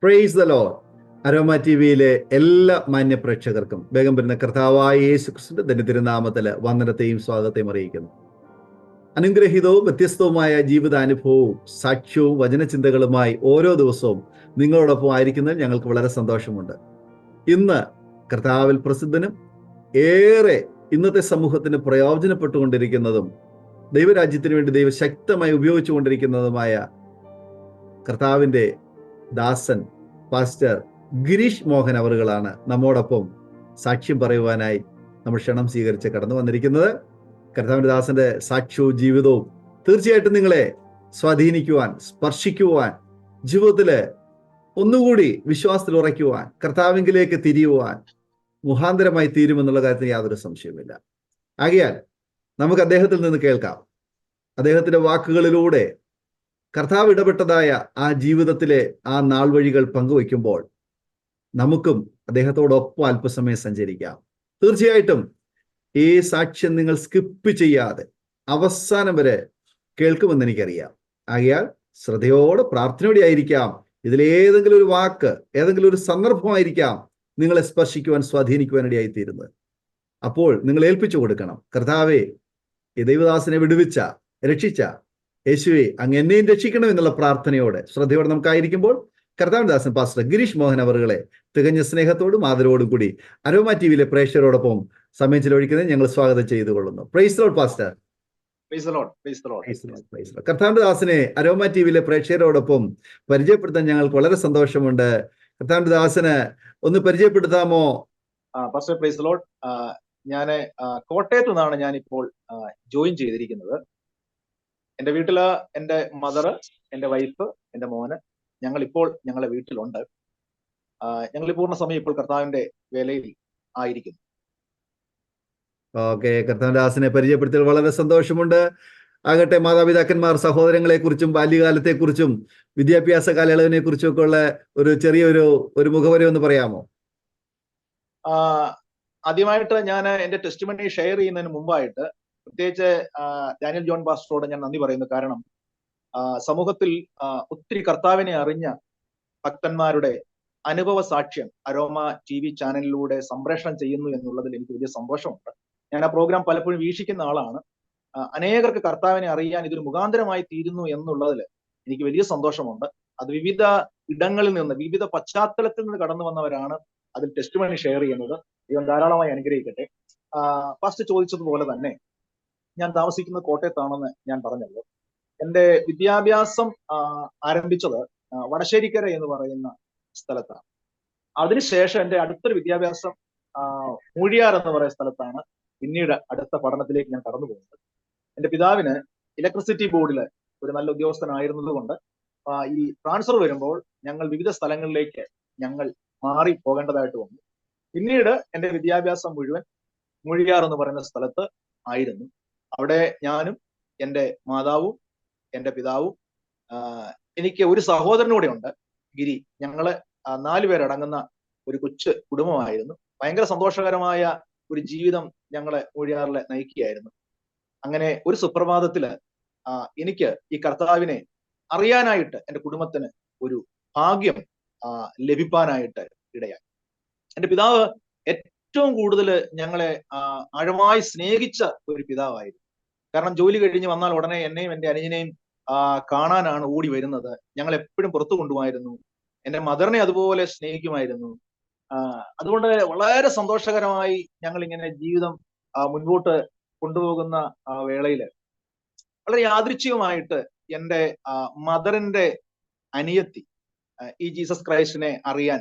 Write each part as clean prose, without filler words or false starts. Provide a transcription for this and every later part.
Praise the Lord. Aroma T വിയിലെ എല്ലാ മാന്യ പ്രേക്ഷകർക്കും വേഗം വരുന്ന കർത്താവായ യേശു ക്രിസ്തുവിന്റെ ധന്യതിരുനാമത്തില് വന്ദനത്തെയും സ്വാഗതത്തെയും അറിയിക്കുന്നു. അനുഗ്രഹീതവും വ്യത്യസ്തവുമായ ജീവിതാനുഭവവും സാക്ഷ്യവും വചനചിന്തകളുമായി ഓരോ ദിവസവും നിങ്ങളോടൊപ്പം ആയിരിക്കുന്നതിൽ ഞങ്ങൾക്ക് വളരെ സന്തോഷമുണ്ട്. ഇന്ന് കർത്താവിൽ പ്രസിദ്ധനും ഏറെ ഇന്നത്തെ സമൂഹത്തിന് പ്രയോജനപ്പെട്ടുകൊണ്ടിരിക്കുന്നതും ദൈവരാജ്യത്തിന് വേണ്ടി ദൈവം ശക്തമായി ഉപയോഗിച്ചുകൊണ്ടിരിക്കുന്നതുമായ കർത്താവിൻ്റെ ദാസൻ പാസ്റ്റർ ഗിരീഷ് മോഹൻ അവറുകളാണ് നമ്മോടൊപ്പം സാക്ഷ്യം പറയുവാനായി നമ്മൾ ക്ഷണം സ്വീകരിച്ച് കടന്നു വന്നിരിക്കുന്നത്. കർത്താവിൻ്റെ ദാസന്റെ സാക്ഷ്യവും ജീവിതവും തീർച്ചയായിട്ടും നിങ്ങളെ സ്വാധീനിക്കുവാൻ, സ്പർശിക്കുവാൻ, ജീവിതത്തില് ഒന്നുകൂടി വിശ്വാസത്തിൽ ഉറയ്ക്കുവാൻ, കർത്താവിങ്കിലേക്ക് തിരിയുവാൻ മുഖാന്തരമായി തീരുമെന്നുള്ള കാര്യത്തിൽ യാതൊരു സംശയവുമില്ല. ആകയാൽ നമുക്ക് അദ്ദേഹത്തിൽ നിന്ന് കേൾക്കാം. അദ്ദേഹത്തിന്റെ വാക്കുകളിലൂടെ കർത്താവ് ഇടപെട്ടതായ ആ ജീവിതത്തിലെ ആ നാൾ വഴികൾ പങ്കുവയ്ക്കുമ്പോൾ നമുക്കും അദ്ദേഹത്തോടൊപ്പം അല്പസമയം സഞ്ചരിക്കാം. തീർച്ചയായിട്ടും ഈ സാക്ഷ്യം നിങ്ങൾ സ്കിപ്പ് ചെയ്യാതെ അവസാനം വരെ കേൾക്കുമെന്ന് എനിക്കറിയാം. ആകയാൽ ശ്രദ്ധയോടെ പ്രാർത്ഥനയോടെ ആയിരിക്കാം. ഇതിലേതെങ്കിലും ഒരു വാക്ക്, ഏതെങ്കിലും ഒരു സന്ദർഭമായിരിക്കാം നിങ്ങളെ സ്പർശിക്കുവാൻ, സ്വാധീനിക്കുവാനിടയായി തീരുന്നത്. അപ്പോൾ നിങ്ങൾ ഏൽപ്പിച്ചു കൊടുക്കണം. കർത്താവേ, ഈ ദൈവദാസനെ വിടുവിച്ച, രക്ഷിച്ച യേശുവേ, അങ്ങ് എന്നെയും രക്ഷിക്കണം എന്നുള്ള പ്രാർത്ഥനയോടെ ശ്രദ്ധയോടെ നമുക്കായിരിക്കുമ്പോൾ കർത്താവിന്റെ ദാസൻ പാസ്റ്റർ ഗിരീഷ് മോഹൻ അവറുകളെ തികഞ്ഞ സ്നേഹത്തോടും ആദരവോടും കൂടി അരോമ ടി വിയിലെ പ്രേക്ഷകരോടൊപ്പം സമയം ചിലവഴിക്കുന്നത് ഞങ്ങൾ സ്വാഗതം ചെയ്തു കൊള്ളുന്നു. Price the Lord pastor. കർത്താവിന്റെ ദാസനെ അരോമ ടി വിയിലെ പ്രേക്ഷകരോടൊപ്പം പരിചയപ്പെടുത്താൻ ഞങ്ങൾക്ക് വളരെ സന്തോഷമുണ്ട്. കർത്താവിന്റെ ദാസന് ഒന്ന് പരിചയപ്പെടുത്താമോ? Pastor, praise the lord. ഞാൻ കോട്ടയത്ത് നിന്നാണ് ഞാനിപ്പോൾ ജോയിൻ ചെയ്തിരിക്കുന്നത്. എൻ്റെ വീട്ടില് എൻ്റെ മദർ, എൻ്റെ വൈഫ്, എൻ്റെ മോന്, ഞങ്ങളുടെ വീട്ടിലുണ്ട്. ഞങ്ങൾ പൂർണ്ണ സമയം ഇപ്പോൾ കർത്താവിന്റെ വേലയിൽ ആയിരിക്കുന്നു. ഓക്കെ, കർത്താവിന്റെ ദാസനെ പരിചയപ്പെടുത്തിയത് വളരെ സന്തോഷമുണ്ട്. ആകട്ടെ, മാതാപിതാക്കന്മാർ, സഹോദരങ്ങളെ കുറിച്ചും ബാല്യകാലത്തെ കുറിച്ചും വിദ്യാഭ്യാസ കാലയളവിനെ കുറിച്ചും ഒക്കെ ഉള്ള ഒരു ചെറിയൊരു മുഖവര ഒന്ന് പറയാമോ? ആദ്യമായിട്ട് ഞാൻ എൻ്റെ ടെസ്റ്റിമണി ഷെയർ ചെയ്യുന്നതിന് മുമ്പായിട്ട് പ്രത്യേകിച്ച് ഡാനിയൽ ജോൺ പാസ്റ്ററോട് ഞാൻ നന്ദി പറയുന്നു. കാരണം സമൂഹത്തിൽ ഒത്തിരി കർത്താവിനെ അറിഞ്ഞ ഭക്തന്മാരുടെ അനുഭവ സാക്ഷ്യം അരോമ ടി വി ചാനലിലൂടെ സംപ്രേഷണം ചെയ്യുന്നു എന്നുള്ളതിൽ എനിക്ക് വലിയ സന്തോഷമുണ്ട്. ഞാൻ ആ പ്രോഗ്രാം പലപ്പോഴും വീക്ഷിക്കുന്ന ആളാണ്. അനേകർക്ക് കർത്താവിനെ അറിയാൻ ഇതൊരു മുഖാന്തരമായി തീരുന്നു എന്നുള്ളതിൽ എനിക്ക് വലിയ സന്തോഷമുണ്ട്. അത് വിവിധ ഇടങ്ങളിൽ നിന്ന്, വിവിധ പശ്ചാത്തലത്തിൽ നിന്ന് കടന്നു വന്നവരാണ് അതിൽ ടെസ്റ്റിമണി ഷെയർ ചെയ്യുന്നത്. ദൈവം ധാരാളമായി അനുഗ്രഹിക്കട്ടെ. ഫസ്റ്റ് ചോദിച്ചതുപോലെ തന്നെ ഞാൻ താമസിക്കുന്നത് കോട്ടയത്താണെന്ന് ഞാൻ പറഞ്ഞല്ലോ. എൻ്റെ വിദ്യാഭ്യാസം ആരംഭിച്ചത് വടശ്ശേരിക്കര എന്ന് പറയുന്ന സ്ഥലത്താണ്. അതിനുശേഷം എൻ്റെ അടുത്തൊരു വിദ്യാഭ്യാസം മൂഴിയാർ എന്ന് പറയുന്ന സ്ഥലത്താണ്. പിന്നീട് അടുത്ത പഠനത്തിലേക്ക് ഞാൻ കടന്നു പോകുന്നത്. എൻ്റെ പിതാവിന് ഇലക്ട്രിസിറ്റി ബോർഡിൽ ഒരു നല്ല ഉദ്യോഗസ്ഥനായിരുന്നത് കൊണ്ട് ഈ ട്രാൻസ്ഫർ വരുമ്പോൾ ഞങ്ങൾ വിവിധ സ്ഥലങ്ങളിലേക്ക് മാറി പോകേണ്ടതായിട്ട് വന്നു. പിന്നീട് എൻ്റെ വിദ്യാഭ്യാസം മുഴുവൻ മൂഴിയാർ എന്ന് പറയുന്ന സ്ഥലത്ത് ആയിരുന്നു. അവിടെ ഞാനും എൻ്റെ മാതാവും എൻ്റെ പിതാവും, എനിക്ക് ഒരു സഹോദരനൂടെ ഉണ്ട്, ഗിരി. ഞങ്ങള് 4 പേരടങ്ങുന്ന ഒരു കൊച്ചു കുടുംബമായിരുന്നു. ഭയങ്കര സന്തോഷകരമായ ഒരു ജീവിതം ഞങ്ങളെ മൂഴിയാറിലെ നയിക്കുകയായിരുന്നു. അങ്ങനെ ഒരു സുപ്രഭാതത്തില് എനിക്ക് ഈ കർത്താവിനെ അറിയാനായിട്ട് എൻ്റെ കുടുംബത്തിന് ഒരു ഭാഗ്യം ലഭിക്കാനായിട്ട് ഇടയായി. എൻ്റെ പിതാവ് ഏറ്റവും കൂടുതൽ ഞങ്ങളെ ആഴമായി സ്നേഹിച്ച ഒരു പിതാവായിരുന്നു. കാരണം ജോലി കഴിഞ്ഞ് വന്നാൽ ഉടനെ എന്നെയും എൻ്റെ അനുജനെയും കാണാനാണ് ഓടി വരുന്നത്. ഞങ്ങൾ എപ്പോഴും പുറത്തു കൊണ്ടുപോയിരുന്നു. എൻ്റെ മദറിനെ അതുപോലെ സ്നേഹിക്കുമായിരുന്നു. അതുകൊണ്ട് വളരെ സന്തോഷകരമായി ഞങ്ങൾ ഇങ്ങനെ ജീവിതം മുൻപോട്ട് കൊണ്ടുപോകുന്ന വേളയില് വളരെ യാദൃച്ഛികമായിട്ട് എൻ്റെ മദറിന്റെ അനിയത്തി ഈ ജീസസ് ക്രൈസ്റ്റിനെ അറിയാൻ,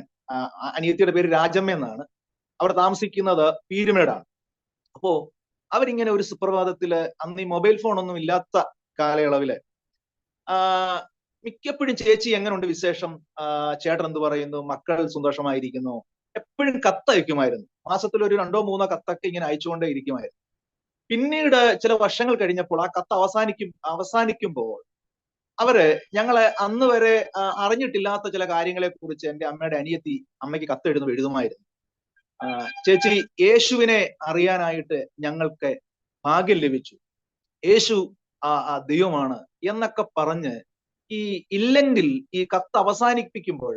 അനിയത്തിയുടെ പേര് രാജമ്മ എന്നാണ്. അവർ താമസിക്കുന്നത് പീരുമേടാണ്. അപ്പോ അവരിങ്ങനെ ഒരു സുപ്രഭാതത്തില്, അന്ന് ഈ മൊബൈൽ ഫോൺ ഒന്നും ഇല്ലാത്ത കാലയളവില്, മിക്കപ്പോഴും ചേച്ചി എങ്ങനെയുണ്ട് വിശേഷം, ചേട്ടൻ എന്ത് പറയുന്നു, മക്കൾ സന്തോഷമായിരിക്കുന്നു, എപ്പോഴും കത്തയക്കുമായിരുന്നു. മാസത്തിൽ ഒരു 2-3 കത്തൊക്കെ ഇങ്ങനെ അയച്ചുകൊണ്ടേ ഇരിക്കുമായിരുന്നു. പിന്നീട് ചില വർഷങ്ങൾ കഴിഞ്ഞപ്പോൾ ആ കത്ത് അവസാനിക്കുമ്പോൾ അവര് ഞങ്ങളെ അന്ന് വരെ അറിഞ്ഞിട്ടില്ലാത്ത ചില കാര്യങ്ങളെ കുറിച്ച് എൻ്റെ അമ്മയുടെ അനിയത്തി അമ്മയ്ക്ക് കത്ത് എഴുതുമായിരുന്നു. ചേച്ചി, യേശുവിനെ അറിയാനായിട്ട് ഞങ്ങൾക്ക് ഭാഗ്യം ലഭിച്ചു, യേശു ദൈവമാണ് എന്നൊക്കെ പറഞ്ഞ് ഈ ഇല്ലെങ്കിൽ ഈ കത്ത് അവസാനിപ്പിക്കുമ്പോൾ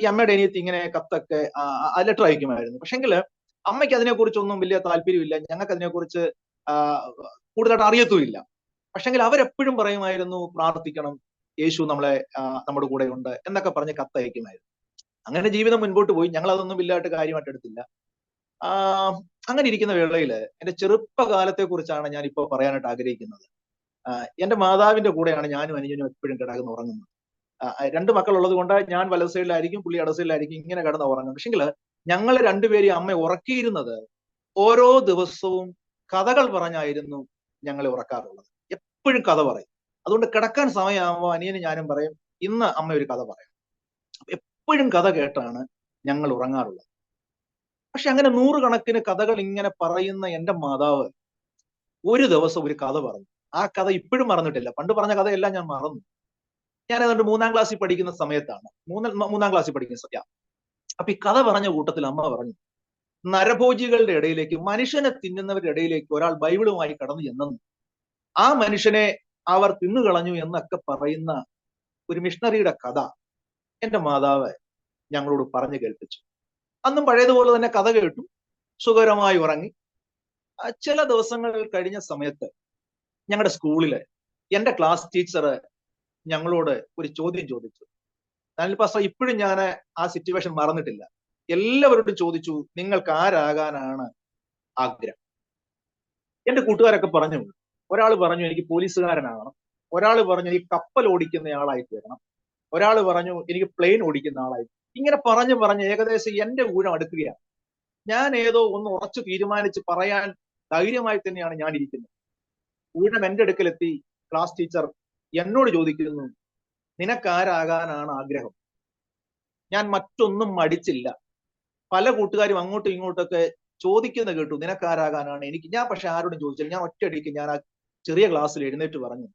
ഈ അമ്മയുടെ അനിയത്തി ഇങ്ങനെ കത്തൊക്കെ ലെറ്റർ അയക്കുമായിരുന്നു. പക്ഷെങ്കിൽ അമ്മയ്ക്ക് അതിനെക്കുറിച്ചൊന്നും വലിയ താല്പര്യമില്ല, ഞങ്ങൾക്ക് അതിനെക്കുറിച്ച് കൂടുതലായിട്ട് അറിയത്തുമില്ല. പക്ഷെങ്കിൽ അവരെപ്പോഴും പറയുമായിരുന്നു പ്രാർത്ഥിക്കണം, യേശു നമ്മുടെ കൂടെ ഉണ്ട് എന്നൊക്കെ പറഞ്ഞ് കത്തയക്കുമായിരുന്നു. അങ്ങനെ ജീവിതം മുൻപോട്ട് പോയി. ഞങ്ങൾ അതൊന്നും വലുതായിട്ട് കാര്യമായിട്ട് എടുത്തില്ല. അങ്ങനെ ഇരിക്കുന്ന വേളയിൽ എന്റെ ചെറുപ്പകാലത്തെ കുറിച്ചാണ് ഞാൻ ഇപ്പോൾ പറയാനായിട്ട് ആഗ്രഹിക്കുന്നത്. എന്റെ മാതാവിന്റെ കൂടെയാണ് ഞാനും അനുജനും എപ്പോഴും കിടന്ന് ഉറങ്ങുന്നത്. 2 മക്കൾ ഉള്ളത് കൊണ്ട് ഞാൻ വലത് സൈഡിലായിരിക്കും, പുള്ളി ഇടത് സൈഡിലായിരിക്കും, ഇങ്ങനെ കിടന്ന് ഉറങ്ങും. പക്ഷെങ്കിൽ ഞങ്ങൾ രണ്ടുപേരെയും അമ്മ ഉറക്കിയിരുന്നത് ഓരോ ദിവസവും കഥകൾ പറഞ്ഞായിരുന്നു ഞങ്ങളെ ഉറക്കാറുള്ളത്. എപ്പോഴും കഥ പറയും. അതുകൊണ്ട് കിടക്കാൻ സമയമാകുമ്പോൾ അനിയനും ഞാനും പറയും, ഇന്ന് അമ്മ ഒരു കഥ പറയാം. എപ്പോഴും കഥ കേട്ടാണ് ഞങ്ങൾ ഉറങ്ങാറുള്ളത്. പക്ഷെ അങ്ങനെ 100 കണക്കിന് കഥകൾ ഇങ്ങനെ പറയുന്ന എന്റെ മാതാവ് ഒരു ദിവസം ഒരു കഥ പറഞ്ഞു. ആ കഥ ഇപ്പോഴും മറന്നിട്ടില്ല. പണ്ട് പറഞ്ഞ കഥയെല്ലാം ഞാൻ മറന്നു. ഞാൻ ഏതാണ്ട് 3-ാം ക്ലാസ്സിൽ പഠിക്കുന്ന സമയത്താണ്, 3-ാം ക്ലാസ്സിൽ പഠിക്കുന്ന സമയം. അപ്പൊ ഈ കഥ പറഞ്ഞ കൂട്ടത്തിൽ അമ്മ പറഞ്ഞു, നരഭോജികളുടെ ഇടയിലേക്ക്, മനുഷ്യനെ തിന്നുന്നവരുടെ ഇടയിലേക്ക് ഒരാൾ ബൈബിളുമായി കടന്നു ചെന്നെന്നും ആ മനുഷ്യനെ അവർ തിന്നുകളഞ്ഞു എന്നൊക്കെ പറയുന്ന ഒരു മിഷണറിയുടെ കഥ എന്റെ മാതാവ് ഞങ്ങളോട് പറഞ്ഞു കേൾപ്പിച്ചു. അന്നും പഴയതുപോലെ തന്നെ കഥ കേട്ടു, സുഖകരമായി ഉറങ്ങി. ചില ദിവസങ്ങൾ കഴിഞ്ഞ സമയത്ത് ഞങ്ങളുടെ സ്കൂളില് എന്റെ ക്ലാസ് ടീച്ചർ ഞങ്ങളോട് ഒരു ചോദ്യം ചോദിച്ചു. പാസ്റ്റർ, ഇപ്പോഴും ഞാൻ ആ സിറ്റുവേഷൻ മറന്നിട്ടില്ല. എല്ലാവരോടും ചോദിച്ചു, നിങ്ങൾക്ക് ആരാകാനാണ് ആഗ്രഹം? എന്റെ കൂട്ടുകാരൊക്കെ പറഞ്ഞു. ഒരാൾ പറഞ്ഞു എനിക്ക് പോലീസുകാരനാകണം, ഒരാൾ പറഞ്ഞു എനിക്ക് കപ്പൽ ഓടിക്കുന്ന ആളായി തീരണം, ഒരാൾ പറഞ്ഞു എനിക്ക് പ്ലെയിൻ ഓടിക്കുന്ന ആളായി. ഇങ്ങനെ പറഞ്ഞ് ഏകദേശം എന്റെ ഊഴം അടുക്കുകയാണ്. ഞാൻ ഏതോ ഒന്ന് ഉറച്ചു തീരുമാനിച്ച് പറയാൻ ധൈര്യമായി തന്നെയാണ് ഞാൻ ഇരിക്കുന്നത്. ഊഴം എന്റെ അടുക്കലെത്തി. ക്ലാസ് ടീച്ചർ എന്നോട് ചോദിക്കുന്നു, നിനക്കാരാകാനാണ് ആഗ്രഹം? ഞാൻ മറ്റൊന്നും മടിച്ചില്ല. പല കൂട്ടുകാരും അങ്ങോട്ടും ഇങ്ങോട്ടൊക്കെ ചോദിക്കുന്ന കേട്ടു, നിനക്കാരാകാനാണ് എനിക്ക്. ഞാൻ പക്ഷെ ആരോടും ചോദിച്ചില്ല. ഞാൻ ഒറ്റയടിക്ക് ഞാൻ ആ ചെറിയ ക്ലാസ്സിൽ എഴുന്നേറ്റ് പറഞ്ഞു,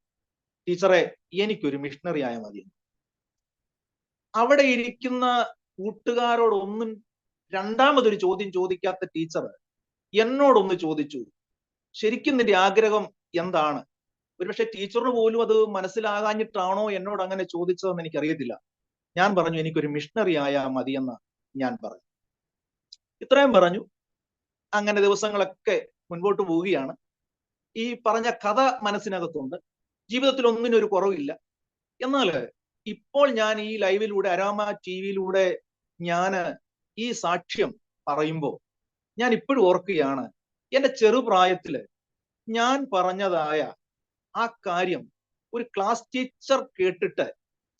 ടീച്ചറെ, എനിക്കൊരു മിഷണറി ആയ മതി. അവിടെ ഇരിക്കുന്ന കൂട്ടുകാരോടൊന്നും രണ്ടാമതൊരു ചോദ്യം ചോദിക്കാത്ത ടീച്ചർ എന്നോടൊന്ന് ചോദിച്ചു, ശരിക്കും നിന്റെ ആഗ്രഹം എന്താണ്? ഒരുപക്ഷെ ടീച്ചറിന് പോലും അത് മനസ്സിലാകാഞ്ഞിട്ടാണോ എന്നോട് അങ്ങനെ ചോദിച്ചതെന്ന് എനിക്കറിയത്തില്ല. ഞാൻ പറഞ്ഞു, എനിക്കൊരു മിഷണറി ആയാൽ മതിയെന്ന് ഞാൻ പറഞ്ഞു. ഇത്രയും പറഞ്ഞു. അങ്ങനെ ദിവസങ്ങളൊക്കെ മുൻപോട്ട് പോവുകയാണ്. ഈ പറഞ്ഞ കഥ മനസ്സിനകത്തുണ്ട്. ജീവിതത്തിൽ ഒന്നിനും ഒരു കുറവില്ല. എന്നാൽ ഇപ്പോൾ ഞാൻ ഈ ലൈവിലൂടെ, അരോമ ടിവിയിലൂടെ ഞാൻ ഈ സാക്ഷ്യം പറയുമ്പോൾ ഞാൻ ഇപ്പോഴും ഓർക്കുകയാണ്, എന്റെ ചെറുപ്രായത്തില് ഞാൻ പറഞ്ഞതായ ആ കാര്യം ഒരു ക്ലാസ് ടീച്ചർ കേട്ടിട്ട്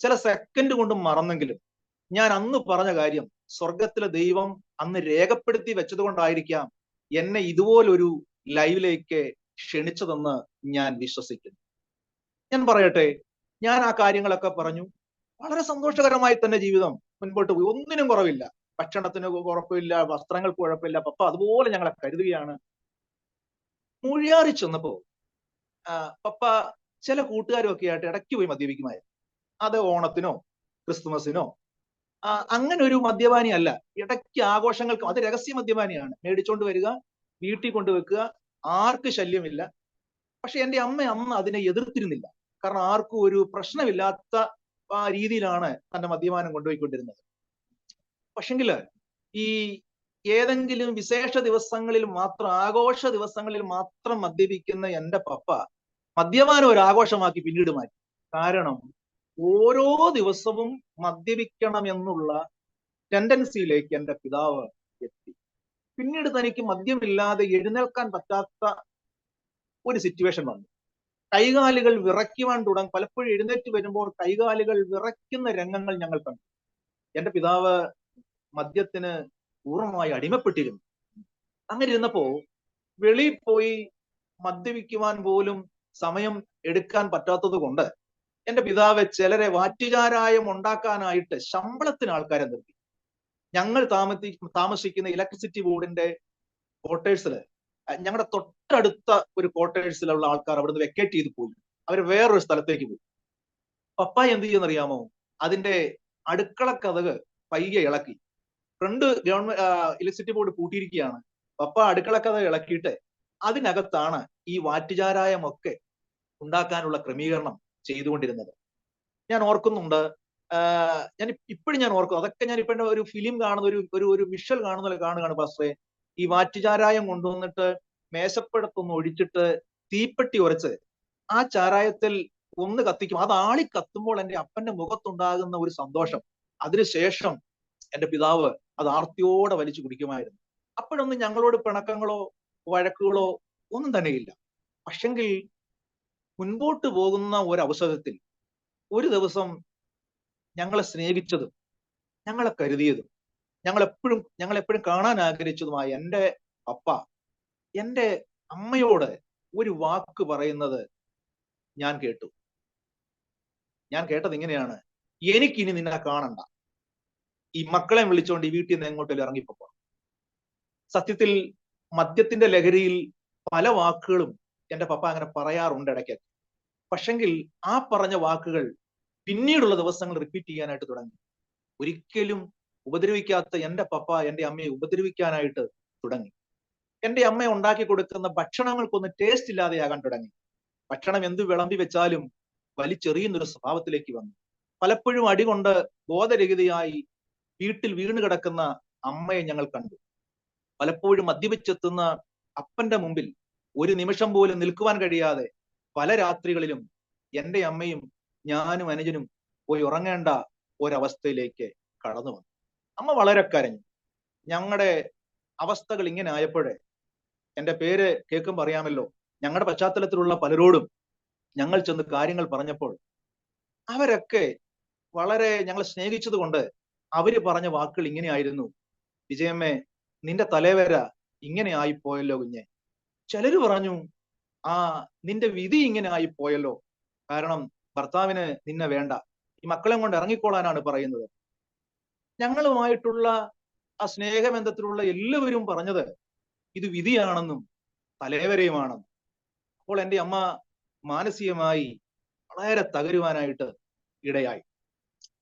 ചില സെക്കൻഡ് കൊണ്ട് മറന്നെങ്കിലും ഞാൻ അന്ന് പറഞ്ഞ കാര്യം സ്വർഗത്തിലെ ദൈവം അന്ന് രേഖപ്പെടുത്തി വെച്ചത് കൊണ്ടായിരിക്കാം എന്നെ ഇതുപോലൊരു ലൈവിലേക്ക് ക്ഷണിച്ചതെന്ന് ഞാൻ വിശ്വസിക്കുന്നു. ഞാൻ പറയട്ടെ, ഞാൻ ആ കാര്യങ്ങളൊക്കെ പറഞ്ഞു. വളരെ സന്തോഷകരമായി തന്നെ ജീവിതം മുൻപോട്ട് പോയി. ഒന്നിനും കുറവില്ല. ഭക്ഷണത്തിന് കുഴപ്പമില്ല, വസ്ത്രങ്ങൾക്ക് കുഴപ്പമില്ല. പപ്പ അതുപോലെ ഞങ്ങളെ കരുതുകയാണ്. മൂഴിയാറി ചെന്നപ്പോ പപ്പ ചില കൂട്ടുകാരൊക്കെ ആയിട്ട് ഇടയ്ക്ക് പോയി മദ്യപിക്കുമായിരുന്നു. അത് ഓണത്തിനോ ക്രിസ്തുമസിനോ അങ്ങനെ ഒരു മദ്യപാനി അല്ല. ഇടയ്ക്ക് ആഘോഷങ്ങൾക്കും അത് രഹസ്യ മദ്യപാനിയാണ്. മേടിച്ചോണ്ട് വരിക, വീട്ടിൽ കൊണ്ടുവെക്കുക, ആർക്ക് ശല്യമില്ല. പക്ഷെ എന്റെ അമ്മ അന്ന് അതിനെ എതിർത്തിരുന്നില്ല. കാരണം ആർക്കും ഒരു പ്രശ്നമില്ലാത്ത രീതിയിലാണ് തന്റെ മദ്യപാനം കൊണ്ടുപോയിക്കൊണ്ടിരുന്നത്. പക്ഷെങ്കില് ഈ ഏതെങ്കിലും വിശേഷ ദിവസങ്ങളിൽ മാത്രം, ആഘോഷ ദിവസങ്ങളിൽ മാത്രം മദ്യപിക്കുന്ന എന്റെ പപ്പ മദ്യപാനം ഒരു ആഘോഷമാക്കി പിന്നീട് മാറ്റി. കാരണം ഓരോ ദിവസവും മദ്യപിക്കണം എന്നുള്ള ടെൻഡൻസിയിലേക്ക് എന്റെ പിതാവ് എത്തി. പിന്നീട് തനിക്ക് മദ്യമില്ലാതെ എഴുന്നേൽക്കാൻ പറ്റാത്ത ഒരു സിറ്റുവേഷൻ വന്നു. കൈകാലുകൾ വിറയ്ക്കുവാൻ തുടങ്ങി. പലപ്പോഴും എഴുന്നേറ്റ് വരുമ്പോൾ കൈകാലുകൾ വിറയ്ക്കുന്ന രംഗങ്ങൾ ഞങ്ങൾ കണ്ടു. എന്റെ പിതാവ് മദ്യത്തിന് പൂർണ്ണമായി അടിമപ്പെട്ടിരുന്നു. അങ്ങനെ ഇരുന്നപ്പോ വെളിയിൽ പോയി മദ്യപിക്കുവാൻ പോലും സമയം എടുക്കാൻ പറ്റാത്തത് കൊണ്ട് എന്റെ പിതാവ് ചിലരെ വാറ്റുചാരായം ഉണ്ടാക്കാനായിട്ട് ശമ്പളത്തിന് ആൾക്കാരെ നിർത്തി. ഞങ്ങൾ താമസിക്കുന്ന ഇലക്ട്രിസിറ്റി ബോർഡിന്റെ ക്വാർട്ടേഴ്സില്, ഞങ്ങളുടെ തൊട്ടടുത്ത ഒരു ക്വാർട്ടേഴ്സിലുള്ള ആൾക്കാർ അവിടുന്ന് വെക്കേറ്റ് ചെയ്ത് പോയി. അവർ വേറൊരു സ്ഥലത്തേക്ക് പോയി. പപ്പ എന്ത് ചെയ്യുന്നറിയാമോ? അതിന്റെ അടുക്കള കതക് പയ്യെ ഇളക്കി. ഫ്രണ്ട് ഗവൺമെന്റ് ഇലക്ട്രിസിറ്റി ബോർഡ് പൂട്ടിയിരിക്കുകയാണ്. പപ്പ അടുക്കള കതക് ഇളക്കിയിട്ട് അതിനകത്താണ് ഈ വാറ്റുചാരായമൊക്കെ ഉണ്ടാക്കാനുള്ള ക്രമീകരണം ചെയ്തുകൊണ്ടിരുന്നത്. ഞാൻ ഓർക്കുന്നുണ്ട്, ഞാൻ ഇപ്പോഴും ഞാൻ ഓർക്കും, അതൊക്കെ ഞാൻ ഇപ്പൊ ഒരു ഫിലിം കാണുന്ന ഒരു വിഷ്വൽ കാണുന്ന കാണുകയാണ് പാസ്റ്ററെ. ഈ വാറ്റുചാരായം കൊണ്ടുവന്നിട്ട് മേശപ്പുറത്തൊന്ന് ഒഴിച്ചിട്ട് തീപ്പെട്ടി ഉരച്ച് ആ ചാരായത്തിൽ ഒന്ന് കത്തിക്കും. അത് ആളി കത്തുമ്പോൾ എന്റെ അപ്പന്റെ മുഖത്തുണ്ടാകുന്ന ഒരു സന്തോഷം, അതിനുശേഷം എന്റെ പിതാവ് അത് ആർത്തിയോടെ വലിച്ചു കുടിക്കുമായിരുന്നു. അപ്പോഴൊന്നും ഞങ്ങളോട് പിണക്കങ്ങളോ വഴക്കുകളോ ഒന്നും തന്നെയില്ല. പക്ഷെങ്കിൽ മുൻപോട്ട് പോകുന്ന ഒരവസരത്തിൽ ഒരു ദിവസം ഞങ്ങളെ സ്നേഹിച്ചതും ഞങ്ങളെ കരുതിയതും ഞങ്ങളെപ്പോഴും കാണാൻ ആഗ്രഹിച്ചതുമായ എന്റെ പപ്പ എന്റെ അമ്മയോട് ഒരു വാക്ക് പറയുന്നത് ഞാൻ കേട്ടു. ഞാൻ കേട്ടത് ഇങ്ങനെയാണ്: എനിക്കിനി നിന്നെ കാണണ്ട, ഈ മക്കളെ വിളിച്ചോണ്ട് ഈ വീട്ടിൽ നിന്ന് എങ്ങോട്ടെങ്കിലും ഇറങ്ങിപ്പോ. സത്യത്തിൽ മദ്യത്തിന്റെ ലഹരിയിൽ പല വാക്കുകളും എന്റെ പപ്പ അങ്ങനെ പറയാറുണ്ട് ഇടയ്ക്ക്. പക്ഷെങ്കിൽ ആ പറഞ്ഞ വാക്കുകൾ പിന്നീടുള്ള ദിവസങ്ങൾ റിപ്പീറ്റ് ചെയ്യാനായിട്ട് തുടങ്ങി. ഒരിക്കലും ഉപദ്രവിക്കാത്ത എന്റെ പപ്പ എന്റെ അമ്മയെ ഉപദ്രവിക്കാനായിട്ട് തുടങ്ങി. എന്റെ അമ്മ ഉണ്ടാക്കി കൊടുക്കുന്ന ഭക്ഷണങ്ങൾക്കൊന്നും ടേസ്റ്റ് ഇല്ലാതെയാകാൻ തുടങ്ങി. ഭക്ഷണം എന്ത് വിളമ്പി വെച്ചാലും വലിച്ചെറിയുന്നൊരു സ്വഭാവത്തിലേക്ക് വന്നു. പലപ്പോഴും അടികൊണ്ട് ബോധരഹിതയായി വീട്ടിൽ വീണ് കിടക്കുന്ന അമ്മയെ ഞങ്ങൾ കണ്ടു. പലപ്പോഴും മദ്യപിച്ചെത്തുന്ന അപ്പന്റെ മുമ്പിൽ ഒരു നിമിഷം പോലും നിൽക്കുവാൻ കഴിയാതെ പല രാത്രികളിലും എന്റെ അമ്മയും ഞാനും അനുജനും പോയി ഉറങ്ങേണ്ട ഒരവസ്ഥയിലേക്ക് കടന്നു വന്നു. അമ്മ വളരെ കരഞ്ഞു. ഞങ്ങളുടെ അവസ്ഥകൾ ഇങ്ങനെ ആയപ്പോഴേ, എന്റെ പേര് കേൾക്കുമ്പോൾ അറിയാമല്ലോ, ഞങ്ങളുടെ പശ്ചാത്തലത്തിലുള്ള പലരോടും ഞങ്ങൾ ചെന്ന് കാര്യങ്ങൾ പറഞ്ഞപ്പോൾ അവരൊക്കെ വളരെ ഞങ്ങളെ സ്നേഹിച്ചത് കൊണ്ട് അവര് പറഞ്ഞ വാക്കുകൾ ഇങ്ങനെയായിരുന്നു: വിജയമ്മേ, നിന്റെ തലവര ഇങ്ങനെ ആയിപ്പോയല്ലോ കുഞ്ഞെ. ചിലര് പറഞ്ഞു, ആ നിന്റെ വിധി ഇങ്ങനെ ആയിപ്പോയല്ലോ, കാരണം ഭർത്താവിന് നിന്നെ വേണ്ട, ഈ മക്കളെ കൊണ്ട് ഇറങ്ങിക്കോളാനാണ് പറയുന്നത്. ഞങ്ങളുമായിട്ടുള്ള ആ സ്നേഹബന്ധത്തിലുള്ള എല്ലാവരും പറഞ്ഞത് ഇത് വിധിയാണെന്നും തലവരെയുമാണെന്നും. അപ്പോൾ എൻ്റെ അമ്മ മാനസികമായി വളരെ തകരുവാനായിട്ട് ഇടയായി.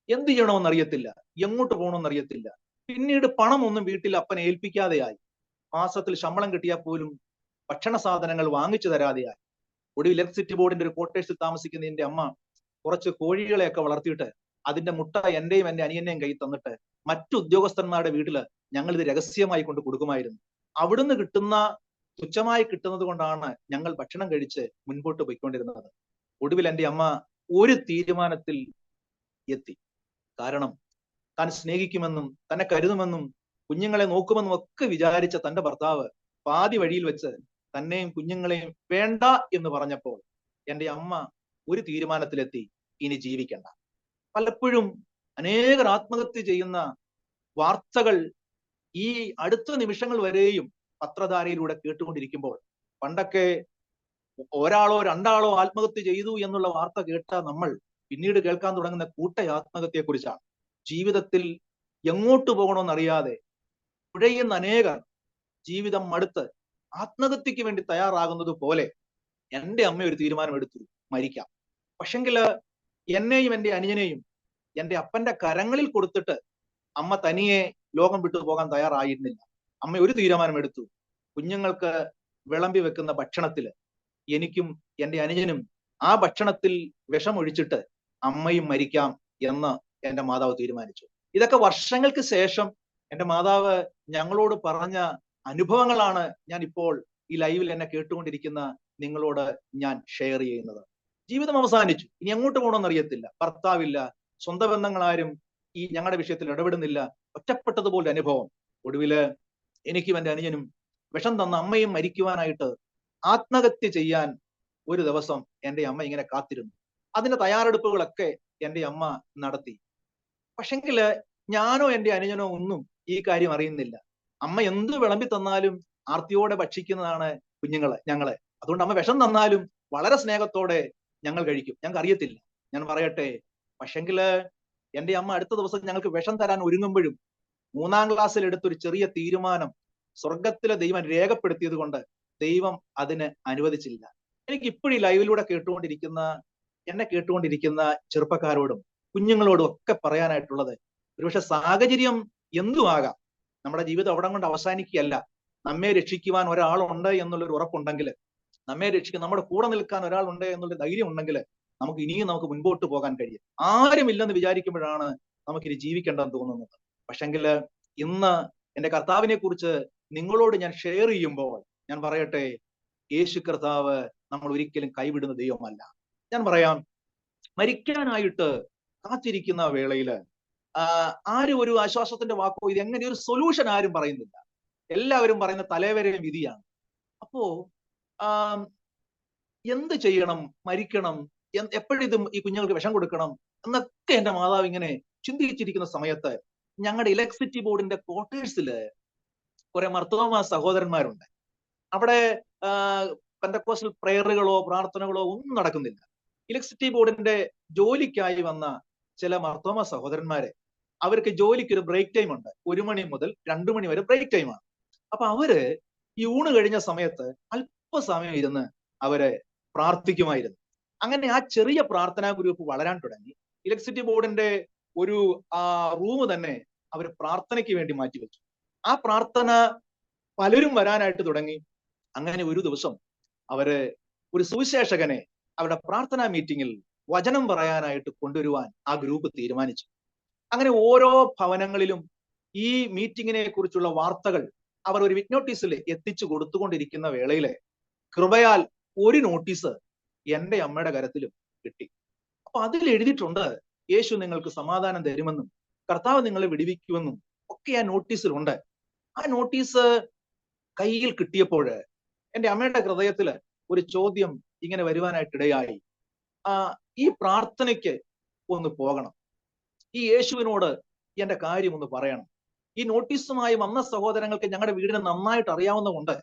എന്ത് ചെയ്യണമെന്നറിയത്തില്ല, എങ്ങോട്ട് പോകണമെന്നറിയത്തില്ല. പിന്നീട് പണമൊന്നും വീട്ടിൽ അപ്പനെ ഏൽപ്പിക്കാതെയായി. മാസത്തിൽ ശമ്പളം കിട്ടിയാൽ പോലും ഭക്ഷണ സാധനങ്ങൾ വാങ്ങിച്ചു തരാതെയായി. ഒടുവിൽ ഇലക്ട്രിസിറ്റി ബോർഡിന്റെ ഒരു ക്വാർട്ടേഴ്സിൽ താമസിക്കുന്ന എന്റെ അമ്മ കുറച്ച് കോഴികളെയൊക്കെ വളർത്തിയിട്ട് അതിന്റെ മുട്ട എന്റെയും എന്റെ അനിയന്റെയും കയ്യിൽ തന്നിട്ട് മറ്റു ഉദ്യോഗസ്ഥന്മാരുടെ വീട്ടില് ഞങ്ങൾ ഇത് രഹസ്യമായി കൊണ്ട് കൊടുക്കുമായിരുന്നു. അവിടുന്ന് കിട്ടുന്ന തുച്ഛമായി കിട്ടുന്നത് കൊണ്ടാണ് ഞങ്ങൾ ഭക്ഷണം കഴിച്ച് മുൻപോട്ട് പോയിക്കൊണ്ടിരുന്നത്. ഒടുവിൽ എന്റെ അമ്മ ഒരു തീരുമാനത്തിൽ എത്തി. കാരണം താൻ സ്നേഹിക്കുമെന്നും തന്നെ കരുതുമെന്നും കുഞ്ഞുങ്ങളെ നോക്കുമെന്നും ഒക്കെ വിചാരിച്ച തന്റെ ഭർത്താവ് പാതി വഴിയിൽ വെച്ച് തന്നെയും കുഞ്ഞുങ്ങളെയും വേണ്ട എന്ന് പറഞ്ഞപ്പോൾ എന്റെ അമ്മ ഒരു തീരുമാനത്തിലെത്തി: ഇനി ജീവിക്കണ്ട. പലപ്പോഴും അനേകർ ആത്മഹത്യ ചെയ്യുന്ന വാർത്തകൾ ഈ അടുത്ത നിമിഷങ്ങൾ വരെയും പത്രധാരയിലൂടെ കേട്ടുകൊണ്ടിരിക്കുമ്പോൾ, പണ്ടൊക്കെ ഒരാളോ രണ്ടാളോ ആത്മഹത്യ ചെയ്തു എന്നുള്ള വാർത്ത കേട്ട നമ്മൾ പിന്നീട് കേൾക്കാൻ തുടങ്ങുന്ന കൂട്ട ആത്മഹത്യയെ കുറിച്ചാണ്. ജീവിതത്തിൽ എങ്ങോട്ട് പോകണമെന്നറിയാതെ കുഴയുന്ന അനേകർ ജീവിതം മടുത്ത് ആത്മഹത്യക്ക് വേണ്ടി തയ്യാറാകുന്നത് പോലെ എന്റെ അമ്മ ഒരു തീരുമാനമെടുത്തു: മരിക്കാം. പക്ഷെങ്കില് എന്നെയും എന്റെ അനുജനെയും എന്റെ അപ്പന്റെ കരങ്ങളിൽ കൊടുത്തിട്ട് അമ്മ തനിയെ ലോകം വിട്ടു പോകാൻ തയ്യാറായിരുന്നില്ല. അമ്മ ഒരു തീരുമാനമെടുത്തു: കുഞ്ഞുങ്ങൾക്ക് വിളമ്പി വെക്കുന്ന ഭക്ഷണത്തില് എനിക്കും എന്റെ അനുജനും ആ ഭക്ഷണത്തിൽ വിഷമൊഴിച്ചിട്ട് അമ്മയും മരിക്കാം എന്ന് എന്റെ മാതാവ് തീരുമാനിച്ചു. ഇതൊക്കെ വർഷങ്ങൾക്ക് ശേഷം എന്റെ മാതാവ് ഞങ്ങളോട് പറഞ്ഞ അനുഭവങ്ങളാണ് ഞാൻ ഇപ്പോൾ ഈ ലൈവിൽ എന്നെ കേട്ടുകൊണ്ടിരിക്കുന്ന നിങ്ങളോട് ഞാൻ ഷെയർ ചെയ്യുന്നത്. ജീവിതം അവസാനിച്ചു, ഇനി എങ്ങോട്ട് പോകണമെന്ന് അറിയത്തില്ല. ഭർത്താവില്ല, സ്വന്തം ബന്ധങ്ങളാരും ഈ ഞങ്ങളുടെ വിഷയത്തിൽ ഇടപെടുന്നില്ല. ഒറ്റപ്പെട്ടതുപോലെ അനുഭവം. ഒടുവില് എനിക്കും എന്റെ അനുജനും വിഷം തന്ന അമ്മയും മരിക്കുവാനായിട്ട് ആത്മഹത്യ ചെയ്യാൻ ഒരു ദിവസം എന്റെ അമ്മ ഇങ്ങനെ കാത്തിരുന്നു. അതിന്റെ തയ്യാറെടുപ്പുകളൊക്കെ എന്റെ അമ്മ നടത്തി. പക്ഷെങ്കില് ഞാനോ എന്റെ അനുജനോ ഒന്നും ഈ കാര്യം അറിയുന്നില്ല. അമ്മ എന്ത് വിളമ്പി തന്നാലും ആർത്തിയോടെ ഭക്ഷിക്കുന്നതാണ് ഞങ്ങള്. അതുകൊണ്ട് അമ്മ വിഷം തന്നാലും വളരെ സ്നേഹത്തോടെ ഞങ്ങൾ കഴിക്കും. ഞങ്ങൾക്ക് അറിയത്തില്ല. ഞാൻ പറയട്ടെ, പക്ഷെങ്കില് എന്റെ അമ്മ അടുത്ത ദിവസം ഞങ്ങൾക്ക് വിഷം തരാൻ ഒരുങ്ങുമ്പോഴും 3-ാം ക്ലാസ്സിൽ എടുത്തൊരു ചെറിയ തീരുമാനം സ്വർഗത്തിലെ ദൈവം രേഖപ്പെടുത്തിയത് കൊണ്ട് ദൈവം അതിന് അനുവദിച്ചില്ല. എനിക്ക് ഇപ്പോഴും ഈ ലൈവിലൂടെ എന്നെ കേട്ടുകൊണ്ടിരിക്കുന്ന ചെറുപ്പക്കാരോടും കുഞ്ഞുങ്ങളോടും ഒക്കെ പറയാനായിട്ടുള്ളത്, ഒരുപക്ഷെ സാഹചര്യം എന്തും ആകാം, നമ്മുടെ ജീവിതം അവിടെ കൊണ്ട് അവസാനിക്കുകയല്ല. നമ്മെ രക്ഷിക്കുവാൻ ഒരാളുണ്ട് എന്നുള്ളൊരു ഉറപ്പുണ്ടെങ്കിൽ, നമ്മെ രക്ഷിക്കാൻ നമ്മുടെ കൂടെ നിൽക്കാൻ ഒരാളുണ്ട് എന്നുള്ള ധൈര്യം ഉണ്ടെങ്കിൽ നമുക്ക് ഇനിയും നമുക്ക് മുൻപോട്ട് പോകാൻ കഴിയും. ആരുമില്ലെന്ന് വിചാരിക്കുമ്പോഴാണ് നമുക്കിനി ജീവിക്കേണ്ടെന്ന് തോന്നുന്നത്. പക്ഷെങ്കിൽ ഇന്ന് എന്റെ കർത്താവിനെ കുറിച്ച് നിങ്ങളോട് ഞാൻ ഷെയർ ചെയ്യുമ്പോൾ ഞാൻ പറയട്ടെ, യേശു കർത്താവ് നമ്മൾ ഒരിക്കലും കൈവിടുന്ന ദൈവമല്ല. ഞാൻ പറയാം, മരിക്കാനായിട്ട് കാത്തിരിക്കുന്ന വേളയില് ആരും ഒരു ആശ്വാസത്തിന്റെ വാക്കോ ഇത് എങ്ങനെ ഒരു സൊല്യൂഷൻ ആരും പറയുന്നില്ല. എല്ലാവരും പറയുന്ന തലവരെയും വിധിയാണ്. അപ്പോ എന്ത് ചെയ്യണം, മരിക്കണം, എപ്പോഴിതും ഈ കുഞ്ഞുങ്ങൾക്ക് വിഷം കൊടുക്കണം എന്നൊക്കെ എന്റെ മാതാവ് ഇങ്ങനെ ചിന്തിച്ചിരിക്കുന്ന സമയത്ത് ഞങ്ങളുടെ ഇലക്ട്രിസിറ്റി ബോർഡിന്റെ ക്വാർട്ടേഴ്സില് കുറെ മർത്തോമ സഹോദരന്മാരുണ്ട്. അവിടെ പെന്തക്കോസ്റ്റൽ പ്രയറുകളോ പ്രാർത്ഥനകളോ ഒന്നും നടക്കുന്നില്ല. ഇലക്ട്രിസിറ്റി ബോർഡിന്റെ ജോലിക്കായി വന്ന ചില മർത്തോമ സഹോദരന്മാരെ, അവർക്ക് ജോലിക്ക് ഒരു ബ്രേക്ക് ടൈം ഉണ്ട്. 1 മണി മുതൽ 2 മണി വരെ ബ്രേക്ക് ടൈമാണ്. അപ്പൊ അവര് ഈ ഊണ് കഴിഞ്ഞ സമയത്ത് അല്പസമയം ഇരുന്ന് അവരെ പ്രാർത്ഥിക്കുമായിരുന്നു. അങ്ങനെ ആ ചെറിയ പ്രാർത്ഥനാ ഗ്രൂപ്പ് വളരാൻ തുടങ്ങി. ഇലക്ട്രിസിറ്റി ബോർഡിന്റെ ഒരു റൂം തന്നെ അവർ പ്രാർത്ഥനയ്ക്ക് വേണ്ടി മാറ്റിവെച്ചു. ആ പ്രാർത്ഥന പലരും വരാനായിട്ട് തുടങ്ങി. അങ്ങനെ ഒരു ദിവസം അവര് ഒരു സുവിശേഷകനെ അവരുടെ പ്രാർത്ഥനാ മീറ്റിംഗിൽ വചനം പറയാനായിട്ട് കൊണ്ടുവരുവാൻ ആ ഗ്രൂപ്പ് തീരുമാനിച്ചു. അങ്ങനെ ഓരോ ഭവനങ്ങളിലും ഈ മീറ്റിങ്ങിനെ കുറിച്ചുള്ള വാർത്തകൾ അവർ ഒരു വിഗ്നോട്ടീസിൽ എത്തിച്ചു കൊടുത്തുകൊണ്ടിരിക്കുന്ന വേളയിലെ കൃപയാൽ ഒരു നോട്ടീസ് എന്റെ അമ്മയുടെ കരത്തിലും കിട്ടി. അപ്പൊ അതിൽ എഴുതിയിട്ടുണ്ട്, യേശു നിങ്ങൾക്ക് സമാധാനം തരുമെന്നും കർത്താവ് നിങ്ങളെ വിടുവിക്കുമെന്നും ഒക്കെ ആ നോട്ടീസിലുണ്ട്. ആ നോട്ടീസ് കയ്യിൽ കിട്ടിയപ്പോൾ എന്റെ അമ്മയുടെ ഹൃദയത്തില് ഒരു ചോദ്യം ഇങ്ങനെ വരുവാനായിട്ടിടയായി. ഈ പ്രാർത്ഥനയ്ക്ക് ഒന്ന് പോകണം, ഈ യേശുവിനോട് എന്റെ കാര്യം ഒന്ന് പറയണം. ഈ നോട്ടീസുമായി വന്ന സഹോദരങ്ങൾക്ക് ഞങ്ങളുടെ വീടിനെ നന്നായിട്ട് അറിയാവുന്നതുകൊണ്ട്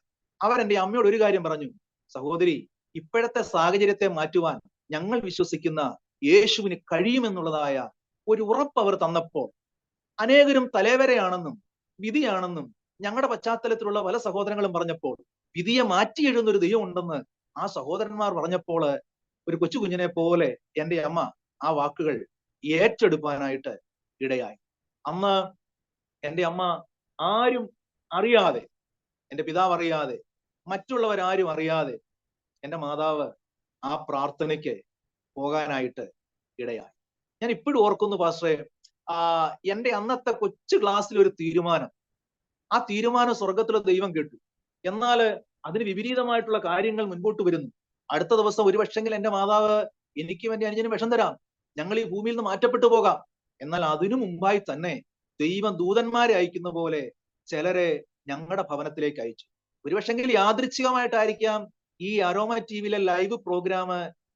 അവരെന്റെ അമ്മയോട് ഒരു കാര്യം പറഞ്ഞു, സഹോദരി, ഇപ്പോഴത്തെ സാഹചര്യത്തെ മാറ്റുവാൻ ഞങ്ങൾ വിശ്വസിക്കുന്ന യേശുവിന് കഴിയുമെന്നുള്ളതായ ഒരു ഉറപ്പ് അവർ തന്നപ്പോൾ, അനേകരും തലേവരെയാണെന്നും വിധിയാണെന്നും ഞങ്ങളുടെ പശ്ചാത്തലത്തിലുള്ള പല സഹോദരങ്ങളും പറഞ്ഞപ്പോൾ, വിധിയെ മാറ്റി എഴുതുന്ന ഒരു ദൈവം ഉണ്ടെന്ന് ആ സഹോദരന്മാർ പറഞ്ഞപ്പോൾ, ഒരു കൊച്ചു കുഞ്ഞിനെ പോലെ എന്റെ അമ്മ ആ വാക്കുകൾ ഏറ്റെടുക്കാനായിട്ട് ഇടയായി. അന്ന് എന്റെ അമ്മ ആരും അറിയാതെ, എന്റെ പിതാവ് അറിയാതെ, മറ്റുള്ളവരാരും അറിയാതെ എന്റെ മാതാവ് ആ പ്രാർത്ഥനയ്ക്ക് പോകാനായിട്ട് ഇടയായി. ഞാൻ ഇപ്പോഴും ഓർക്കുന്നു പാസ്റ്ററെ, എന്റെ അന്നത്തെ കൊച്ചു ക്ലാസ്സിൽ ഒരു തീരുമാനം, ആ തീരുമാനം സ്വർഗത്തിലെ ദൈവം കേട്ടു. എന്നാൽ അതിന് വിപരീതമായിട്ടുള്ള കാര്യങ്ങൾ മുൻപോട്ട് വരുന്നു. അടുത്ത ദിവസം ഒരു പക്ഷെങ്കിൽ എന്റെ മാതാവ് എനിക്കും എന്റെ അനുജനും വിഷം തരാം, ഞങ്ങൾ ഈ ഭൂമിയിൽ നിന്ന് മാറ്റപ്പെട്ടു പോകാം. എന്നാൽ അതിനു മുമ്പായി തന്നെ ദൈവം ദൂതന്മാരെ അയക്കുന്ന പോലെ ചിലരെ ഞങ്ങളുടെ ഭവനത്തിലേക്ക് അയച്ചു. ഒരുപക്ഷെങ്കിൽ യാദൃച്ഛികമായിട്ടായിരിക്കാം ഈ അരോമ ടിവിയിലെ ലൈവ് പ്രോഗ്രാം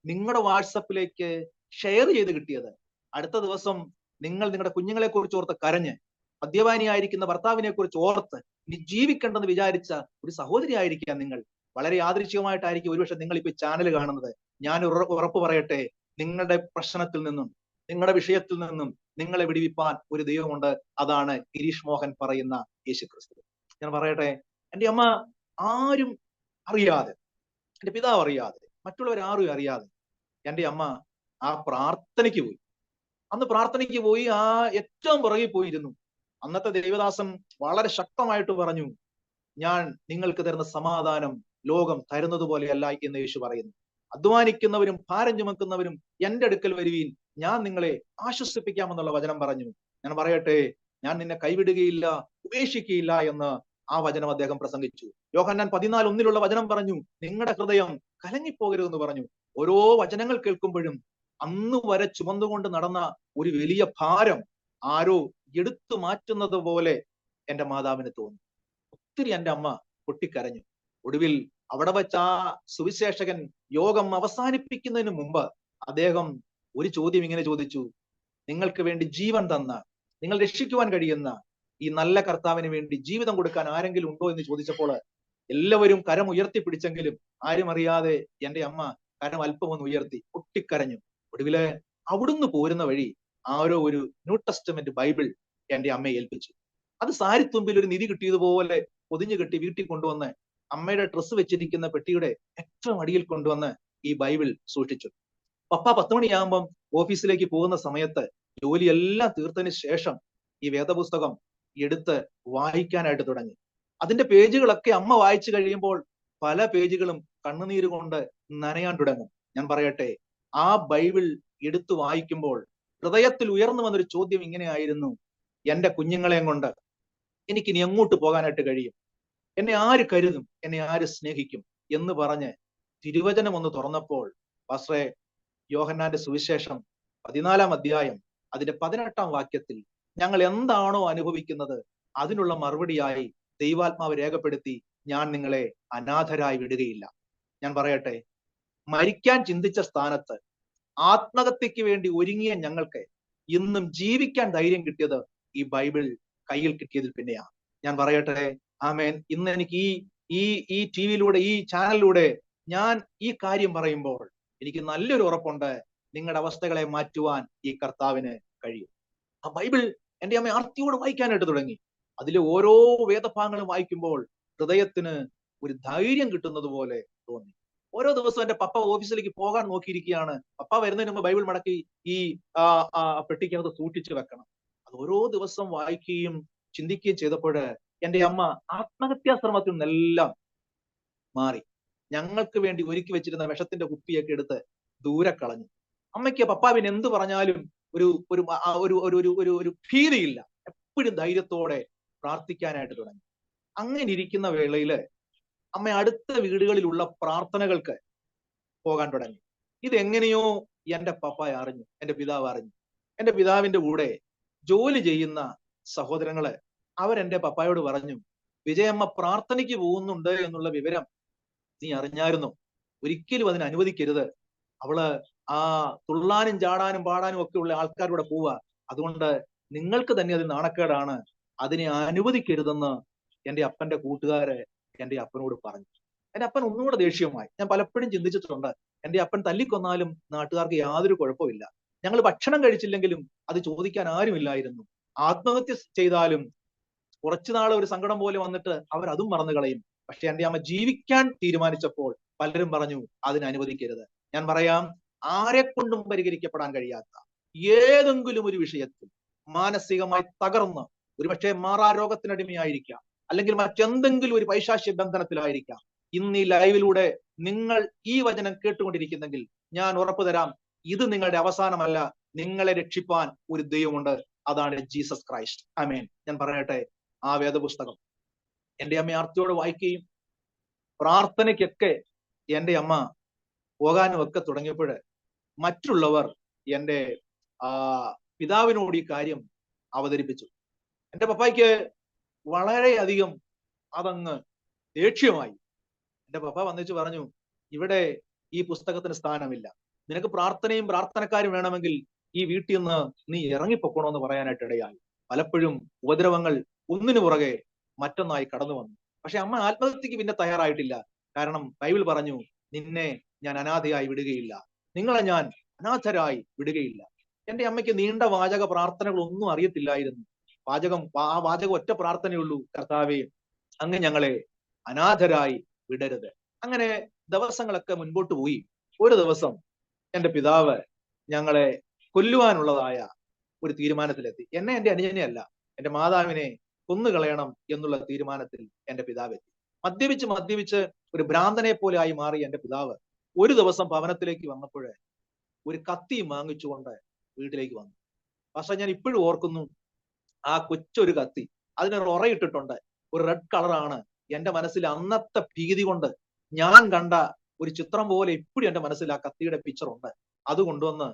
നിങ്ങളുടെ വാട്സപ്പിലേക്ക് ഷെയർ ചെയ്ത് കിട്ടിയത്. അടുത്ത ദിവസം നിങ്ങൾ നിങ്ങളുടെ കുഞ്ഞുങ്ങളെ കുറിച്ച് ഓർത്ത് കരഞ്ഞ്, മദ്യപാനിയായിരിക്കുന്ന ഭർത്താവിനെ കുറിച്ച് ഓർത്ത് ഇനി ജീവിക്കണ്ടെന്ന് വിചാരിച്ച ഒരു സഹോദരി ആയിരിക്കാം നിങ്ങൾ. വളരെ യാദൃച്ഛികമായിട്ടായിരിക്കും ഒരുപക്ഷെ നിങ്ങൾ ഇപ്പൊ ചാനൽ കാണുന്നത്. ഞാൻ ഉറപ്പ് പറയട്ടെ, നിങ്ങളുടെ പ്രശ്നത്തിൽ നിന്നും നിങ്ങളുടെ വിഷയത്തിൽ നിന്നും നിങ്ങളെ വിടിവിപ്പാൻ ഒരു ദൈവമുണ്ട്. അതാണ് ഗിരീഷ് മോഹൻ പറയുന്ന യേശു ക്രിസ്തു. ഞാൻ പറയട്ടെ, എന്റെ അമ്മ ആരും അറിയാതെ, എന്റെ പിതാവ് അറിയാതെ, മറ്റുള്ളവരാരും അറിയാതെ എന്റെ അമ്മ ആ പ്രാർത്ഥനയ്ക്ക് പോയി. അന്ന് പ്രാർത്ഥനയ്ക്ക് പോയി ആ ഏറ്റവും പുറകിൽ പോയിരുന്നു. അന്നത്തെ ദേവദാസൻ വളരെ ശക്തമായിട്ട് പറഞ്ഞു, ഞാൻ നിങ്ങൾക്ക് തരുന്ന സമാധാനം ലോകം തരുന്നത് പോലെയല്ല എന്ന് യേശു പറയുന്നു. അധ്വാനിക്കുന്നവരും ഭാരം ചുമക്കുന്നവരും എന്റെ അടുക്കൽ വരുവീൻ, ഞാൻ നിങ്ങളെ ആശ്വസിപ്പിക്കാമെന്നുള്ള വചനം പറഞ്ഞു. ഞാൻ പറയട്ടെ, ഞാൻ നിന്നെ കൈവിടുകയില്ല, ഉപേക്ഷിക്കുകയില്ല എന്ന് ആ വചനം അദ്ദേഹം പ്രസംഗിച്ചു. യോഹന്നാൻ 14:1 വചനം പറഞ്ഞു, നിങ്ങളുടെ ഹൃദയം കലങ്ങിപ്പോകരുതെന്ന് പറഞ്ഞു. ഓരോ വചനങ്ങൾ കേൾക്കുമ്പോഴും അന്ന് വരെ ചുമന്നുകൊണ്ട് നടന്ന ഒരു വലിയ ഭാരം ആരോ എടുത്തു മാറ്റുന്നത് പോലെ എന്റെ മാതാവിന് തോന്നി. ഒത്തിരി എന്റെ അമ്മ പൊട്ടിക്കരഞ്ഞു. ഒടുവിൽ അവിടെ വെച്ച് ആ സുവിശേഷകൻ യോഗം അവസാനിപ്പിക്കുന്നതിന് മുമ്പ് അദ്ദേഹം ഒരു ചോദ്യം ഇങ്ങനെ ചോദിച്ചു, നിങ്ങൾക്ക് വേണ്ടി ജീവൻ തന്ന, നിങ്ങൾ രക്ഷിക്കുവാൻ കഴിയുന്ന ഈ നല്ല കർത്താവിന് വേണ്ടി ജീവിതം കൊടുക്കാൻ ആരെങ്കിലും ഉണ്ടോ എന്ന് ചോദിച്ചപ്പോൾ എല്ലാവരും കരം ഉയർത്തിപ്പിടിച്ചെങ്കിലും ആരും അറിയാതെ എന്റെ അമ്മ കരം അല്പം ഒന്ന് ഉയർത്തി പൊട്ടിക്കരഞ്ഞു. ഒടുവില് അവിടുന്ന് പോരുന്ന വഴി ആരോ ഒരു ന്യൂ ടെസ്റ്റമെന്റ് ബൈബിൾ എന്റെ അമ്മയെ ഏൽപ്പിച്ചു. അത് സാരിത്തുമ്പിൽ ഒരു നിധി കിട്ടിയതുപോലെ പൊതിഞ്ഞു കെട്ടി വീട്ടിൽ കൊണ്ടുവന്ന് അമ്മയുടെ ഡ്രസ്സ് വെച്ചിരിക്കുന്ന പെട്ടിയുടെ ഏറ്റവും അടിയിൽ കൊണ്ടുവന്ന് ഈ ബൈബിൾ സൂക്ഷിച്ചു. പപ്പ 10 മണിയാകുമ്പം ഓഫീസിലേക്ക് പോകുന്ന സമയത്ത് ജോലിയെല്ലാം തീർത്തതിന് ശേഷം ഈ വേദപുസ്തകം എടുത്ത് വായിക്കാനായിട്ട് തുടങ്ങി. അതിന്റെ പേജുകളൊക്കെ അമ്മ വായിച്ചു കഴിയുമ്പോൾ പല പേജുകളും കണ്ണുനീര് കൊണ്ട് നനയാൻ തുടങ്ങും. ഞാൻ പറയട്ടെ, ആ ബൈബിൾ എടുത്തു വായിക്കുമ്പോൾ ഹൃദയത്തിൽ ഉയർന്നു വന്നൊരു ചോദ്യം ഇങ്ങനെയായിരുന്നു: എന്റെ കുഞ്ഞുങ്ങളെയും കൊണ്ട് എനിക്കിനി എങ്ങോട്ട് പോകാനായിട്ട് കഴിയും? എന്നെ ആര് കരുതും? എന്നെ ആര് സ്നേഹിക്കും? എന്ന് പറഞ്ഞ് തിരുവചനം ഒന്ന് തുറന്നപ്പോൾ പാസ്റ്ററെ, യോഹന്നാന്റെ സുവിശേഷം 14 അധ്യായം അതിന്റെ 18 വാക്യത്തിൽ ഞങ്ങൾ എന്താണോ അനുഭവിക്കുന്നത് അതിനുള്ള മറുപടിയായി ദൈവാത്മാവ് രേഖപ്പെടുത്തി, ഞാൻ നിങ്ങളെ അനാഥരായി വിടുകയില്ല. ഞാൻ പറയട്ടെ, മരിക്കാൻ ചിന്തിച്ച സ്ഥാനത്ത് ആത്മഹത്യക്ക് വേണ്ടി ഒരുങ്ങിയ ഞങ്ങൾക്ക് ഇന്നും ജീവിക്കാൻ ധൈര്യം കിട്ടിയത് ഈ ബൈബിൾ കയ്യിൽ കിട്ടിയതിൽ പിന്നെയാണ്. ഞാൻ പറയട്ടെ, ആമേൻ. ഇന്ന് എനിക്ക് ഈ ഈ ടി വിയിലൂടെ, ഈ ചാനലിലൂടെ ഞാൻ ഈ കാര്യം പറയുമ്പോൾ എനിക്ക് നല്ലൊരു ഉറപ്പുണ്ട്, നിങ്ങളുടെ അവസ്ഥകളെ മാറ്റുവാൻ ഈ കർത്താവിന് കഴിയും. ആ ബൈബിൾ എന്റെ അമ്മ ആർത്തിയോട് വായിക്കാനായിട്ട് തുടങ്ങി. അതിലെ ഓരോ വേദഭാഗങ്ങളും വായിക്കുമ്പോൾ ഹൃദയത്തിന് ഒരു ധൈര്യം കിട്ടുന്നത് പോലെ തോന്നി. ഓരോ ദിവസവും എന്റെ പപ്പ ഓഫീസിലേക്ക് പോകാൻ നോക്കിയിരിക്കുകയാണ്. പപ്പ വരുന്നതിന് മുമ്പ് ബൈബിൾ മടക്കി ഈ പെട്ടിക്കകത്ത് സൂക്ഷിച്ചു വെക്കണം. അത് ഓരോ ദിവസം വായിക്കുകയും ചിന്തിക്കുകയും ചെയ്തപ്പോൾ എന്റെ അമ്മ ആത്മഹത്യാ ശ്രമത്തിൽ നിന്നെല്ലാം മാറി. ഞങ്ങൾക്ക് വേണ്ടി ഒരുക്കി വെച്ചിരുന്ന വിഷത്തിന്റെ കുപ്പിയൊക്കെ എടുത്ത് ദൂരെ കളഞ്ഞു. അമ്മയ്ക്ക് പപ്പാവിന് എന്ത് പറഞ്ഞാലും ഒരു ഒരു ഒരു ഒരു ഒരു ഒരു ഒരു ഭീതിയില്ല. എപ്പോഴും ധൈര്യത്തോടെ പ്രാർത്ഥിക്കാനായിട്ട് തുടങ്ങി. അങ്ങനെ ഇരിക്കുന്ന വേളയില് അമ്മ അടുത്ത വീടുകളിലുള്ള പ്രാർത്ഥനകൾക്ക് പോകാൻ തുടങ്ങി. ഇതെങ്ങനെയോ എന്റെ പപ്പ അറിഞ്ഞു, എന്റെ പിതാവ് അറിഞ്ഞു. എന്റെ പിതാവിന്റെ കൂടെ ജോലി ചെയ്യുന്ന സഹോദരങ്ങള് അവരെന്റെ പപ്പായോട് പറഞ്ഞു, വിജയമ്മ പ്രാർത്ഥനയ്ക്ക് പോകുന്നുണ്ട് എന്നുള്ള വിവരം നീ അറിഞ്ഞായിരുന്നു? ഒരിക്കലും അതിന് അനുവദിക്കരുത്. അവള് ആ തുള്ളാനും ചാടാനും പാടാനും ഒക്കെ ഉള്ള ആൾക്കാരുടെ പോവുക. അതുകൊണ്ട് നിങ്ങൾക്ക് തന്നെ അത് നാണക്കേടാണ്, അതിനെ അനുവദിക്കരുതെന്ന് എന്റെ അപ്പന്റെ കൂട്ടുകാര് എന്റെ അപ്പനോട് പറഞ്ഞു. എന്റെ അപ്പൻ ഒന്നുകൂടെ ദേഷ്യമായി. ഞാൻ പലപ്പോഴും ചിന്തിച്ചിട്ടുണ്ട്, എന്റെ അപ്പൻ തല്ലിക്കൊന്നാലും നാട്ടുകാർക്ക് യാതൊരു കുഴപ്പമില്ല. ഞങ്ങൾ ഭക്ഷണം കഴിച്ചില്ലെങ്കിലും അത് ചോദിക്കാൻ ആരുമില്ലായിരുന്നു. ആത്മഹത്യ ചെയ്താലും കുറച്ചു നാൾ ഒരു സങ്കടം പോലെ വന്നിട്ട് അവർ അതും മറന്നു കളയും. പക്ഷെ എന്റെ അമ്മ ജീവിക്കാൻ തീരുമാനിച്ചപ്പോൾ പലരും പറഞ്ഞു അതിന് അനുവദിക്കരുത്. ഞാൻ പറയാം, ആരെക്കൊണ്ടും പരിഹരിക്കപ്പെടാൻ കഴിയാത്ത ഏതെങ്കിലും ഒരു വിഷയത്തിൽ മാനസികമായി തകർന്ന്, ഒരുപക്ഷെ മാറാരോഗത്തിനടിമയായിരിക്കാം, അല്ലെങ്കിൽ മറ്റെന്തെങ്കിലും ഒരു പൈശാചിക ബന്ധനത്തിലായിരിക്കാം, ഇന്ന് ഈ ലൈവിലൂടെ നിങ്ങൾ ഈ വചനം കേട്ടുകൊണ്ടിരിക്കുന്നെങ്കിൽ ഞാൻ ഉറപ്പു തരാം, ഇത് നിങ്ങളുടെ അവസാനമല്ല. നിങ്ങളെ രക്ഷിപ്പാൻ ഒരു ദൈവമുണ്ട്, അതാണ് ജീസസ് ക്രൈസ്റ്റ്. ആമേൻ. ഞാൻ പറയട്ടെ, ആ വേദപുസ്തകം എന്റെ അമ്മ ആർത്തിയോടെ വായിക്കുകയും പ്രാർത്ഥനയ്ക്കൊക്കെ എന്റെ അമ്മ പോകാനും ഒക്കെ തുടങ്ങിയപ്പോൾ മറ്റുള്ളവർ എന്റെ പിതാവിനോട് ഈ കാര്യം അവതരിപ്പിച്ചു. എന്റെ പപ്പായ്ക്ക് വളരെയധികം അതങ്ങ് ദേഷ്യമായി. എന്റെ പപ്പ വന്നിച്ച് പറഞ്ഞു, ഇവിടെ ഈ പുസ്തകത്തിന് സ്ഥാനമില്ല. നിനക്ക് പ്രാർത്ഥനയും പ്രാർത്ഥനക്കാരും വേണമെങ്കിൽ ഈ വീട്ടിൽ നിന്ന് നീ ഇറങ്ങിപ്പൊക്കണമെന്ന് പറയാനായിട്ട് ഇടയായി. പലപ്പോഴും ഉപദ്രവങ്ങൾ ഒന്നിനു പുറകെ മറ്റൊന്നായി കടന്നു വന്നു. പക്ഷെ അമ്മ ആത്മഹത്യക്ക് പിന്നെ തയ്യാറായിട്ടില്ല. കാരണം ബൈബിൾ പറഞ്ഞു, നിന്നെ ഞാൻ അനാഥയായി വിടുകയില്ല, നിങ്ങളെ ഞാൻ അനാഥരായി വിടുകയില്ല. എന്റെ അമ്മയ്ക്ക് നീണ്ട വാചക പ്രാർത്ഥനകളൊന്നും അറിയത്തില്ലായിരുന്നു. ആ വാചകം ഒറ്റ പ്രാർത്ഥനയുള്ളൂ: കർത്താവേ, അങ്ങ് ഞങ്ങളെ അനാഥരായി വിടരുത്. അങ്ങനെ ദിവസങ്ങളൊക്കെ മുൻപോട്ട് പോയി. ഒരു ദിവസം എന്റെ പിതാവ് ഞങ്ങളെ കൊല്ലുവാനുള്ളതായ ഒരു തീരുമാനത്തിലെത്തി. എന്നെ എന്റെ അനുജനെ അല്ല, എന്റെ മാതാവിനെ കൊന്നുകളയണം എന്നുള്ള തീരുമാനത്തിൽ എന്റെ പിതാവ് എത്തി. മദ്യപിച്ച് ഒരു ഭ്രാന്തനെ പോലെ ആയി മാറി എന്റെ പിതാവ് ഒരു ദിവസം ഭവനത്തിലേക്ക് വന്നപ്പോൾ ഒരു കത്തി വാങ്ങിച്ചുകൊണ്ട് വീട്ടിലേക്ക് വന്നു. പക്ഷെ ഞാൻ ഇപ്പോഴും ഓർക്കുന്നു, ആ കൊച്ചൊരു കത്തി, അതിനൊരു ഉറയിട്ടിട്ടുണ്ട്, ഒരു റെഡ് കളറാണ്. എന്റെ മനസ്സിൽ അന്നത്തെ ഭീതി കൊണ്ട് ഞാൻ കണ്ട ഒരു ചിത്രം പോലെ ഇപ്പോഴും എന്റെ മനസ്സിൽ ആ കത്തിയുടെ പിക്ചർ ഉണ്ട്. അത് കൊണ്ടുവന്ന്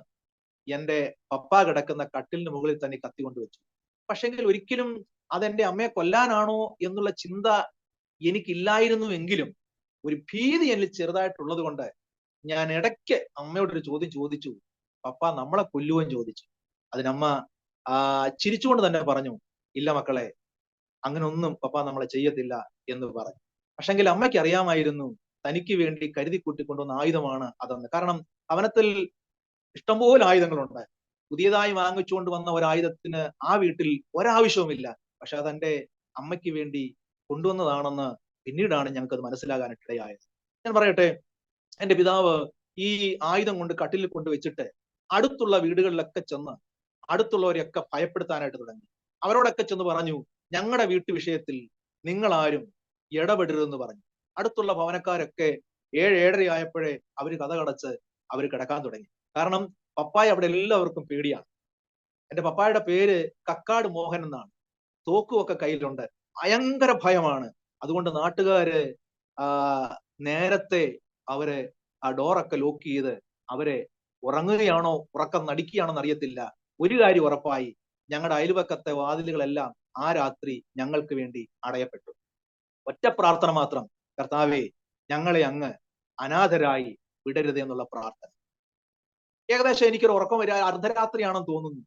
എന്റെ പപ്പ കിടക്കുന്ന കട്ടിലിന് മുകളിൽ തന്നെ കത്തി കൊണ്ടുവച്ചു. പക്ഷെങ്കിൽ ഒരിക്കലും അതെന്റെ അമ്മയെ കൊല്ലാനാണോ എന്നുള്ള ചിന്ത എനിക്കില്ലായിരുന്നുവെങ്കിലും ഒരു ഭീതി എന്നിൽ ചെറുതായിട്ടുള്ളത് കൊണ്ട് ഞാൻ ഇടയ്ക്ക് അമ്മയോടൊരു ചോദ്യം ചോദിച്ചു, പപ്പ നമ്മളെ കൊല്ലുവെന്ന് ചോദിച്ചു. അതിനമ്മ ചിരിച്ചുകൊണ്ട് തന്നെ പറഞ്ഞു, ഇല്ല മക്കളെ, അങ്ങനെ ഒന്നും പപ്പ നമ്മളെ ചെയ്യത്തില്ല എന്ന് പറഞ്ഞു. പക്ഷെങ്കിൽ അമ്മയ്ക്ക് അറിയാമായിരുന്നു, തനിക്ക് വേണ്ടി കരുതി കൂട്ടിക്കൊണ്ടുവന്ന ആയുധമാണ് അതെന്ന്. കാരണം ഭവനത്തിൽ ഇഷ്ടംപോലെ ആയുധങ്ങളുണ്ട്. പുതിയതായി വാങ്ങിച്ചുകൊണ്ട് വന്ന ഒരായുധത്തിന് ആ വീട്ടിൽ ഒരാവശ്യവുമില്ല. പക്ഷെ അതെന്റെ അമ്മയ്ക്ക് വേണ്ടി കൊണ്ടുവന്നതാണെന്ന് പിന്നീടാണ് ഞങ്ങൾക്കത് മനസ്സിലാകാനായിട്ട് ഇടയായത്. ഞാൻ പറയട്ടെ, എന്റെ പിതാവ് ഈ ആയുധം കൊണ്ട് കട്ടിലിൽ കൊണ്ടുവച്ചിട്ട് അടുത്തുള്ള വീടുകളിലൊക്കെ ചെന്ന് അടുത്തുള്ളവരെയൊക്കെ ഭയപ്പെടുത്താനായിട്ട് തുടങ്ങി. അവരോടൊക്കെ ചെന്ന് പറഞ്ഞു, ഞങ്ങളുടെ വീട്ടു വിഷയത്തിൽ നിങ്ങളാരും ഇടപെടരുതെന്ന് പറഞ്ഞു. അടുത്തുള്ള ഭവനക്കാരൊക്കെ 7-7:30 ആയപ്പോഴേ അവര് കഥ കടച്ച് അവർ കിടക്കാൻ തുടങ്ങി. കാരണം പപ്പായ അവിടെ എല്ലാവർക്കും പേടിയാണ്. എന്റെ പപ്പായുടെ പേര് കക്കാട് മോഹൻ എന്നാണ്. തോക്കുമൊക്കെ കയ്യിലുണ്ട്. ഭയങ്കര ഭയമാണ്. അതുകൊണ്ട് നാട്ടുകാര് ആ നേരത്തെ അവര് ആ ഡോറൊക്കെ ലോക്ക് ചെയ്ത് അവരെ ഉറങ്ങുകയാണോ ഉറക്കം നടിക്കുകയാണോന്ന് അറിയത്തില്ല. ഒരു കാര്യം ഉറപ്പായി, ഞങ്ങളുടെ അയൽവക്കത്തെ വാതിലുകളെല്ലാം ആ രാത്രി ഞങ്ങൾക്ക് വേണ്ടി അടയപ്പെട്ടു. ഒറ്റ പ്രാർത്ഥന മാത്രം, കർത്താവേ ഞങ്ങളെ അങ്ങ് അനാഥരായി വിടരുത് എന്നുള്ള പ്രാർത്ഥന. ഏകദേശം എനിക്കൊരു ഉറക്കം വരിക അർദ്ധരാത്രിയാണെന്ന് തോന്നുന്നു.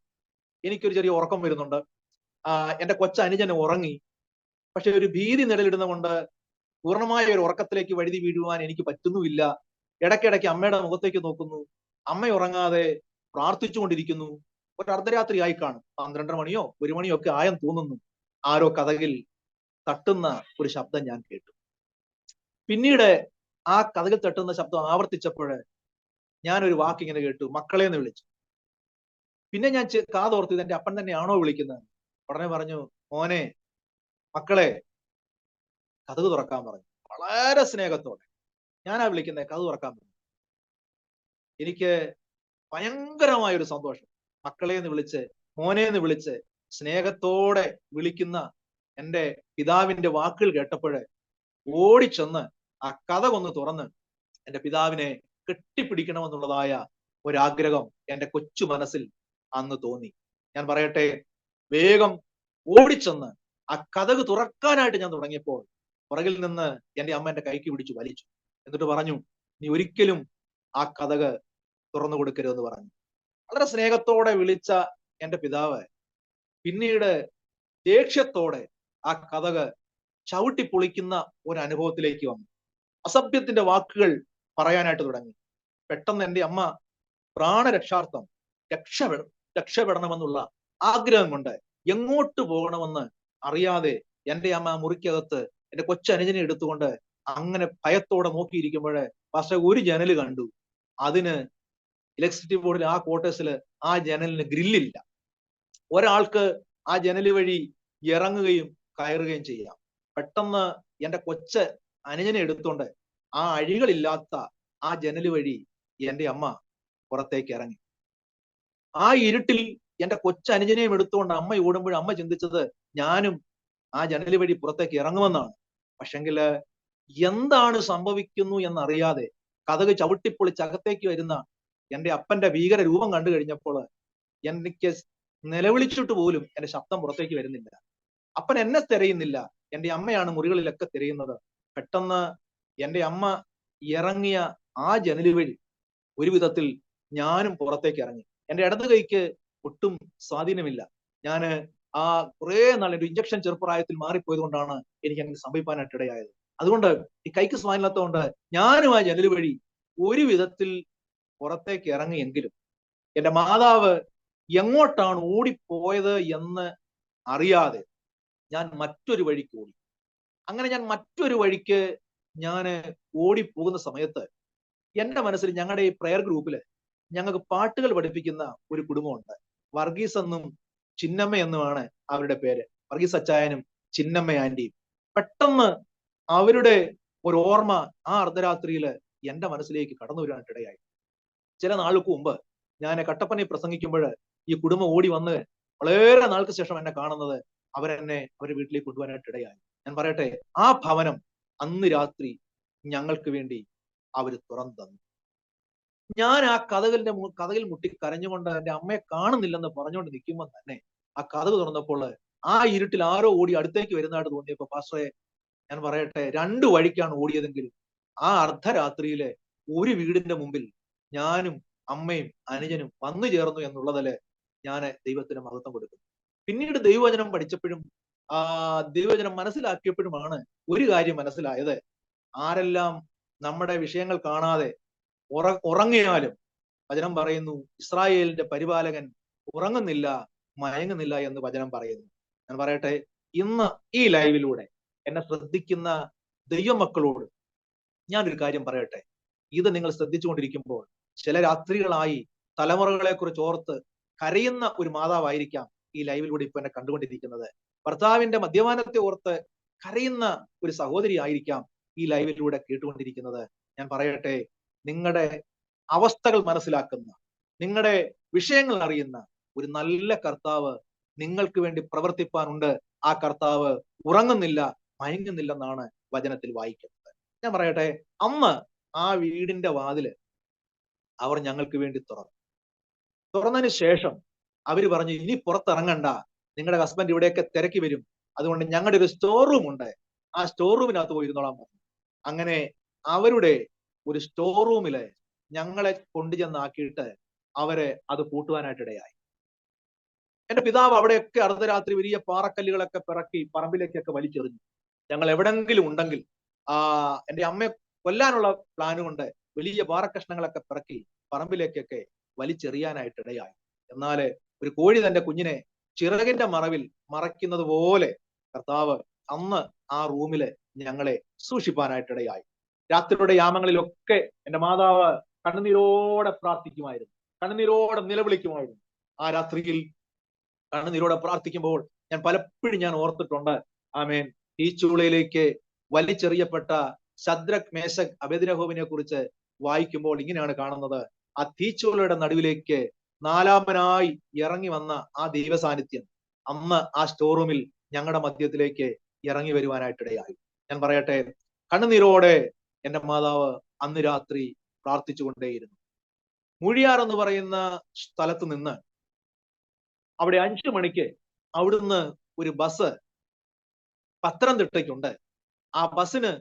എനിക്കൊരു ചെറിയ ഉറക്കം വരുന്നുണ്ട്. എന്റെ കൊച്ചനുജന് ഉറങ്ങി. പക്ഷെ ഒരു ഭീതി നിഴലിടുന്ന കൊണ്ട് പൂർണ്ണമായ ഒരു ഉറക്കത്തിലേക്ക് വഴുതി വീഴുവാൻ എനിക്ക് പറ്റുന്നുമില്ല. ഇടയ്ക്കിടയ്ക്ക് അമ്മയുടെ മുഖത്തേക്ക് നോക്കുന്നു. അമ്മ ഉറങ്ങാതെ പ്രാർത്ഥിച്ചുകൊണ്ടിരിക്കുന്നു. ഒരു അർദ്ധരാത്രി ആയി കാണും. 12 മണിയോ 1 മണിയോ ഒക്കെ ആയെന്ന് തോന്നുന്നു. ആരോ കതകിൽ തട്ടുന്ന ഒരു ശബ്ദം ഞാൻ കേട്ടു. പിന്നീട് ആ കതകിൽ തട്ടുന്ന ശബ്ദം ആവർത്തിച്ചപ്പോൾ ഞാനൊരു വാക്കിങ്ങനെ കേട്ടു, മക്കളെ എന്ന് വിളിച്ചു. പിന്നെ ഞാൻ കാതോർത്തു, ഇത് എന്റെ അപ്പൻ തന്നെയാണോ വിളിക്കുന്നത്. ഉടനെ പറഞ്ഞു, മോനെ, മക്കളെ, കതക് തുറക്കാൻ പറഞ്ഞു. വളരെ സ്നേഹത്തോടെ ഞാനാ വിളിക്കുന്നത്, കതക് തുറക്കാൻ പറഞ്ഞു. എനിക്ക് ഭയങ്കരമായ ഒരു സന്തോഷം. മക്കളെ എന്ന് വിളിച്ച്, മോനെ എന്ന് വിളിച്ച് സ്നേഹത്തോടെ വിളിക്കുന്ന എന്റെ പിതാവിന്റെ വാക്കുകൾ കേട്ടപ്പോഴ് ഓടിച്ചെന്ന് ആ കതകൊന്ന് തുറന്ന് എന്റെ പിതാവിനെ കെട്ടിപ്പിടിക്കണമെന്നുള്ളതായ ഒരാഗ്രഹം എന്റെ കൊച്ചു മനസ്സിൽ അന്ന് തോന്നി. ഞാൻ പറയട്ടെ, വേഗം ഓടിച്ചെന്ന് ആ കതക് തുറക്കാനായിട്ട് ഞാൻ തുടങ്ങിയപ്പോൾ പുറകിൽ നിന്ന് എന്റെ അമ്മ എന്റെ കൈക്ക് പിടിച്ചു വലിച്ചു. എന്നിട്ട് പറഞ്ഞു, നീ ഒരിക്കലും ആ കതക് തുറന്നു കൊടുക്കരുതെന്ന് പറഞ്ഞു. വളരെ സ്നേഹത്തോടെ വിളിച്ച എന്റെ പിതാവ് പിന്നീട് ദേഷ്യത്തോടെ ആ കതക് ചവിട്ടി പൊളിക്കുന്ന ഒരു അനുഭവത്തിലേക്ക് വന്നു. അസഭ്യത്തിന്റെ വാക്കുകൾ പറയാനായിട്ട് തുടങ്ങി. പെട്ടെന്ന് എന്റെ അമ്മ പ്രാണരക്ഷാർത്ഥം രക്ഷപ്പെടണമെന്നുള്ള ആഗ്രഹം കൊണ്ട് എങ്ങോട്ട് പോകണമെന്ന് അറിയാതെ എന്റെ അമ്മ മുറിക്കകത്ത് എന്റെ കൊച്ചനുജനെ എടുത്തുകൊണ്ട് അങ്ങനെ ഭയത്തോടെ നോക്കിയിരിക്കുമ്പോൾ പക്ഷെ ഒരു ജനല് കണ്ടു. അതിന് ഇലക്ട്രിസിറ്റി ബോർഡിൽ ആ ക്വാർട്ടേഴ്സിൽ ആ ജനലിന് ഗ്രില്ലില്ല. ഒരാൾക്ക് ആ ജനല് വഴി ഇറങ്ങുകയും കയറുകയും ചെയ്യാം. പെട്ടെന്ന് എന്റെ കൊച്ച് അനുജനെ എടുത്തുകൊണ്ട് ആ അഴികളില്ലാത്ത ആ ജനല് വഴി എന്റെ അമ്മ പുറത്തേക്ക് ഇറങ്ങി. ആ ഇരുട്ടിൽ എന്റെ കൊച്ചനുജനെയും എടുത്തുകൊണ്ട് അമ്മ ഓടുമ്പോൾ അമ്മ ചിന്തിച്ചത് ഞാനും ആ ജനല് വഴി പുറത്തേക്ക് ഇറങ്ങുമെന്നാണ്. പക്ഷെങ്കില് എന്താണ് സംഭവിക്കുന്നു എന്നറിയാതെ കതക് ചവിട്ടിപ്പൊളിച്ച് അകത്തേക്ക് വരുന്ന എന്റെ അപ്പന്റെ ഭീകര രൂപം കണ്ടു കഴിഞ്ഞപ്പോൾ എനിക്ക് നിലവിളിച്ചിട്ട് പോലും എന്റെ ശബ്ദം പുറത്തേക്ക് വരുന്നില്ല. അപ്പൻ എന്നെ തിരയുന്നില്ല, എന്റെ അമ്മയാണ് മുറികളിലൊക്കെ തിരയുന്നത്. പെട്ടെന്ന് എന്റെ അമ്മ ഇറങ്ങിയ ആ ജനല് വഴി ഒരു വിധത്തിൽ ഞാനും പുറത്തേക്ക് ഇറങ്ങി. എന്റെ ഇടത് കൈക്ക് ഒട്ടും സ്വാധീനമില്ല. ഞാന് ആ കുറെ നാൾ ഒരു ഇഞ്ചക്ഷൻ ചെറുപ്രായത്തിൽ മാറിപ്പോയത് കൊണ്ടാണ് എനിക്ക് അങ്ങനെ സംഭവിക്കാനായിട്ട് ഇടയായത്. അതുകൊണ്ട് ഈ കൈക്ക് സ്വാധീനത്തോണ്ട് ഞാനും ആ ജനല് വഴി ഒരു വിധത്തിൽ പുറത്തേക്ക് ഇറങ്ങിയെങ്കിലും എന്റെ മാതാവ് എങ്ങോട്ടാണ് ഓടിപ്പോയത് എന്ന് അറിയാതെ ഞാൻ മറ്റൊരു വഴിക്ക് ഓടി. അങ്ങനെ ഞാൻ മറ്റൊരു വഴിക്ക് ഞാന് ഓടിപ്പോകുന്ന സമയത്ത് എന്റെ മനസ്സിൽ ഞങ്ങളുടെ ഈ പ്രയർ ഗ്രൂപ്പില് ഞങ്ങൾക്ക് പാട്ടുകൾ പഠിപ്പിക്കുന്ന ഒരു കുടുംബമുണ്ട്. വർഗീസ് എന്നും ചിന്നമ്മ എന്നുമാണ് അവരുടെ പേര്. വർഗീസ് അച്ചായനും ചിന്നമ്മ ആന്റിയും. പെട്ടെന്ന് അവരുടെ ഒരു ഓർമ്മ ആ അർദ്ധരാത്രിയില് എന്റെ മനസ്സിലേക്ക് കടന്നു വരാനായിട്ട് ഇടയായി. ചില നാൾക്ക് മുമ്പ് ഞാൻ കട്ടപ്പനയിൽ പ്രസംഗിക്കുമ്പോൾ ഈ കുടുംബം ഓടി വന്ന് വളരെ നാൾക്ക് ശേഷം എന്നെ കാണുന്നത് അവരെന്നെ അവരുടെ വീട്ടിലേക്ക് കൊണ്ടുപോകാനായിട്ട് ഇടയായി. ഞാൻ പറയട്ടെ, ആ ഭവനം അന്ന് രാത്രി ഞങ്ങൾക്ക് വേണ്ടി അവർ തുറന്നു തന്നു. ഞാൻ ആ കതകിൽ മുട്ടി കരഞ്ഞുകൊണ്ട് എന്റെ അമ്മയെ കാണുന്നില്ലെന്ന് പറഞ്ഞുകൊണ്ട് നിൽക്കുമ്പോൾ തന്നെ ആ കതക് തുറന്നപ്പോൾ ആ ഇരുട്ടിൽ ആരോ ഓടി അടുത്തേക്ക് വരുന്നതായിട്ട് തോന്നിയപ്പോ പാസ്റ്ററെ, ഞാൻ പറയട്ടെ, 2 വഴിക്കാണ് ഓടിയതെങ്കിൽ ആ അർദ്ധരാത്രിയിലെ ഒരു വീടിന്റെ മുമ്പിൽ ഞാനും അമ്മയും അനുജനും വന്നു ചേർന്നു എന്നുള്ളതില് ഞാൻ ദൈവത്തിന് മഹത്വം കൊടുക്കുന്നു. പിന്നീട് ദൈവവചനം പഠിച്ചപ്പോഴും ദൈവവചനം മനസ്സിലാക്കിയപ്പോഴുമാണ് ഒരു കാര്യം മനസ്സിലായത്. ആരെല്ലാം നമ്മുടെ വിഷയങ്ങൾ കാണാതെ ഉറങ്ങിയാലും വചനം പറയുന്നു ഇസ്രായേലിന്റെ പരിപാലകൻ ഉറങ്ങുന്നില്ല, മയങ്ങുന്നില്ല എന്ന് വചനം പറയുന്നു. ഞാൻ പറയട്ടെ, ഇന്ന് ഈ ലൈവിലൂടെ എന്നെ ശ്രദ്ധിക്കുന്ന ദൈവമക്കളോട് ഞാനൊരു കാര്യം പറയട്ടെ. ഇത് നിങ്ങൾ ശ്രദ്ധിച്ചുകൊണ്ടിരിക്കുമ്പോൾ ചില രാത്രികളായി തലമുറകളെ കുറിച്ച് ഓർത്ത് കരയുന്ന ഒരു മാതാവായിരിക്കാം ഈ ലൈവിലൂടെ ഇപ്പൊ എന്നെ കണ്ടുകൊണ്ടിരിക്കുന്നത്. ഭർത്താവിന്റെ മദ്യപാനത്തെ ഓർത്ത് കരയുന്ന ഒരു സഹോദരി ആയിരിക്കാം ഈ ലൈവിലൂടെ കേട്ടുകൊണ്ടിരിക്കുന്നത്. ഞാൻ പറയട്ടെ, നിങ്ങളുടെ അവസ്ഥകൾ മനസ്സിലാക്കുന്ന നിങ്ങളുടെ വിഷയങ്ങൾ അറിയുന്ന ഒരു നല്ല കർത്താവ് നിങ്ങൾക്ക് വേണ്ടി പ്രവർത്തിപ്പാനുണ്ട്. ആ കർത്താവ് ഉറങ്ങുന്നില്ല, മയങ്ങുന്നില്ലെന്നാണ് വചനത്തിൽ വായിക്കുന്നത്. ഞാൻ പറയട്ടെ, അന്ന് ആ വീടിന്റെ വാതില് അവർ ഞങ്ങൾക്ക് വേണ്ടി തുറന്നതിന് ശേഷം അവര് പറഞ്ഞു, ഇനി പുറത്തിറങ്ങണ്ട, നിങ്ങളുടെ ഹസ്ബൻഡ് ഇവിടെയൊക്കെ തിരക്കി വരും, അതുകൊണ്ട് ഞങ്ങളുടെ ഒരു സ്റ്റോർ റൂം ഉണ്ട്, ആ സ്റ്റോർ റൂമിനകത്ത് പോയി ഇരുന്നോളാൻ പറഞ്ഞു. അങ്ങനെ അവരുടെ ഒരു സ്റ്റോർ റൂമില് ഞങ്ങളെ കൊണ്ടുചെന്നാക്കിയിട്ട് അവരെ അത് പൂട്ടുവാനായിട്ടിടയായി. എന്റെ പിതാവ് അവിടെയൊക്കെ അർദ്ധരാത്രി വലിയ പാറക്കല്ലുകളൊക്കെ പിറക്കി പറമ്പിലേക്കൊക്കെ വലിച്ചെറിഞ്ഞു. ഞങ്ങൾ എവിടെങ്കിലും ഉണ്ടെങ്കിൽ എന്റെ അമ്മയെ കൊല്ലാനുള്ള പ്ലാന് കൊണ്ട് വലിയ പാറക്കഷ്ണങ്ങളൊക്കെ പിറക്കി പറമ്പിലേക്കൊക്കെ വലിച്ചെറിയാനായിട്ടിടയായി. എന്നാല് ഒരു കോഴി തന്റെ കുഞ്ഞിനെ ചിറകിന്റെ മറവിൽ മറയ്ക്കുന്നത് പോലെ കർത്താവ് അന്ന് ആ റൂമില് ഞങ്ങളെ സൂക്ഷിപ്പാനായിട്ടിടയായി. രാത്രിയുടെ യാമങ്ങളിലൊക്കെ എന്റെ മാതാവ് കണ്ണുനീരോടെ പ്രാർത്ഥിക്കുമായിരുന്നു, കണ്ണുനീരോടെ നിലവിളിക്കുമായിരുന്നു. ആ രാത്രിയിൽ കണ്ണുനീരോടെ പ്രാർത്ഥിക്കുമ്പോൾ ഞാൻ പലപ്പോഴും ഓർത്തിട്ടുണ്ട്. ആമേൻ. ഈ ചൂളയിലേക്ക് വലിച്ചെറിയപ്പെട്ട ശദ്രക്, മേശക്, അബേദ്നെഗോവിനെ കുറിച്ച് വായിക്കുമ്പോൾ ഇങ്ങനെയാണ് കാണുന്നത്. ആ തീച്ചൂളയുടെ നടുവിലേക്ക് നാലാമനായി ഇറങ്ങി വന്ന ആ ദൈവ സാന്നിധ്യം അന്ന് ആ സ്റ്റോർ റൂമിൽ ഞങ്ങളുടെ മധ്യത്തിലേക്ക് ഇറങ്ങി വരുവാനായിട്ടിടയായി. ഞാൻ പറയട്ടെ, കണ്ണുനീരോടെ എന്റെ മാതാവ് അന്ന് രാത്രി പ്രാർത്ഥിച്ചുകൊണ്ടേയിരുന്നു. മുഴിയാർ എന്ന് പറയുന്ന സ്ഥലത്ത് നിന്ന് അവിടെ 5 മണിക്ക് അവിടുന്ന് ഒരു ബസ് പത്തനംതിട്ടയ്ക്കുണ്ട്. ആ ബസ്സിന്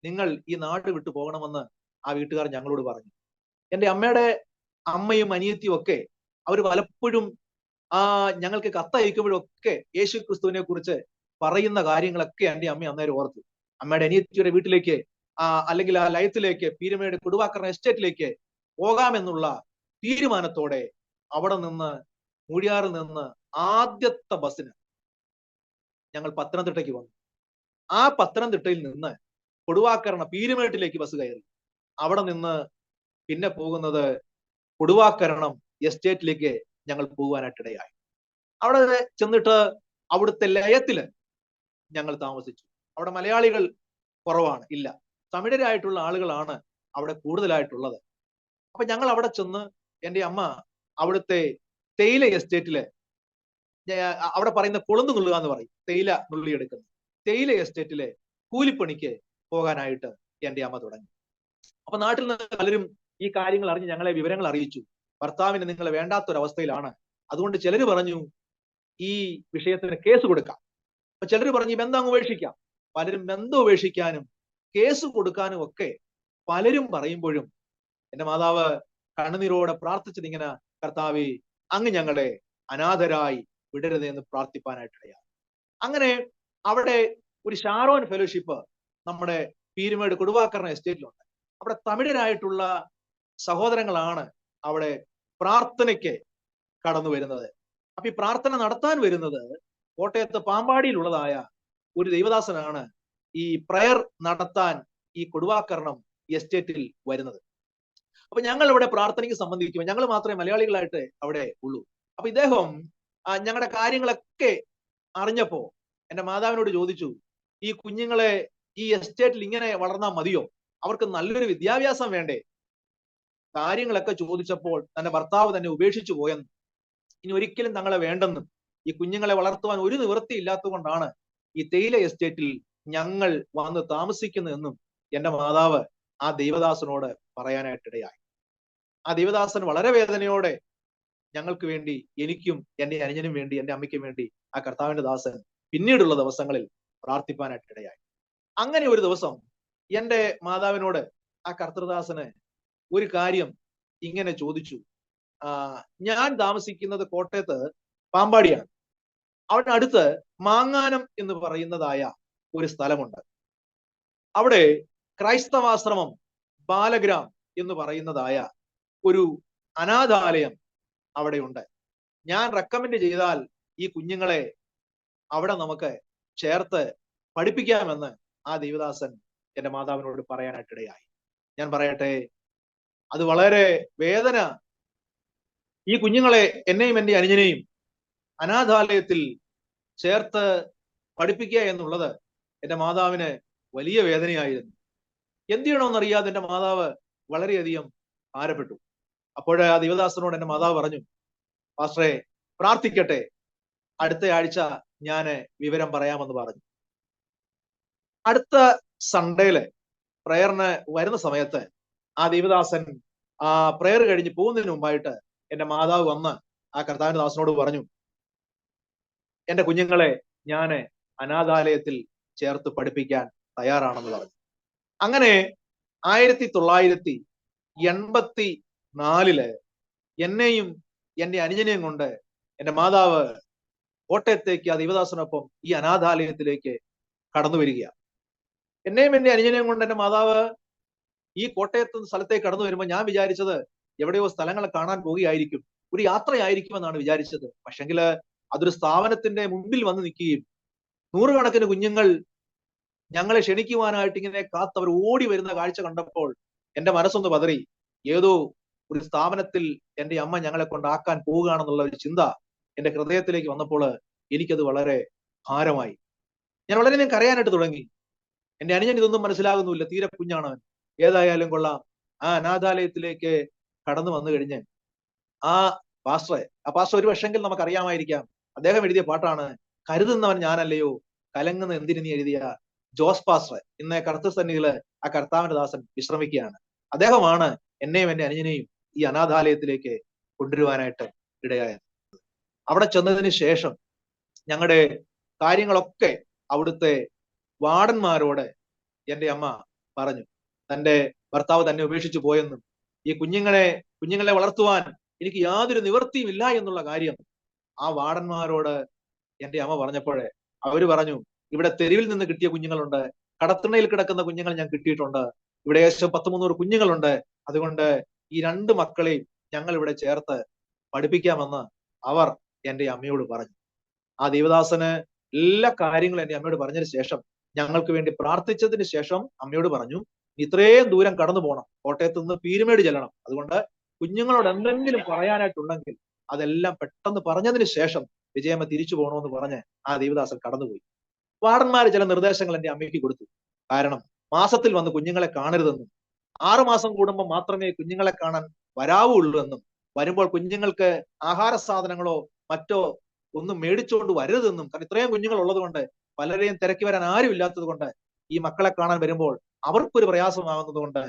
നിങ്ങൾ ഈ നാട് വിട്ടു പോകണമെന്ന് ആ വീട്ടുകാർ ഞങ്ങളോട് പറഞ്ഞു. എന്റെ അമ്മയുടെ അമ്മയും അനിയത്തിയും ഒക്കെ അവർ പലപ്പോഴും ഞങ്ങൾക്ക് കത്തയക്കുമ്പോഴൊക്കെ യേശു ക്രിസ്തുവിനെ കുറിച്ച് പറയുന്ന കാര്യങ്ങളൊക്കെ എന്റെ അമ്മ അന്നേരം ഓർത്തു. അമ്മയുടെ അനിയത്തിയുടെ വീട്ടിലേക്ക് അല്ലെങ്കിൽ ആ ലയത്തിലേക്ക്, പീരുമേട് കൊടുവാക്കരണ എസ്റ്റേറ്റിലേക്ക് പോകാമെന്നുള്ള തീരുമാനത്തോടെ അവിടെ നിന്ന്, മൂഴിയാറിൽ നിന്ന് ആദ്യത്തെ ബസ്സിന് ഞങ്ങൾ പത്തനംതിട്ടയ്ക്ക് വന്നു. ആ പത്തനംതിട്ടയിൽ നിന്ന് കൊടുവാക്കരണ പീരുമേട്ടിലേക്ക് ബസ് കയറി. അവിടെ നിന്ന് പിന്നെ പോകുന്നത് കൊടുവാക്കരണം എസ്റ്റേറ്റിലേക്ക് ഞങ്ങൾ പോകുവാനായിട്ടിടയായി. അവിടെ ചെന്നിട്ട് അവിടുത്തെ ലയത്തില് ഞങ്ങൾ താമസിച്ചു. അവിടെ മലയാളികൾ കുറവാണ്, ഇല്ല, തമിഴരായിട്ടുള്ള ആളുകളാണ് അവിടെ കൂടുതലായിട്ടുള്ളത്. അപ്പൊ ഞങ്ങൾ അവിടെ ചെന്ന് എന്റെ അമ്മ അവിടുത്തെ തേയില എസ്റ്റേറ്റില്, അവിടെ പറയുന്ന കൊളുന്ത് നുള്ളുക എന്ന് പറയും, തേയില നുള്ളിയെടുക്കുന്ന തേയില എസ്റ്റേറ്റിലെ കൂലിപ്പണിക്ക് പോകാനായിട്ട് എന്റെ അമ്മ തുടങ്ങി. അപ്പൊ നാട്ടിൽ നിന്ന് പലരും ഈ കാര്യങ്ങൾ അറിഞ്ഞ് ഞങ്ങളെ വിവരങ്ങൾ അറിയിച്ചു. ഭർത്താവിന് നിങ്ങളെ വേണ്ടാത്തൊരവസ്ഥയിലാണ്, അതുകൊണ്ട് ചിലര് പറഞ്ഞു ഈ വിഷയത്തിന് കേസ് കൊടുക്കാം. അപ്പൊ ചിലര് പറഞ്ഞു ഈ ബന്ധം അങ്ങ് ഉപേക്ഷിക്കാം. പലരും ബന്ധം ഉപേക്ഷിക്കാനും കേസ് കൊടുക്കാനും ഒക്കെ പലരും പറയുമ്പോഴും എന്റെ മാതാവ് കണ്ണുനീരോടെ പ്രാർത്ഥിച്ചത് ഇങ്ങനെ, കർത്താവേ, അങ്ങ് ഞങ്ങളെ അനാഥരായി വിടരുത് എന്ന് പ്രാർത്ഥിപ്പാനായിട്ടിടയാണ്. അങ്ങനെ അവിടെ ഒരു ഷാരോൻ ഫെലോഷിപ്പ് നമ്മുടെ പീരുമേട് കൊടുവാക്കരണ എസ്റ്റേറ്റിലുണ്ട്. അവിടെ തമിഴരായിട്ടുള്ള സഹോദരങ്ങളാണ് അവിടെ പ്രാർത്ഥനയ്ക്ക് കടന്നു വരുന്നത്. അപ്പൊ ഈ പ്രാർത്ഥന നടത്താൻ വരുന്നത് കോട്ടയത്ത് പാമ്പാടിയിലുള്ളതായ ഒരു ദൈവദാസനാണ് ഈ പ്രയർ നടത്താൻ ഈ കൊടുവാക്കരണം എസ്റ്റേറ്റിൽ വരുന്നത്. അപ്പൊ ഞങ്ങൾ ഇവിടെ പ്രാർത്ഥനയ്ക്ക് സംബന്ധിക്കുമ്പോൾ ഞങ്ങൾ മാത്രമേ മലയാളികളായിട്ട് അവിടെ ഉള്ളൂ. അപ്പൊ ഇദ്ദേഹം ഞങ്ങളുടെ കാര്യങ്ങളൊക്കെ അറിഞ്ഞപ്പോ എന്റെ മാതാവിനോട് ചോദിച്ചു, ഈ കുഞ്ഞുങ്ങളെ ഈ എസ്റ്റേറ്റിൽ ഇങ്ങനെ വളർന്നാൽ മതിയോ? അവർക്ക് നല്ലൊരു വിദ്യാഭ്യാസം വേണ്ടേ? കാര്യങ്ങളൊക്കെ ചോദിച്ചപ്പോൾ തന്റെ ഭർത്താവ് തന്നെ ഉപേക്ഷിച്ചു പോയെന്നും ഇനി ഒരിക്കലും തങ്ങളെ വേണ്ടെന്നും ഈ കുഞ്ഞുങ്ങളെ വളർത്തുവാൻ ഒരു നിവൃത്തി ഇല്ലാത്തതുകൊണ്ടാണ് ഈ തേയില എസ്റ്റേറ്റിൽ ഞങ്ങൾ വന്ന് താമസിക്കുന്നതെന്നും എന്റെ മാതാവ് ആ ദൈവദാസനോട് പറയാനായിട്ടിടയായി. ആ ദൈവദാസൻ വളരെ വേദനയോടെ ഞങ്ങൾക്ക് വേണ്ടി, എനിക്കും എന്റെ അനുജനും വേണ്ടി, എന്റെ അമ്മയ്ക്കും വേണ്ടി ആ കർത്താവിന്റെ ദാസൻ പിന്നീടുള്ള ദിവസങ്ങളിൽ പ്രാർത്ഥിപ്പാനായിട്ടിടയായി. അങ്ങനെ ഒരു ദിവസം എന്റെ മാതാവിനോട് ആ കർത്തൃദാസന് ഒരു കാര്യം ഇങ്ങനെ ചോദിച്ചു. ഞാൻ താമസിക്കുന്നത് കോട്ടയത്ത് പാമ്പാടിയാണ്. അവിടെ അടുത്ത് മാങ്ങാനം എന്ന് പറയുന്നതായ ഒരു സ്ഥലമുണ്ട്. അവിടെ ക്രൈസ്തവാശ്രമം ബാലഗ്രാം എന്ന് പറയുന്നതായ ഒരു അനാഥാലയം അവിടെയുണ്ട്. ഞാൻ റെക്കമെൻഡ് ചെയ്താൽ ഈ കുഞ്ഞുങ്ങളെ അവിടെ നമുക്ക് ചേർത്ത് പഠിപ്പിക്കാമെന്ന് ആ ദൈവദാസൻ എന്റെ മാതാവിനോട് പറയാനായിട്ടിടയായി. ഞാൻ പറയട്ടെ, അത് വളരെ വേദന. ഈ കുഞ്ഞുങ്ങളെ, എന്നെയും എന്റെ അനുജനെയും അനാഥാലയത്തിൽ ചേർത്ത് പഠിപ്പിക്കുക എന്നുള്ളത് എന്റെ മാതാവിന് വലിയ വേദനയായിരുന്നു. എന്ത് ചെയ്യണമെന്നറിയാതെ എന്റെ മാതാവ് വളരെയധികം ഭാരപ്പെട്ടു. അപ്പോൾ ആ ദൈവദാസനോട് എന്റെ മാതാവ് പറഞ്ഞു, പാസ്റ്ററെ പ്രാർത്ഥിക്കട്ടെ, അടുത്ത ആഴ്ച ഞാന് വിവരം പറയാമെന്ന് പറഞ്ഞു. അടുത്ത സൺഡേയില് പ്രയറിന് വരുന്ന സമയത്ത് ആ ദൈവദാസൻ ആ പ്രയർ കഴിഞ്ഞ് പോകുന്നതിന് മുമ്പായിട്ട് എന്റെ മാതാവ് വന്ന് ആ കർത്താവിന്റെ ദാസനോട് പറഞ്ഞു, എന്റെ കുഞ്ഞുങ്ങളെ ഞാന് അനാഥാലയത്തിൽ ചേർത്ത് പഠിപ്പിക്കാൻ തയ്യാറാണെന്ന് പറഞ്ഞു. അങ്ങനെ 1984 എന്നെയും എന്റെ അനുജനെയും കൊണ്ട് എന്റെ മാതാവ് കോട്ടയത്തേക്ക് ആ ദൈവദാസനൊപ്പം ഈ അനാഥാലയത്തിലേക്ക് കടന്നു വരികയാണ്. എന്നെയും എന്റെ അനുജനെയും കൊണ്ട് എന്റെ മാതാവ് ഈ കോട്ടയത്ത് സ്ഥലത്തേക്ക് കടന്നു വരുമ്പോൾ ഞാൻ വിചാരിച്ചത് എവിടെയോ സ്ഥലങ്ങൾ കാണാൻ പോവുകയായിരിക്കും, ഒരു യാത്രയായിരിക്കും എന്നാണ് വിചാരിച്ചത്. പക്ഷെങ്കില് അതൊരു സ്ഥാപനത്തിന്റെ മുമ്പിൽ വന്ന് നിൽക്കുകയും നൂറുകണക്കിന് കുഞ്ഞുങ്ങൾ ഞങ്ങളെ ക്ഷണിക്കുവാനായിട്ട് ഇങ്ങനെ കാത്തവർ ഓടി വരുന്ന കാഴ്ച കണ്ടപ്പോൾ എന്റെ മനസ്സൊന്ന് പതറി. ഏതോ ഒരു സ്ഥാപനത്തിൽ എന്റെ അമ്മ ഞങ്ങളെ കൊണ്ടാക്കാൻ പോവുകയാണെന്നുള്ള ഒരു ചിന്ത എന്റെ ഹൃദയത്തിലേക്ക് വന്നപ്പോൾ എനിക്കത് വളരെ ഭാരമായി. ഞാൻ വളരെയധികം കരയാനായിട്ട് തുടങ്ങി. എന്റെ അനുജൻ ഇതൊന്നും മനസ്സിലാകുന്നില്ല, തീരെ കുഞ്ഞാണ്. ഏതായാലും കൊള്ളാം, ആ അനാഥാലയത്തിലേക്ക് കടന്നു വന്നു കഴിഞ്ഞ് ആ പാസ്റ്റർ ഒരു പക്ഷെങ്കിൽ നമുക്കറിയാമായിരിക്കാം, അദ്ദേഹം എഴുതിയ പാട്ടാണ് കരുതുന്നവൻ ഞാനല്ലയോ കലങ്ങുന്ന എന്തിനു നീ എഴുതിയ ജോസ് പാസ്റ്റർ. ഇന്ന് കർത്തൃ സന്നിധിയില് ആ കർത്താവിന്റെ ദാസൻ വിശ്രമിക്കുകയാണ്. അദ്ദേഹമാണ് എന്നെയും എന്റെ അനുജനെയും ഈ അനാഥാലയത്തിലേക്ക് കൊണ്ടുവരുവാനായിട്ട് ഇടയായത്. അവിടെ ചെന്നതിന് ശേഷം ഞങ്ങളുടെ കാര്യങ്ങളൊക്കെ അവിടുത്തെ വാർഡന്മാരോട് എന്റെ അമ്മ പറഞ്ഞു. തന്റെ ഭർത്താവ് തന്നെ ഉപേക്ഷിച്ചു പോയെന്നും ഈ കുഞ്ഞുങ്ങളെ വളർത്തുവാൻ എനിക്ക് യാതൊരു നിവൃത്തിയും ഇല്ല എന്നുള്ള കാര്യം ആ വാർഡന്മാരോട് എന്റെ അമ്മ പറഞ്ഞപ്പോഴേ അവര് പറഞ്ഞു, ഇവിടെ തെരുവിൽ നിന്ന് കിട്ടിയ കുഞ്ഞുങ്ങളുണ്ട്, കടത്തിണ്ണയിൽ കിടക്കുന്ന കുഞ്ഞുങ്ങൾ ഞാൻ കിട്ടിയിട്ടുണ്ട്, ഇവിടെ ഏകദേശം 100-300 കുഞ്ഞുങ്ങളുണ്ട്, അതുകൊണ്ട് ഈ 2 മക്കളെയും ഞങ്ങൾ ഇവിടെ ചേർത്ത് പഠിപ്പിക്കാമെന്ന് അവർ എന്റെ അമ്മയോട് പറഞ്ഞു. ആ ദൈവദാസന് എല്ലാ കാര്യങ്ങളും എന്റെ അമ്മയോട് പറഞ്ഞതിന് ശേഷം, ഞങ്ങൾക്ക് വേണ്ടി പ്രാർത്ഥിച്ചതിന് ശേഷം അമ്മയോട് പറഞ്ഞു, ഇത്രയും ദൂരം കടന്നു പോകണം, കോട്ടയത്ത് നിന്ന് പീരുമേട് ചെല്ലണം, അതുകൊണ്ട് കുഞ്ഞുങ്ങളോട് എന്തെങ്കിലും പറയാനായിട്ടുണ്ടെങ്കിൽ അതെല്ലാം പെട്ടെന്ന് പറഞ്ഞതിന് ശേഷം വിജയമ്മ തിരിച്ചു പോകണമെന്ന് പറഞ്ഞ് ആ ദൈവദാസൻ കടന്നുപോയി. വാർഡന്മാര് ചില നിർദ്ദേശങ്ങൾ എന്റെ അമ്മയ്ക്ക് കൊടുത്തു. കാരണം മാസത്തിൽ വന്ന് കുഞ്ഞുങ്ങളെ കാണരുതെന്നും 6 മാസം കൂടുമ്പോൾ മാത്രമേ കുഞ്ഞുങ്ങളെ കാണാൻ വരാവുള്ളൂ എന്നും വരുമ്പോൾ കുഞ്ഞുങ്ങൾക്ക് ആഹാര സാധനങ്ങളോ മറ്റോ ഒന്നും മേടിച്ചുകൊണ്ട് വരരുതെന്നും, കാരണം ഇത്രയും കുഞ്ഞുങ്ങൾ ഉള്ളത് കൊണ്ട് പലരെയും തിരക്കി വരാൻ ആരും ഇല്ലാത്തത് കൊണ്ട് ഈ മക്കളെ കാണാൻ വരുമ്പോൾ അവർക്കൊരു പ്രയാസമാകുന്നത് കൊണ്ട്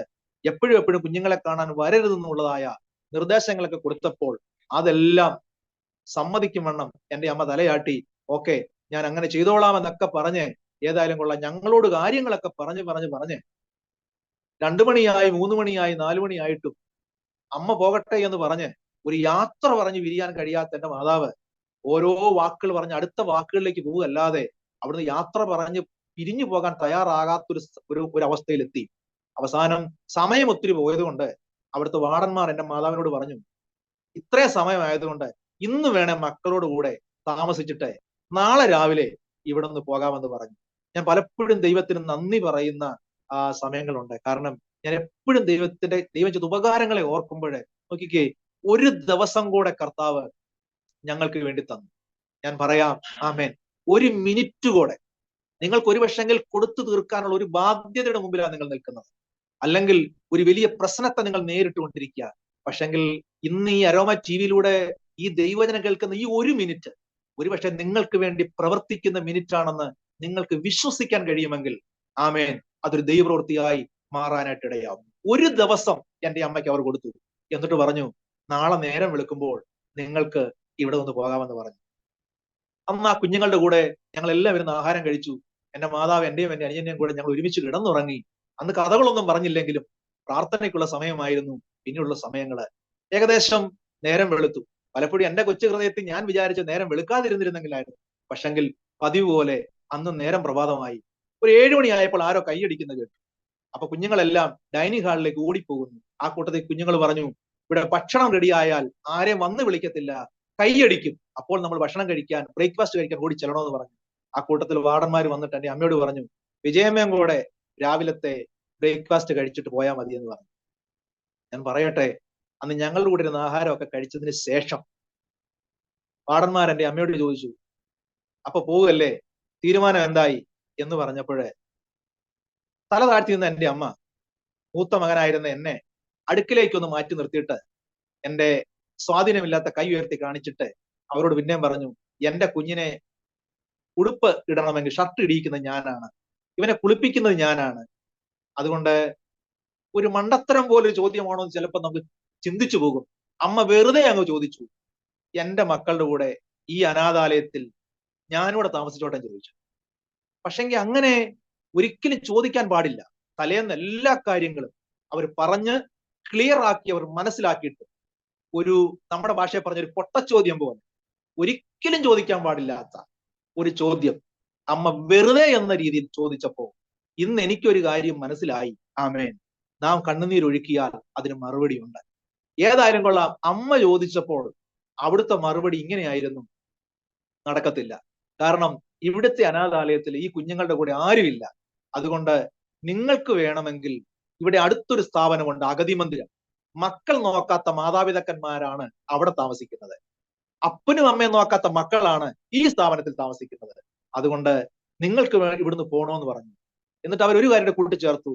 എപ്പോഴും കുഞ്ഞുങ്ങളെ കാണാൻ വരരുതെന്നുള്ളതായ നിർദ്ദേശങ്ങളൊക്കെ കൊടുത്തപ്പോൾ അതെല്ലാം സമ്മതിക്കും വണ്ണം എന്റെ അമ്മ തലയാട്ടി. ഓക്കെ, ഞാൻ അങ്ങനെ ചെയ്തോളാം എന്നൊക്കെ പറഞ്ഞ് ഏതായാലും കൊള്ളാം, ഞങ്ങളോട് കാര്യങ്ങളൊക്കെ പറഞ്ഞ് 2 മണിയായി 3 മണിയായി 4 മണിയായിട്ടും അമ്മ പോകട്ടെ എന്ന് പറഞ്ഞ് ഒരു യാത്ര പറഞ്ഞ് വിരിയാൻ കഴിയാത്ത എന്റെ മാതാവ് ഓരോ വാക്കുകൾ പറഞ്ഞ് അടുത്ത വാക്കുകളിലേക്ക് പോവുകയല്ലാതെ അവിടുന്ന് യാത്ര പറഞ്ഞ് പിരിഞ്ഞു പോകാൻ തയ്യാറാകാത്തൊരു ഒരു അവസ്ഥയിലെത്തി. അവസാനം സമയം ഒത്തിരി പോയത് കൊണ്ട് അവിടുത്തെ വാർഡന്മാർ എന്റെ മാതാവിനോട് പറഞ്ഞു, ഇത്രയും സമയമായതുകൊണ്ട് ഇന്ന് വേണേ മക്കളോട് കൂടെ താമസിച്ചിട്ട് നാളെ രാവിലെ ഇവിടെ നിന്ന് പോകാമെന്ന് പറഞ്ഞു. ഞാൻ പലപ്പോഴും ദൈവത്തിന് നന്ദി പറയുന്ന സമയങ്ങളുണ്ട്. കാരണം ഞാൻ എപ്പോഴും ദൈവം ചെയ്ത ഉപകാരങ്ങളെ ഓർക്കുമ്പോഴേ നോക്കിക്കേ, ഒരു ദിവസം കൂടെ കർത്താവ് ഞങ്ങൾക്ക് വേണ്ടി തന്നു. ഞാൻ പറയാം ആമേൻ. 1 മിനിറ്റ് കൂടെ നിങ്ങൾക്ക് ഒരു പക്ഷെങ്കിൽ കൊടുത്തു തീർക്കാനുള്ള ഒരു ബാധ്യതയുടെ മുമ്പിലാണ് നിങ്ങൾ നിൽക്കുന്നത്, അല്ലെങ്കിൽ ഒരു വലിയ പ്രശ്നത്തെ നിങ്ങൾ നേരിട്ടുകൊണ്ടിരിക്കുക. പക്ഷെങ്കിൽ ഇന്ന് ഈ അരോമ ടിവിയിലൂടെ ഈ ദൈവവചനം കേൾക്കുന്ന ഈ 1 മിനിറ്റ് ഒരുപക്ഷെ നിങ്ങൾക്ക് വേണ്ടി പ്രവർത്തിക്കുന്ന മിനിറ്റ് ആണെന്ന് നിങ്ങൾക്ക് വിശ്വസിക്കാൻ കഴിയുമെങ്കിൽ ആമേൻ, അതൊരു ദൈവപ്രവൃത്തിയായി മാറാനായിട്ട് ഇടയാവും. ഒരു ദിവസം എന്റെ അമ്മയ്ക്ക് അവർ കൊടുത്തു. എന്നിട്ട് പറഞ്ഞു, നാളെ നേരം വെളുക്കുമ്പോൾ നിങ്ങൾക്ക് ഇവിടെ ഒന്ന് പോകാമെന്ന് പറഞ്ഞു. അന്ന് ആ കുഞ്ഞുങ്ങളുടെ കൂടെ ഞങ്ങൾ എല്ലാം ഇരുന്ന് ആഹാരം കഴിച്ചു. എന്റെ മാതാവ് എന്റെയും എന്റെ അനുജന്റെയും കൂടെ ഞങ്ങൾ ഒരുമിച്ച് കിടന്നുറങ്ങി. അന്ന് കഥകളൊന്നും പറഞ്ഞില്ലെങ്കിലും പ്രാർത്ഥനയ്ക്കുള്ള സമയമായിരുന്നു. പിന്നെയുള്ള സമയങ്ങള് ഏകദേശം നേരം വെളുത്തു. പലപ്പോഴും എന്റെ കൊച്ചു ഹൃദയത്തിൽ ഞാൻ വിചാരിച്ച നേരം വെളുക്കാതിരുന്നിരുന്നെങ്കിലായിരുന്നു. പക്ഷെങ്കിൽ പതിവ് പോലെ അന്ന് നേരം പ്രഭാതമായി. ഒരു 7 മണിയായപ്പോൾ ആരോ കൈയടിക്കുന്നത് കേട്ടു. അപ്പൊ കുഞ്ഞുങ്ങളെല്ലാം ഡൈനിങ് ഹാളിലേക്ക് ഓടിപ്പോകുന്നു. ആ കൂട്ടത്തിൽ കുഞ്ഞുങ്ങൾ പറഞ്ഞു, ഇവിടെ ഭക്ഷണം റെഡിയായാൽ ആരെയും വന്ന് വിളിക്കത്തില്ല, കൈയടിക്കും, അപ്പോൾ നമ്മൾ ഭക്ഷണം കഴിക്കാൻ ബ്രേക്ക്ഫാസ്റ്റ് കഴിക്കാൻ ഓടി ചെല്ലണമെന്ന് പറഞ്ഞു. ആ കൂട്ടത്തിൽ വാർഡന്മാർ വന്നിട്ട് എന്റെ അമ്മയോട് പറഞ്ഞു, വിജയമ്മയും കൂടെ രാവിലത്തെ ബ്രേക്ക്ഫാസ്റ്റ് കഴിച്ചിട്ട് പോയാൽ മതി എന്ന് പറഞ്ഞു. ഞാൻ പറയട്ടെ, അന്ന് ഞങ്ങളുടെ കൂടെ ഇരുന്ന് ആഹാരമൊക്കെ കഴിച്ചതിന് ശേഷം വാർഡന്മാർ എന്റെ അമ്മയോട് ചോദിച്ചു, അപ്പൊ പോവുകയല്ലേ, തീരുമാനം എന്തായി എന്ന് പറഞ്ഞപ്പോഴേ തല താഴ്ത്തി നിന്ന് എന്റെ അമ്മ മൂത്ത മകനായിരുന്ന എന്നെ അടുക്കിലേക്കൊന്ന് മാറ്റി നിർത്തിയിട്ട് എന്റെ സ്വാധീനമില്ലാത്ത കൈ ഉയർത്തി കാണിച്ചിട്ട് അവരോട് പിന്നെയും പറഞ്ഞു, എന്റെ കുഞ്ഞിനെ ഉടുപ്പ് ഇടണമെങ്കിൽ ഷർട്ട് ഇടിയിക്കുന്നത് ഞാനാണ്, ഇവനെ കുളിപ്പിക്കുന്നത് ഞാനാണ്. അതുകൊണ്ട് ഒരു മണ്ടത്തരം പോലെ ചോദ്യമാണോ എന്ന് ചിലപ്പോൾ നമുക്ക് ചിന്തിച്ചു പോകും. അമ്മ വെറുതെ അങ്ങ് ചോദിച്ചു, എന്റെ മക്കളുടെ കൂടെ ഈ അനാഥാലയത്തിൽ ഞാനിവിടെ താമസിച്ചോട്ടെ ചോദിച്ചു. പക്ഷെങ്കിൽ അങ്ങനെ ഒരിക്കലും ചോദിക്കാൻ പാടില്ല. തലേന്ന് എല്ലാ കാര്യങ്ങളും അവർ പറഞ്ഞ് ക്ലിയർ ആക്കി അവർ മനസ്സിലാക്കിയിട്ട് ഒരു, നമ്മുടെ ഭാഷയെ പറഞ്ഞൊരു പൊട്ടച്ചോദ്യം പോലെ ഒരിക്കലും ചോദിക്കാൻ പാടില്ലാത്ത ഒരു ചോദ്യം അമ്മ വെറുതെ എന്ന രീതിയിൽ ചോദിച്ചപ്പോ ഇന്ന് എനിക്കൊരു കാര്യം മനസ്സിലായി. ആമേൻ. നാം കണ്ണുനീരൊഴുക്കിയാൽ അതിന് മറുപടി ഉണ്ട്. ഏതായാലും കൊള്ളാം, അമ്മ ചോദിച്ചപ്പോൾ അവിടുത്തെ മറുപടി ഇങ്ങനെയായിരുന്നു, നടക്കത്തില്ല. കാരണം ഇവിടുത്തെ അനാഥാലയത്തിൽ ഈ കുഞ്ഞുങ്ങളുടെ കൂടെ ആരുമില്ല. അതുകൊണ്ട് നിങ്ങൾക്ക് വേണമെങ്കിൽ ഇവിടെ അടുത്തൊരു സ്ഥാപനമുണ്ട്, അഗതി മന്ദിരം. മക്കൾ നോക്കാത്ത മാതാപിതാക്കന്മാരാണ് അവിടെ താമസിക്കുന്നത്. അപ്പനും അമ്മയും നോക്കാത്ത മക്കളാണ് ഈ സ്ഥാപനത്തിൽ താമസിക്കുന്നത്. അതുകൊണ്ട് നിങ്ങൾക്ക് ഇവിടുന്ന് പോകണമെന്ന് പറഞ്ഞു. എന്നിട്ട് അവർ ഒരു കാര്യം കൂട്ടിച്ചേർത്തു,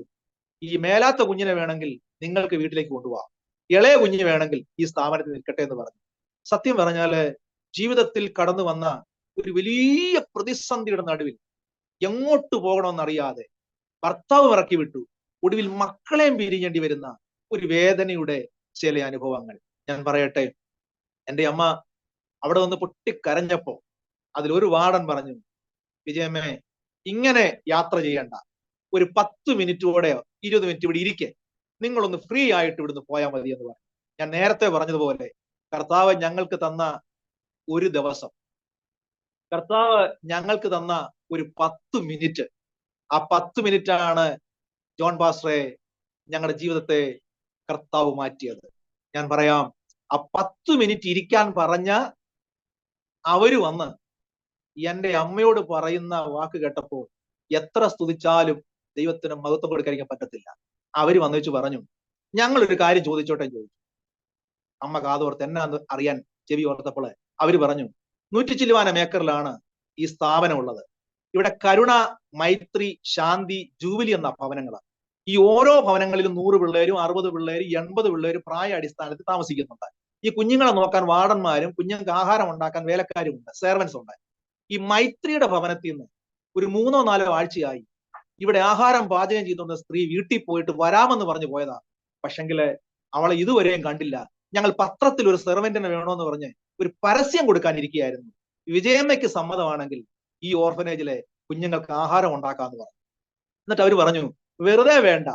ഈ മേലാത്ത കുഞ്ഞിനെ വേണമെങ്കിൽ നിങ്ങൾക്ക് വീട്ടിലേക്ക് കൊണ്ടുപോകാം, ഇളയ കുഞ്ഞിന് വേണമെങ്കിൽ ഈ സ്ഥാപനത്തിൽ നിൽക്കട്ടെ എന്ന് പറഞ്ഞു. സത്യം പറഞ്ഞാല് ജീവിതത്തിൽ കടന്നു വന്ന ഒരു വലിയ പ്രതിസന്ധിയുടെ നടുവിൽ എങ്ങോട്ട് പോകണമെന്നറിയാതെ ഭർത്താവ് ഇറക്കി വിട്ടു, ഒടുവിൽ മക്കളെയും പിരിഞ്ഞേണ്ടി വരുന്ന ഒരു വേദനയുടെ ചില അനുഭവങ്ങൾ ഞാൻ പറയട്ടെ. എന്റെ അമ്മ അവിടെ നിന്ന് പൊട്ടിക്കരഞ്ഞപ്പോ അതിലൊരു വാർഡൻ പറഞ്ഞു, വിജയമ്മേ, ഇങ്ങനെ യാത്ര ചെയ്യണ്ട, ഒരു 10 മിനിറ്റോടെയോ 20 മിനിറ്റ് ഇവിടെ ഇരിക്കെ, നിങ്ങളൊന്ന് ഫ്രീ ആയിട്ട് ഇവിടുന്ന് പോയാൽ മതി എന്ന് പറഞ്ഞു. ഞാൻ നേരത്തെ പറഞ്ഞതുപോലെ കർത്താവ് ഞങ്ങൾക്ക് തന്ന ഒരു ദിവസം, കർത്താവ് ഞങ്ങൾക്ക് തന്ന ഒരു 10 മിനിറ്റ്, ആ 10 മിനിറ്റാണ് ജോൺ പാസ്റ്ററെ ഞങ്ങളുടെ ജീവിതത്തെ കർത്താവ് മാറ്റിയത്. ഞാൻ പറയാം, ആ 10 മിനിറ്റ് ഇരിക്കാൻ പറഞ്ഞ അവര് വന്ന് എന്റെ അമ്മയോട് പറയുന്ന വാക്ക് കേട്ടപ്പോൾ എത്ര സ്തുതിച്ചാലും ദൈവത്തിന് മഹത്വം കൊടുക്കാൻ പറ്റത്തില്ല. അവര് വന്നു വെച്ച് പറഞ്ഞു, ഞങ്ങളൊരു കാര്യം ചോദിച്ചോട്ടെ ചോദിച്ചു. അമ്മ കാതോർത്ത് എന്നാ അറിയാൻ ചെവി ഓർത്തപ്പോൾ അവര് പറഞ്ഞു, 100 ചില്ലുവാനം ഏക്കറിലാണ് ഈ സ്ഥാപനം ഉള്ളത്. ഇവിടെ കരുണ, മൈത്രി, ശാന്തി, ജൂബിലി എന്ന ഭവനങ്ങളാണ്. ഈ ഓരോ ഭവനങ്ങളിലും 100 പിള്ളേരും 60 പിള്ളേരും 80 പിള്ളേരും പ്രായ അടിസ്ഥാനത്തിൽ താമസിക്കുന്നുണ്ട്. ഈ കുഞ്ഞുങ്ങളെ നോക്കാൻ വാർഡന്മാരും കുഞ്ഞുങ്ങൾക്ക് ആഹാരം ഉണ്ടാക്കാൻ വേലക്കാരും ഉണ്ട്, സെർവൻസ് ഉണ്ട്. ഈ മൈത്രിയുടെ ഭവനത്തിൽ നിന്ന് ഒരു 3 or 4 ആഴ്ചയായി ഇവിടെ ആഹാരം പാചകം ചെയ്തുകൊണ്ട് സ്ത്രീ വീട്ടിൽ പോയിട്ട് വരാമെന്ന് പറഞ്ഞു പോയതാ. പക്ഷെങ്കില് അവളെ ഇതുവരെയും കണ്ടില്ല. ഞങ്ങൾ പത്രത്തിൽ ഒരു സെർവന്റിനെ വേണമെന്ന് പറഞ്ഞ് ഒരു പരസ്യം കൊടുക്കാനിരിക്കുകയായിരുന്നു. വിജയമ്മയ്ക്ക് സമ്മതമാണെങ്കിൽ ഈ ഓർഫനേജിലെ കുഞ്ഞുങ്ങൾക്ക് ആഹാരം ഉണ്ടാക്കാന്ന് പറഞ്ഞു. എന്നിട്ട് അവര് പറഞ്ഞു, വെറുതെ വേണ്ട,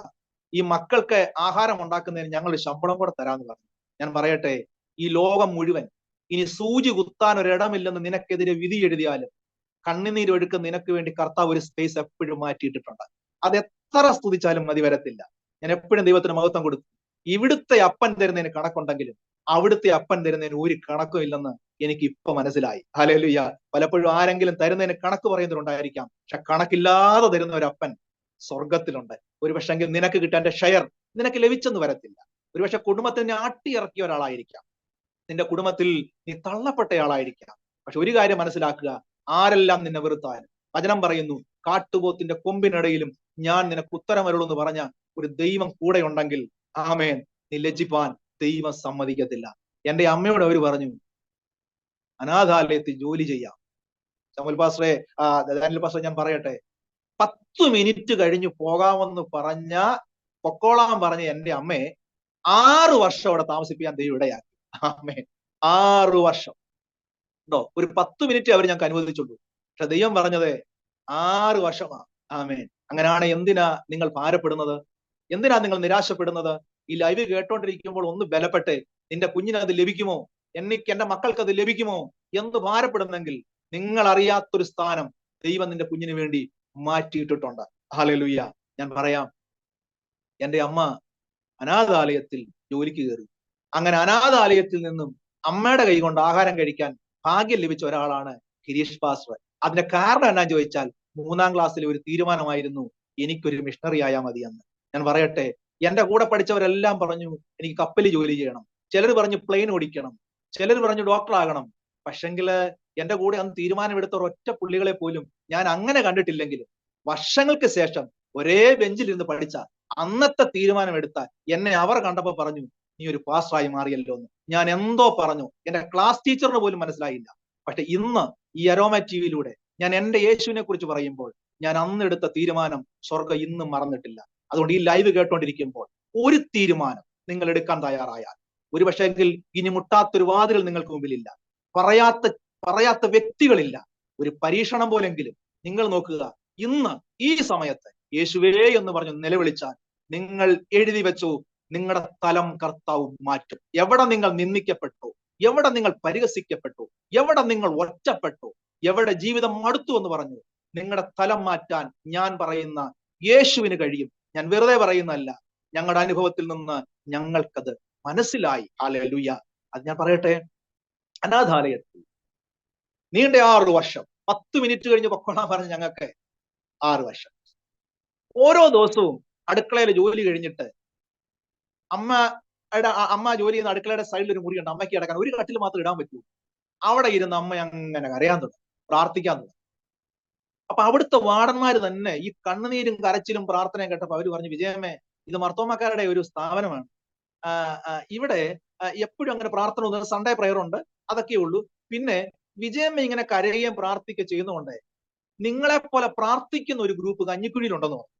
ഈ മക്കൾക്ക് ആഹാരം ഉണ്ടാക്കുന്നതിന് ഞങ്ങൾ ശമ്പളം കൂടെ തരാന്ന് പറഞ്ഞു. ഞാൻ പറയട്ടെ, ഈ ലോകം മുഴുവൻ ഇനി സൂചി കുത്താൻ ഒരിടമില്ലെന്ന് നിനക്കെതിരെ വിധി എഴുതിയാലും കണ്ണുനീരൊഴുക്ക് നിനക്ക് വേണ്ടി കർത്താവ് ഒരു സ്പേസ് എപ്പോഴും മാറ്റിയിട്ടിട്ടുണ്ട്. അത് എത്ര സ്തുതിച്ചാലും മതി വരത്തില്ല. ഞാൻ എപ്പോഴും ദൈവത്തിന് മഹത്വം കൊടുത്തു. ഇവിടുത്തെ അപ്പൻ തരുന്നതിന് കണക്കുണ്ടെങ്കിലും അവിടുത്തെ അപ്പൻ തരുന്നതിന് ഒരു കണക്കും ഇല്ലെന്ന് എനിക്ക് ഇപ്പൊ മനസ്സിലായി. ഹല്ലേലൂയ. പലപ്പോഴും ആരെങ്കിലും തരുന്നതിന് കണക്ക് പറയുന്നവരുണ്ടായിരിക്കാം, പക്ഷെ കണക്കില്ലാതെ തരുന്ന ഒരു അപ്പൻ സ്വർഗത്തിലുണ്ട്. ഒരു പക്ഷെങ്കിൽ നിനക്ക് കിട്ടാൻ ഷെയർ നിനക്ക് ലഭിച്ചെന്ന് വരത്തില്ല. ഒരുപക്ഷെ കുടുംബത്തിനെ ആട്ടിയിറക്കിയ ഒരാളായിരിക്കാം, നിന്റെ കുടുംബത്തിൽ നീ തള്ളപ്പെട്ടയാളായിരിക്കാം. പക്ഷെ ഒരു കാര്യം മനസ്സിലാക്കുക, ആരെല്ലാം നിന്നെ വെറുത്താലും വചനം പറയുന്നു, കാട്ടുപോത്തിന്റെ കൊമ്പിനിടയിലും ഞാൻ നിനക്ക് ഉത്തരമരുളെന്ന് പറഞ്ഞ ഒരു ദൈവം കൂടെ ഉണ്ടെങ്കിൽ ആമേൻ, നീ ലജ്ജിപ്പാൻ ദൈവം സമ്മതിക്കത്തില്ല. എന്റെ അമ്മയോട് അവര് പറഞ്ഞു, അനാഥാലയത്തിൽ ജോലി ചെയ്യാം. ശമുൽ പാസ്റ്ററെ, ദാനിയേൽ പാസ്റ്ററെ, ഞാൻ പറയട്ടെ, 10 മിനിറ്റ് കഴിഞ്ഞു പോകാമെന്ന് പറഞ്ഞ പൊക്കോളാൻ പറഞ്ഞ എന്റെ അമ്മയെ 6 വർഷം അവിടെ താമസിപ്പിക്കാൻ ദൈവം ഇടയാക്കി. ആമേൻ. 6 വർഷം ഉണ്ടോ? ഒരു 10 മിനിറ്റ് അവർ ഞങ്ങൾക്ക് അനുവദിച്ചുള്ളൂ. പക്ഷെ ദൈവം പറഞ്ഞത് 6 വർഷമാണ്. ആമേൻ. അങ്ങനെയാണ് എന്തിനാ നിങ്ങൾ ഭാരപ്പെടുന്നത്? എന്തിനാ നിങ്ങൾ നിരാശപ്പെടുന്നത്? ഈ ലൈവ് കേട്ടോണ്ടിരിക്കുമ്പോൾ ഒന്ന് ബലപ്പെട്ട് നിന്റെ കുഞ്ഞിന് അത് ലഭിക്കുമോ, എന്റെ മക്കൾക്ക് അത് ലഭിക്കുമോ എന്ന് ഭാരപ്പെടുന്നെങ്കിൽ നിങ്ങൾ അറിയാത്തൊരു സ്ഥാനം ദൈവം നിന്റെ കുഞ്ഞിന് വേണ്ടി മാറ്റിയിട്ടിട്ടുണ്ട്. ഹല്ലേലൂയ. ഞാൻ പറയാം, എന്റെ അമ്മ അനാഥാലയത്തിൽ ജോലിക്ക് കയറി. അങ്ങനെ അനാഥാലയത്തിൽ നിന്നും അമ്മയുടെ കൈ കൊണ്ട് ആഹാരം കഴിക്കാൻ ഭാഗ്യം ലഭിച്ച ഒരാളാണ് ഗിരീഷ് പാസ്റ്റർ. അതിന്റെ കാരണം എന്നാന്ന് ചോദിച്ചാൽ 3ാം ക്ലാസ്സിലെ ഒരു തീരുമാനമായിരുന്നു, എനിക്കൊരു മിഷണറി ആയാൽ മതി എന്ന്. ഞാൻ പറയട്ടെ, എന്റെ കൂടെ പഠിച്ചവരെല്ലാം പറഞ്ഞു എനിക്ക് കപ്പലിൽ ജോലി ചെയ്യണം, ചിലർ പറഞ്ഞു പ്ലെയിൻ ഓടിക്കണം, ചിലർ പറഞ്ഞു ഡോക്ടർ ആകണം. പക്ഷെങ്കില് എന്റെ കൂടെ അന്ന് തീരുമാനമെടുത്ത ഒരൊറ്റ പുള്ളികളെ പോലും ഞാൻ അങ്ങനെ കണ്ടിട്ടില്ലെങ്കിലും വർഷങ്ങൾക്ക് ശേഷം ഒരേ ബെഞ്ചിൽ ഇരുന്ന് പഠിച്ച അന്നത്തെ തീരുമാനമെടുത്ത എന്നെ അവർ കണ്ടപ്പോ പറഞ്ഞു, നീ ഒരു പാസ്റ്ററായി മാറിയല്ലോ എന്ന് ഞാൻ എന്തോ പറഞ്ഞു. എന്റെ ക്ലാസ് ടീച്ചറിന് പോലും മനസ്സിലായില്ല. പക്ഷെ ഇന്ന് ഈ അരോമ ടിവിയിലൂടെ ഞാൻ എന്റെ യേശുവിനെ കുറിച്ച് പറയുമ്പോൾ ഞാൻ അന്നെടുത്ത തീരുമാനം സ്വർഗ്ഗം ഇന്നും മറന്നിട്ടില്ല. അതുകൊണ്ട് ഈ ലൈവ് കേട്ടോണ്ടിരിക്കുമ്പോൾ ഒരു തീരുമാനം നിങ്ങൾ എടുക്കാൻ തയ്യാറായാൽ, ഒരു പക്ഷേങ്കിൽ ഇനി മുട്ടാത്തൊരു വാതിൽ നിങ്ങൾക്ക് മുമ്പിലില്ല, പറയാത്ത വ്യക്തികളില്ല. ഒരു പരീക്ഷണം പോലെങ്കിലും നിങ്ങൾ നോക്കുക. ഇന്ന് ഈ സമയത്ത് യേശുവേ എന്ന് പറഞ്ഞു നിലവിളിച്ചാൽ നിങ്ങൾ എഴുതി വെച്ചു, നിങ്ങളുടെ തലം കർത്താവ് മാറ്റും. എവിടെ നിങ്ങൾ നിന്ദിക്കപ്പെട്ടു, എവിടെ നിങ്ങൾ പരിഹസിക്കപ്പെട്ടു, എവിടെ നിങ്ങൾ ഒറ്റപ്പെട്ടു, എവിടെ ജീവിതം മടുത്തു എന്ന് പറഞ്ഞു, നിങ്ങളുടെ തലം മാറ്റാൻ ഞാൻ പറയുന്ന യേശുവിന് കഴിയും. ഞാൻ വെറുതെ പറയുന്നതല്ല, ഞങ്ങളുടെ അനുഭവത്തിൽ നിന്ന് ഞങ്ങൾക്കത് മനസ്സിലായി. ഹല്ലേലൂയ. അത് ഞാൻ പറയട്ടെ, അനാഥാലയത്തിൽ നീണ്ട 6 വർഷം, 10 മിനിറ്റ് കഴിഞ്ഞ് പൊക്കോളാൻ പറഞ്ഞ ഞങ്ങൾക്ക് 6 വർഷം. ഓരോ ദിവസവും അടുക്കളയിൽ ജോലി കഴിഞ്ഞിട്ട് അമ്മ ജോലി ചെയ്യുന്ന അടുക്കളയുടെ സൈഡിൽ ഒരു മുറിയുണ്ട്, അമ്മയ്ക്ക് കിടക്കാൻ ഒരു കട്ടിൽ മാത്രം ഇടാൻ പറ്റൂ. അവിടെ ഇരുന്ന് അമ്മ അങ്ങനെ കരയാൻ തുടങ്ങി, പ്രാർത്ഥിക്കാൻ തുടങ്ങി. അപ്പൊ അവിടുത്തെ വാർഡന്മാര് തന്നെ ഈ കണ്ണുനീരും കരച്ചിലും പ്രാർത്ഥനയും കേട്ടപ്പോ അവര് പറഞ്ഞു, വിജയമ്മേ, ഇത് മർത്തോമാക്കാരുടെ ഒരു സ്ഥാപനമാണ്, ഇവിടെ എപ്പോഴും അങ്ങനെ പ്രാർത്ഥന ഒന്നും, സൺഡേ പ്രയർ ഉണ്ട്, അതൊക്കെ ഉള്ളൂ. പിന്നെ വിജയമ്മ ഇങ്ങനെ കരയുകയും പ്രാർത്ഥിക്കുകയും ചെയ്യുന്നതുകൊണ്ട് നിങ്ങളെ പോലെ പ്രാർത്ഥിക്കുന്ന ഒരു ഗ്രൂപ്പ് കഞ്ഞിക്കുഴിയിലുണ്ടെന്ന് പറഞ്ഞു.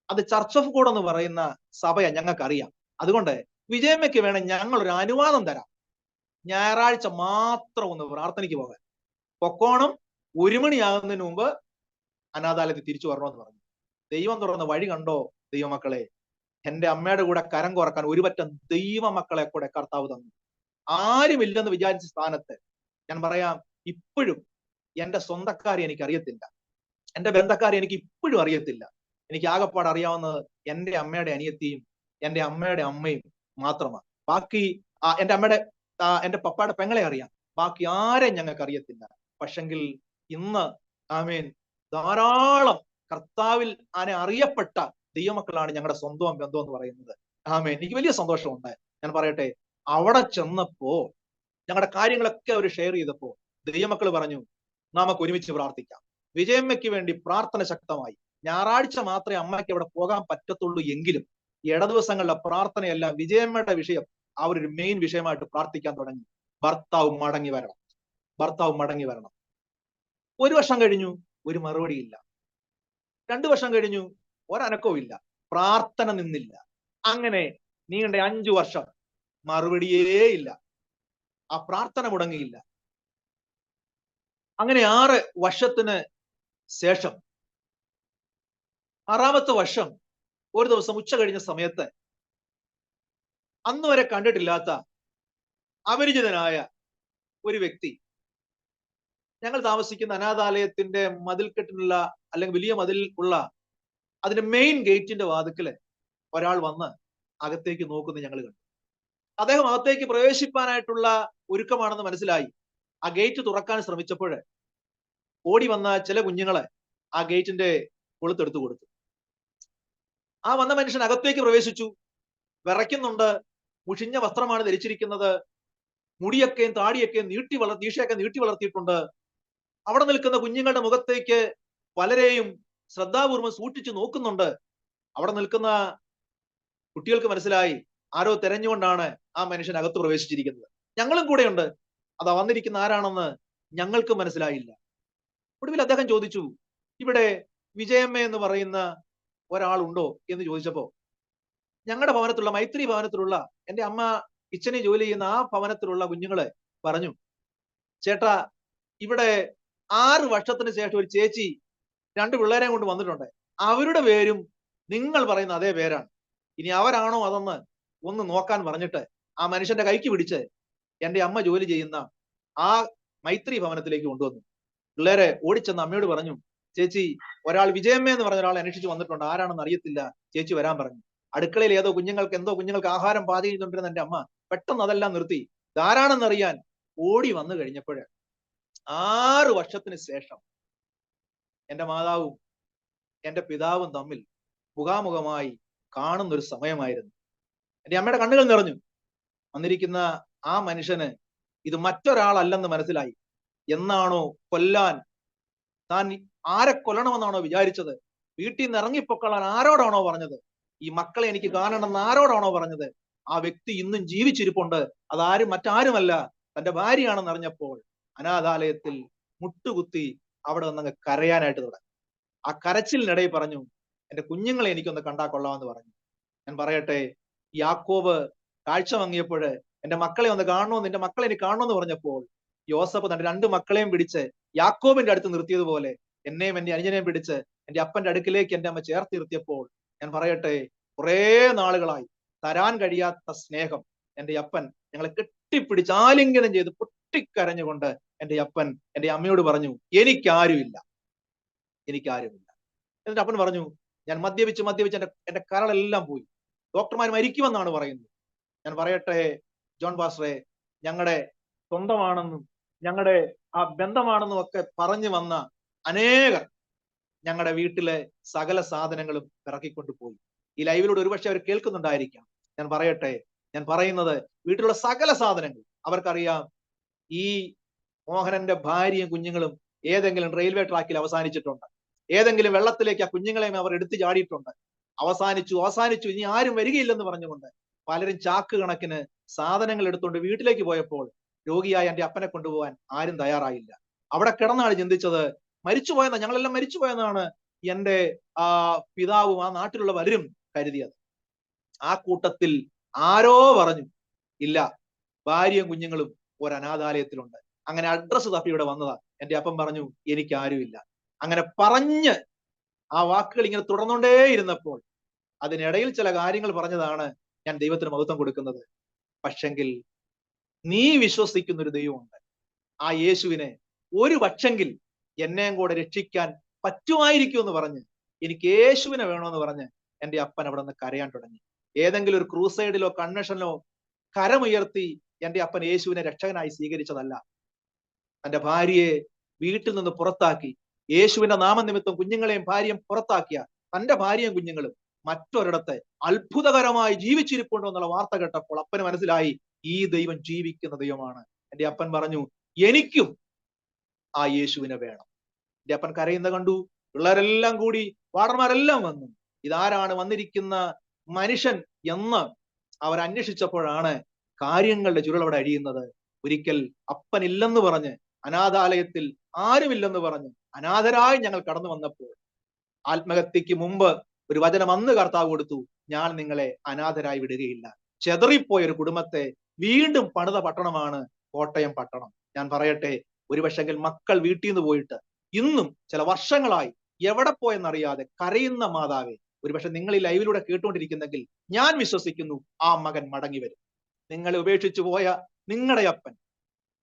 അത് ചർച്ച് ഓഫ് ഗോഡ് എന്ന് പറയുന്ന സഭയാ, ഞങ്ങൾക്കറിയാം. അതുകൊണ്ട് വിജയമ്മയ്ക്ക് വേണം ഞങ്ങൾ ഒരു അനുവാദം തരാം, ഞായറാഴ്ച മാത്രം ഒന്ന് പ്രാർത്ഥനയ്ക്ക് പോകാൻ. പൊക്കോണം 1 മണിയാകുന്നതിന് മുമ്പ് അനാഥാലയത്തിൽ തിരിച്ചു വരണമെന്ന് പറഞ്ഞു. ദൈവം തുറന്ന വഴി കണ്ടോ ദൈവമക്കളെ. എന്റെ അമ്മയുടെ കൂടെ കരം കുറക്കാൻ ഒരു പറ്റം ദൈവ മക്കളെ കൂടെ കർത്താവ് തന്നു. ആരുമില്ലെന്ന് വിചാരിച്ച സ്ഥാനത്ത് ഞാൻ പറയാം, ഇപ്പോഴും എന്റെ സ്വന്തക്കാരെ എനിക്ക് അറിയത്തില്ല, എന്റെ ബന്ധക്കാരെ എനിക്ക് ഇപ്പോഴും അറിയത്തില്ല. എനിക്ക് ആകെപ്പാട് അറിയാവുന്നത് എന്റെ അമ്മയുടെ അനിയത്തിയും എന്റെ അമ്മയുടെ അമ്മയും മാത്രമാണ്. ബാക്കി എന്റെ പപ്പയുടെ പെങ്ങളെ അറിയാം, ബാക്കി ആരെയും ഞങ്ങൾക്ക് അറിയത്തില്ല. പക്ഷെങ്കിൽ ഇന്ന് ആമേൻ ധാരാളം കർത്താവിൽ അറിയപ്പെട്ട ദൈവമക്കളാണ് ഞങ്ങളുടെ സ്വന്തം ബന്ധം എന്ന് പറയുന്നത്. ആമേൻ, എനിക്ക് വലിയ സന്തോഷമുണ്ട്. ഞാൻ പറയട്ടെ, അവിടെ ചെന്നപ്പോ ഞങ്ങളുടെ കാര്യങ്ങളൊക്കെ അവർ ഷെയർ ചെയ്തപ്പോ ദൈവമക്കൾ പറഞ്ഞു, നമുക്ക് ഒരുമിച്ച് പ്രാർത്ഥിക്കാം. വിജയമ്മയ്ക്ക് വേണ്ടി പ്രാർത്ഥന ശക്തമായി. ഞായറാഴ്ച മാത്രമേ അമ്മയ്ക്ക് അവിടെ പോകാൻ പറ്റത്തുള്ളൂ എങ്കിലും ഇടദിവസങ്ങളിലെ പ്രാർത്ഥനയെല്ലാം വിജയമ്മയുടെ വിഷയം അവരൊരു മെയിൻ വിഷയമായിട്ട് പ്രാർത്ഥിക്കാൻ തുടങ്ങി. ഭർത്താവ് മടങ്ങി വരണം, ഭർത്താവ് മടങ്ങി വരണം. 1 വർഷം കഴിഞ്ഞു, ഒരു മറുപടിയില്ല. 2 വർഷം കഴിഞ്ഞു, ഒരനക്കവും ഇല്ല. പ്രാർത്ഥന നിന്നില്ല. അങ്ങനെ നീണ്ട 5 വർഷം മറുപടിയേ ഇല്ല. ആ പ്രാർത്ഥന മുടങ്ങിയില്ല. അങ്ങനെ 6 വർഷത്തിന് ശേഷം 6ാമത്തെ വർഷം ഒരു ദിവസം ഉച്ച കഴിഞ്ഞ സമയത്ത് അന്ന് വരെ കണ്ടിട്ടില്ലാത്ത അപരിചിതനായ ഒരു വ്യക്തി ഞങ്ങൾ താമസിക്കുന്ന അനാഥാലയത്തിന്റെ മതിൽക്കെട്ടിനുള്ള അല്ലെങ്കിൽ വലിയ മതിൽ ഉള്ള അതിന്റെ മെയിൻ ഗേറ്റിന്റെ വാതിക്കല് ഒരാൾ വന്ന് അകത്തേക്ക് നോക്കുന്നത് ഞങ്ങൾ കണ്ടു. അദ്ദേഹം അകത്തേക്ക് പ്രവേശിപ്പാനായിട്ടുള്ള ഒരുക്കമാണെന്ന് മനസ്സിലായി. ആ ഗേറ്റ് തുറക്കാൻ ശ്രമിച്ചപ്പോൾ ഓടി വന്ന ചില കുഞ്ഞുങ്ങളെ ആ ഗേറ്റിന്റെ കൊളുത്തെടുത്തു കൊടുത്തു. ആ വന്ന മനുഷ്യൻ അകത്തേക്ക് പ്രവേശിച്ചു. വിറയ്ക്കുന്നുണ്ട്, മുഷിഞ്ഞ വസ്ത്രമാണ് ധരിച്ചിരിക്കുന്നത്, മുടിയൊക്കെയും താടിയൊക്കെയും നീശയൊക്കെ നീട്ടി വളർത്തിയിട്ടുണ്ട്. അവിടെ നിൽക്കുന്ന കുഞ്ഞുങ്ങളുടെ മുഖത്തേക്ക് പലരെയും ശ്രദ്ധാപൂർവം സൂക്ഷിച്ചു നോക്കുന്നുണ്ട്. അവിടെ നിൽക്കുന്ന കുട്ടികൾക്ക് മനസ്സിലായി ആരോ തെരഞ്ഞുകൊണ്ടാണ് ആ മനുഷ്യൻ അകത്ത് പ്രവേശിച്ചിരിക്കുന്നത്. ഞങ്ങളും കൂടെയുണ്ട്, അതാ വന്നിരിക്കുന്ന ആരാണെന്ന് ഞങ്ങൾക്ക് മനസ്സിലായില്ല. ഒടുവിൽ അദ്ദേഹം ചോദിച്ചു, ഇവിടെ വിജയമ്മ എന്ന് പറയുന്ന ഒരാളുണ്ടോ എന്ന് ചോദിച്ചപ്പോ ഞങ്ങളുടെ ഭവനത്തിലുള്ള മൈത്രി ഭവനത്തിലുള്ള എന്റെ അമ്മ കിച്ചണിൽ ജോലി ചെയ്യുന്ന ആ ഭവനത്തിലുള്ള കുഞ്ഞുങ്ങള് പറഞ്ഞു, ചേട്ടാ, ഇവിടെ 6 വർഷത്തിന് ശേഷം ഒരു ചേച്ചി 2 പിള്ളേരെ കൊണ്ട് വന്നിട്ടുണ്ട്, അവരുടെ പേരും നിങ്ങൾ പറയുന്ന അതേ പേരാണ്. ഇനി അവരാണോ അതെന്ന് ഒന്ന് നോക്കാൻ പറഞ്ഞിട്ട് ആ മനുഷ്യന്റെ കൈക്ക് പിടിച്ച് എന്റെ അമ്മ ജോലി ചെയ്യുന്ന ആ മൈത്രി ഭവനത്തിലേക്ക് കൊണ്ടുവന്നു. പിള്ളേരെ ഓടിച്ചെന്ന് അമ്മയോട് പറഞ്ഞു, ചേച്ചി, ഒരാൾ വിജയമ്മ എന്ന് പറഞ്ഞ ഒരാൾ അന്വേഷിച്ച് വന്നിട്ടുണ്ട്, ആരാണെന്ന് അറിയത്തില്ല, ചേച്ചി വരാൻ പറഞ്ഞു. അടുക്കളയിൽ എന്തോ കുഞ്ഞുങ്ങൾക്ക് ആഹാരം പാചകം ചെയ്തുകൊണ്ടിരുന്ന എന്റെ അമ്മ പെട്ടെന്ന് അതെല്ലാം നിർത്തി ധാരാണെന്നറിയാൻ ഓടി വന്നു കഴിഞ്ഞപ്പോൾ 6 വർഷത്തിന് ശേഷം എന്റെ മാതാവും എന്റെ പിതാവും തമ്മിൽ മുഖാമുഖമായി കാണുന്ന ഒരു സമയമായിരുന്നു. എന്റെ അമ്മയുടെ കണ്ണുകൾ നിറഞ്ഞു. വന്നിരിക്കുന്ന ആ മനുഷ്യന് ഇത് മറ്റൊരാളല്ലെന്ന് മനസ്സിലായി. എന്നാണോ കൊല്ലാൻ താൻ ആരെ കൊല്ലണമെന്നാണോ വിചാരിച്ചത്, വീട്ടിൽ നിന്ന് ഇറങ്ങിപ്പൊക്കളാൻ ആരോടാണോ പറഞ്ഞത്, ഈ മക്കളെ എനിക്ക് കാണണമെന്ന് ആരോടാണോ പറഞ്ഞത്, ആ വ്യക്തി ഇന്നും ജീവിച്ചിരിപ്പുണ്ട്. അതാരും മറ്റാരുമല്ല, തന്റെ ഭാര്യയാണെന്ന് അറിഞ്ഞപ്പോൾ അനാഥാലയത്തിൽ മുട്ടുകുത്തി അവിടെ നിന്ന് കരയാനായിട്ട് തുടങ്ങി. ആ കരച്ചിലിനിടയിൽ പറഞ്ഞു, എന്റെ കുഞ്ഞുങ്ങളെ എനിക്കൊന്ന് കണ്ടാ കൊള്ളാമെന്ന് പറഞ്ഞു. ഞാൻ പറയട്ടെ, യാക്കോബ് കാഴ്ച മങ്ങിയപ്പോൾ എന്റെ മക്കളെ ഒന്ന് കാണണമെന്ന്, എന്റെ മക്കളെ എനിക്ക് കാണണമെന്ന് പറഞ്ഞപ്പോൾ യോസഫ് തന്റെ രണ്ട് മക്കളെയും പിടിച്ച് യാക്കോബിന്റെ അടുത്ത് നിർത്തിയതുപോലെ എന്നെയും എന്റെ അനുജനെയും പിടിച്ച് എന്റെ അപ്പന്റെ അടുക്കിലേക്ക് എന്റെ അമ്മ ചേർത്ത് നിർത്തിയപ്പോൾ ഞാൻ പറയട്ടെ, കുറെ നാളുകളായി തരാൻ കഴിയാത്ത സ്നേഹം എന്റെ അപ്പൻ ഞങ്ങളെ കെട്ടിപ്പിടിച്ച് ആലിംഗനം ചെയ്ത് പൊട്ടിക്കരഞ്ഞുകൊണ്ട് എന്റെ അപ്പൻ എന്റെ അമ്മയോട് പറഞ്ഞു, എനിക്കാരുമില്ല. എന്നിട്ട് അപ്പൻ പറഞ്ഞു, ഞാൻ മദ്യപിച്ച് എന്റെ കരളെല്ലാം പോയി, ഡോക്ടർമാർ മരിക്കുമെന്നാണ് പറയുന്നത്. ഞാൻ പറയട്ടെ ജോൺ പാസ്റ്ററെ, ഞങ്ങളുടെ സ്വന്തമാണെന്നും ഞങ്ങളുടെ ആ ബന്ധമാണെന്നും ഒക്കെ പറഞ്ഞു വന്ന അനേകർ ഞങ്ങളുടെ വീട്ടിലെ സകല സാധനങ്ങളും ഇറക്കിക്കൊണ്ട് പോയി. ഈ ലൈവിലൂടെ ഒരുപക്ഷെ അവർ കേൾക്കുന്നുണ്ടായിരിക്കാം. ഞാൻ പറയട്ടെ, ഞാൻ പറയുന്നത് വീട്ടിലുള്ള സകല സാധനങ്ങൾ അവർക്കറിയാം. ഈ മോഹനന്റെ ഭാര്യയും കുഞ്ഞുങ്ങളും ഏതെങ്കിലും റെയിൽവേ ട്രാക്കിൽ അവസാനിച്ചിട്ടുണ്ട്, ഏതെങ്കിലും വെള്ളത്തിലേക്ക് ആ കുഞ്ഞുങ്ങളെയും അവർ എടുത്തു ചാടിയിട്ടുണ്ട്. അവസാനിച്ചു, ഇനി ആരും വരികയില്ലെന്ന് പറഞ്ഞുകൊണ്ട് പലരും ചാക്ക് കണക്കിന് സാധനങ്ങൾ എടുത്തുകൊണ്ട് വീട്ടിലേക്ക് പോയപ്പോൾ രോഗിയായ എന്റെ അപ്പനെ കൊണ്ടുപോകാൻ ആരും തയ്യാറായില്ല. അവിടെ കിടന്നാണ് ചിന്തിച്ചത്, ഞങ്ങളെല്ലാം മരിച്ചുപോയെന്നാണ് എന്റെ പിതാവും ആ നാട്ടിലുള്ള പലരും കരുതിയത്. ആ കൂട്ടത്തിൽ ആരോ പറഞ്ഞു, ഇല്ല, ഭാര്യയും കുഞ്ഞുങ്ങളും ഒരു അനാഥാലയത്തിലുണ്ട്. അങ്ങനെ അഡ്രസ്സ് തപ്പി ഇവിടെ വന്നതാ. എന്റെ അപ്പൻ പറഞ്ഞു, എനിക്ക് ആരുമില്ല. അങ്ങനെ പറഞ്ഞ് ആ വാക്കുകൾ ഇങ്ങനെ തുടർന്നുകൊണ്ടേ ഇരുന്നപ്പോൾ അതിനിടയിൽ ചില കാര്യങ്ങൾ പറഞ്ഞതാണ് ഞാൻ ദൈവത്തിന് മഹത്വം കൊടുക്കുന്നത്. പക്ഷെങ്കിൽ നീ വിശ്വസിക്കുന്ന ഒരു ദൈവമുണ്ട്. ആ യേശുവിനെ ഒരു പക്ഷെങ്കിൽ എന്നെയും കൂടെ രക്ഷിക്കാൻ പറ്റുമായിരിക്കും എന്ന് പറഞ്ഞ് എനിക്ക് യേശുവിനെ വേണമെന്ന് പറഞ്ഞ് എന്റെ അപ്പൻ അവിടെ നിന്ന് കരയാൻ തുടങ്ങി. ഏതെങ്കിലും ഒരു ക്രൂസൈഡിലോ കൺവെൻഷനിലോ കരമുയർത്തി എന്റെ അപ്പൻ യേശുവിനെ രക്ഷകനായി സ്വീകരിച്ചതല്ല. തന്റെ ഭാര്യയെ വീട്ടിൽ നിന്ന് പുറത്താക്കി, യേശുവിന്റെ നാമനിമിത്തം കുഞ്ഞുങ്ങളെയും ഭാര്യയും പുറത്താക്കിയ തന്റെ ഭാര്യയും കുഞ്ഞുങ്ങളും മറ്റൊരിടത്ത് അത്ഭുതകരമായി ജീവിച്ചിരിപ്പുണ്ടോ എന്നുള്ള വാർത്ത കേട്ടപ്പോൾ അപ്പന് മനസ്സിലായി, ഈ ദൈവം ജീവിക്കുന്ന ദൈവമാണ്. എന്റെ അപ്പൻ പറഞ്ഞു, എനിക്കും ആ യേശുവിനെ വേണം. എന്റെ അപ്പൻ കരയുന്ന കണ്ടു. പിള്ളേരെല്ലാം കൂടി, വാർഡന്മാരെല്ലാം വന്നു. ഇതാരാണ് വന്നിരിക്കുന്ന മനുഷ്യൻ എന്ന് അവർ അന്വേഷിച്ചപ്പോഴാണ് കാര്യങ്ങളുടെ ചുരുൾ അവിടെ അഴിയുന്നത്. ഒരിക്കൽ അപ്പനില്ലെന്ന് പറഞ്ഞ്, അനാഥാലയത്തിൽ ആരുമില്ലെന്ന് പറഞ്ഞ് അനാഥരായി ഞങ്ങൾ കടന്നു വന്നപ്പോൾ ആത്മഹത്യക്ക് മുമ്പ് ഒരു വചനം അന്ന് കർത്താവ് കൊടുത്തു, ഞാൻ നിങ്ങളെ അനാഥരായി വിടുകയില്ല. ചെതറിപ്പോയ ഒരു കുടുംബത്തെ വീണ്ടും പണിത പട്ടണമാണ് കോട്ടയം പട്ടണം. ഞാൻ പറയട്ടെ, ഒരുപക്ഷെങ്കിൽ മക്കൾ വീട്ടിൽ നിന്ന് പോയിട്ട് ഇന്നും ചില വർഷങ്ങളായി എവിടെ പോയെന്നറിയാതെ കരയുന്ന മാതാവെ, ഒരുപക്ഷെ നിങ്ങൾ ഈ ലൈവിലൂടെ കേട്ടുകൊണ്ടിരിക്കുന്നെങ്കിൽ ഞാൻ വിശ്വസിക്കുന്നു ആ മകൻ മടങ്ങി വരും. നിങ്ങളെ ഉപേക്ഷിച്ചു പോയ നിങ്ങളുടെ അപ്പൻ,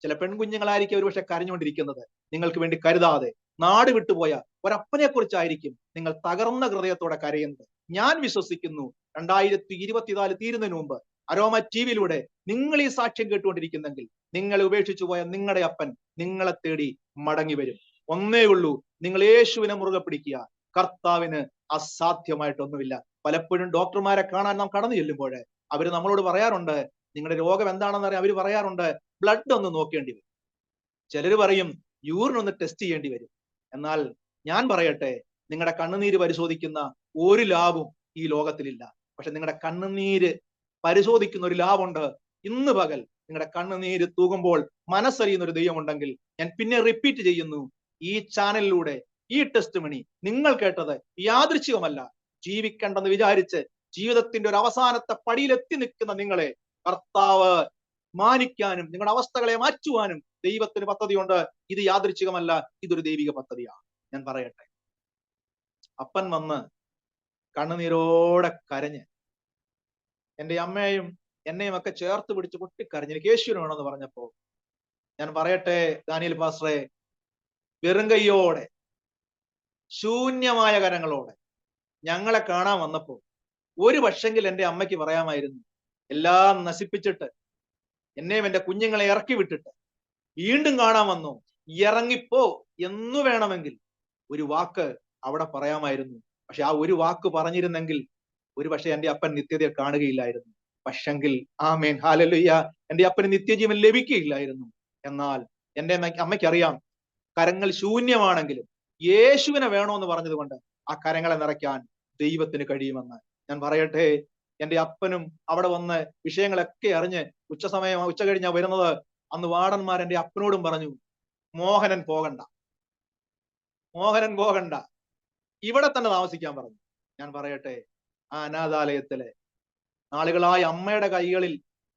ചില പെൺകുഞ്ഞുങ്ങളായിരിക്കും ഒരുപക്ഷെ കരഞ്ഞുകൊണ്ടിരിക്കുന്നത്, നിങ്ങൾക്ക് വേണ്ടി കരുതാതെ നാട് വിട്ടുപോയ ഒരപ്പനെ കുറിച്ചായിരിക്കും നിങ്ങൾ തകർന്ന ഹൃദയത്തോടെ കരയുന്നത്. ഞാൻ വിശ്വസിക്കുന്നു 2024 തീരുന്നതിന് മുമ്പ് അരോമ ടിവിയിലൂടെ നിങ്ങൾ ഈ സാക്ഷ്യം കേട്ടുകൊണ്ടിരിക്കുന്നെങ്കിൽ നിങ്ങളെ ഉപേക്ഷിച്ചു പോയ നിങ്ങളുടെ അപ്പൻ നിങ്ങളെ തേടി മടങ്ങി വരും. ഒന്നേ ഉള്ളൂ, നിങ്ങൾ യേശുവിനെ മുറുകെ പിടിക്കുക. കർത്താവിന് അസാധ്യമായിട്ടൊന്നുമില്ല. പലപ്പോഴും ഡോക്ടർമാരെ കാണാൻ നാം കടന്നു ചെല്ലുമ്പോൾ അവര് നമ്മളോട് പറയാറുണ്ട്, നിങ്ങളുടെ രോഗം എന്താണെന്ന് അറിയാൻ അവര് പറയാറുണ്ട്, ബ്ലഡ് ഒന്ന് നോക്കേണ്ടി വരും. ചിലര് പറയും യൂറിൻ ഒന്ന് ടെസ്റ്റ് ചെയ്യേണ്ടി വരും. എന്നാൽ ഞാൻ പറയട്ടെ, നിങ്ങളുടെ കണ്ണുനീര് പരിശോധിക്കുന്ന ഒരു ലാബും ഈ ലോകത്തിലില്ല. പക്ഷെ നിങ്ങളുടെ കണ്ണുനീര് പരിശോധിക്കുന്ന ഒരു ലാബുണ്ട്. ഇന്ന് പകൽ നിങ്ങളുടെ കണ്ണുനീര് തൂകുമ്പോൾ മനസ്സറിയുന്ന ഒരു ദൈവമുണ്ടെങ്കിൽ ഞാൻ പിന്നെ റിപ്പീറ്റ് ചെയ്യുന്നു, ഈ ചാനലിലൂടെ ഈ ടെസ്റ്റ് മണി നിങ്ങൾ കേട്ടത് യാദൃച്ഛികമല്ല. ജീവിക്കേണ്ടെന്ന് വിചാരിച്ച് ജീവിതത്തിന്റെ ഒരു അവസാനത്തെ പടിയിലെത്തി നിൽക്കുന്ന നിങ്ങളെ കർത്താവ് മാനിക്കാനും നിങ്ങളുടെ അവസ്ഥകളെ മാറ്റുവാനും ദൈവത്തിന് പദ്ധതിയുണ്ട്. ഇത് യാദൃച്ഛികമല്ല, ഇതൊരു ദൈവിക പദ്ധതിയാണ്. ഞാൻ പറയട്ടെ, അപ്പൻ വന്ന് കണ്ണുനീരോടെ കരഞ്ഞ് എന്റെ അമ്മയെയും എന്നെയും ഒക്കെ ചേർത്ത് പിടിച്ച് പൊട്ടിക്കരഞ്ഞ് എനിക്ക് യേശുവിനെ വേണമെന്ന് പറഞ്ഞപ്പോ ഞാൻ പറയട്ടെ ദാനിയേൽ പാസ്റ്ററെ, വെറും കൈയോടെ ശൂന്യമായ കരങ്ങളോടെ ഞങ്ങളെ കാണാൻ വന്നപ്പോൾ ഒരു പക്ഷെങ്കിൽ എന്റെ അമ്മയ്ക്ക് പറയാമായിരുന്നു, എല്ലാം നശിപ്പിച്ചിട്ട് എന്നെയും എന്റെ കുഞ്ഞുങ്ങളെ ഇറക്കി വിട്ടിട്ട് വീണ്ടും കാണാൻ വന്നു, ഇറങ്ങിപ്പോ എന്ന് വേണമെങ്കിൽ ഒരു വാക്ക് അവിടെ പറയാമായിരുന്നു. പക്ഷെ ആ ഒരു വാക്ക് പറഞ്ഞിരുന്നെങ്കിൽ ഒരു പക്ഷെ എന്റെ അപ്പൻ നിത്യതയെ കാണുകയില്ലായിരുന്നു. പക്ഷെങ്കിൽ ആമേൻ ഹല്ലേലൂയ, എന്റെ അപ്പന് നിത്യജീവൻ ലഭിക്കുകയില്ലായിരുന്നു. എന്നാൽ എന്റെ അമ്മയ്ക്കറിയാം, കരങ്ങൾ ശൂന്യമാണെങ്കിലും യേശുവിനെ വേണോന്ന് പറഞ്ഞതുകൊണ്ട് ആ കരങ്ങളെ നിറയ്ക്കാൻ ദൈവത്തിന് കഴിയുമെന്ന്. ഞാൻ പറയട്ടെ, എന്റെ അപ്പനും അവിടെ വന്ന് വിഷയങ്ങളൊക്കെ അറിഞ്ഞ് ഉച്ച കഴിഞ്ഞാ വരുന്നത്. അന്ന് വാർഡന്മാർ എന്റെ അപ്പനോടും പറഞ്ഞു, മോഹനൻ പോകണ്ട, മോഹനൻ പോകണ്ട, ഇവിടെ തന്നെ താമസിക്കാൻ പറഞ്ഞു. ഞാൻ പറയട്ടെ, ആ അനാഥാലയത്തിലെ നാളുകളായി അമ്മയുടെ കൈകളിൽ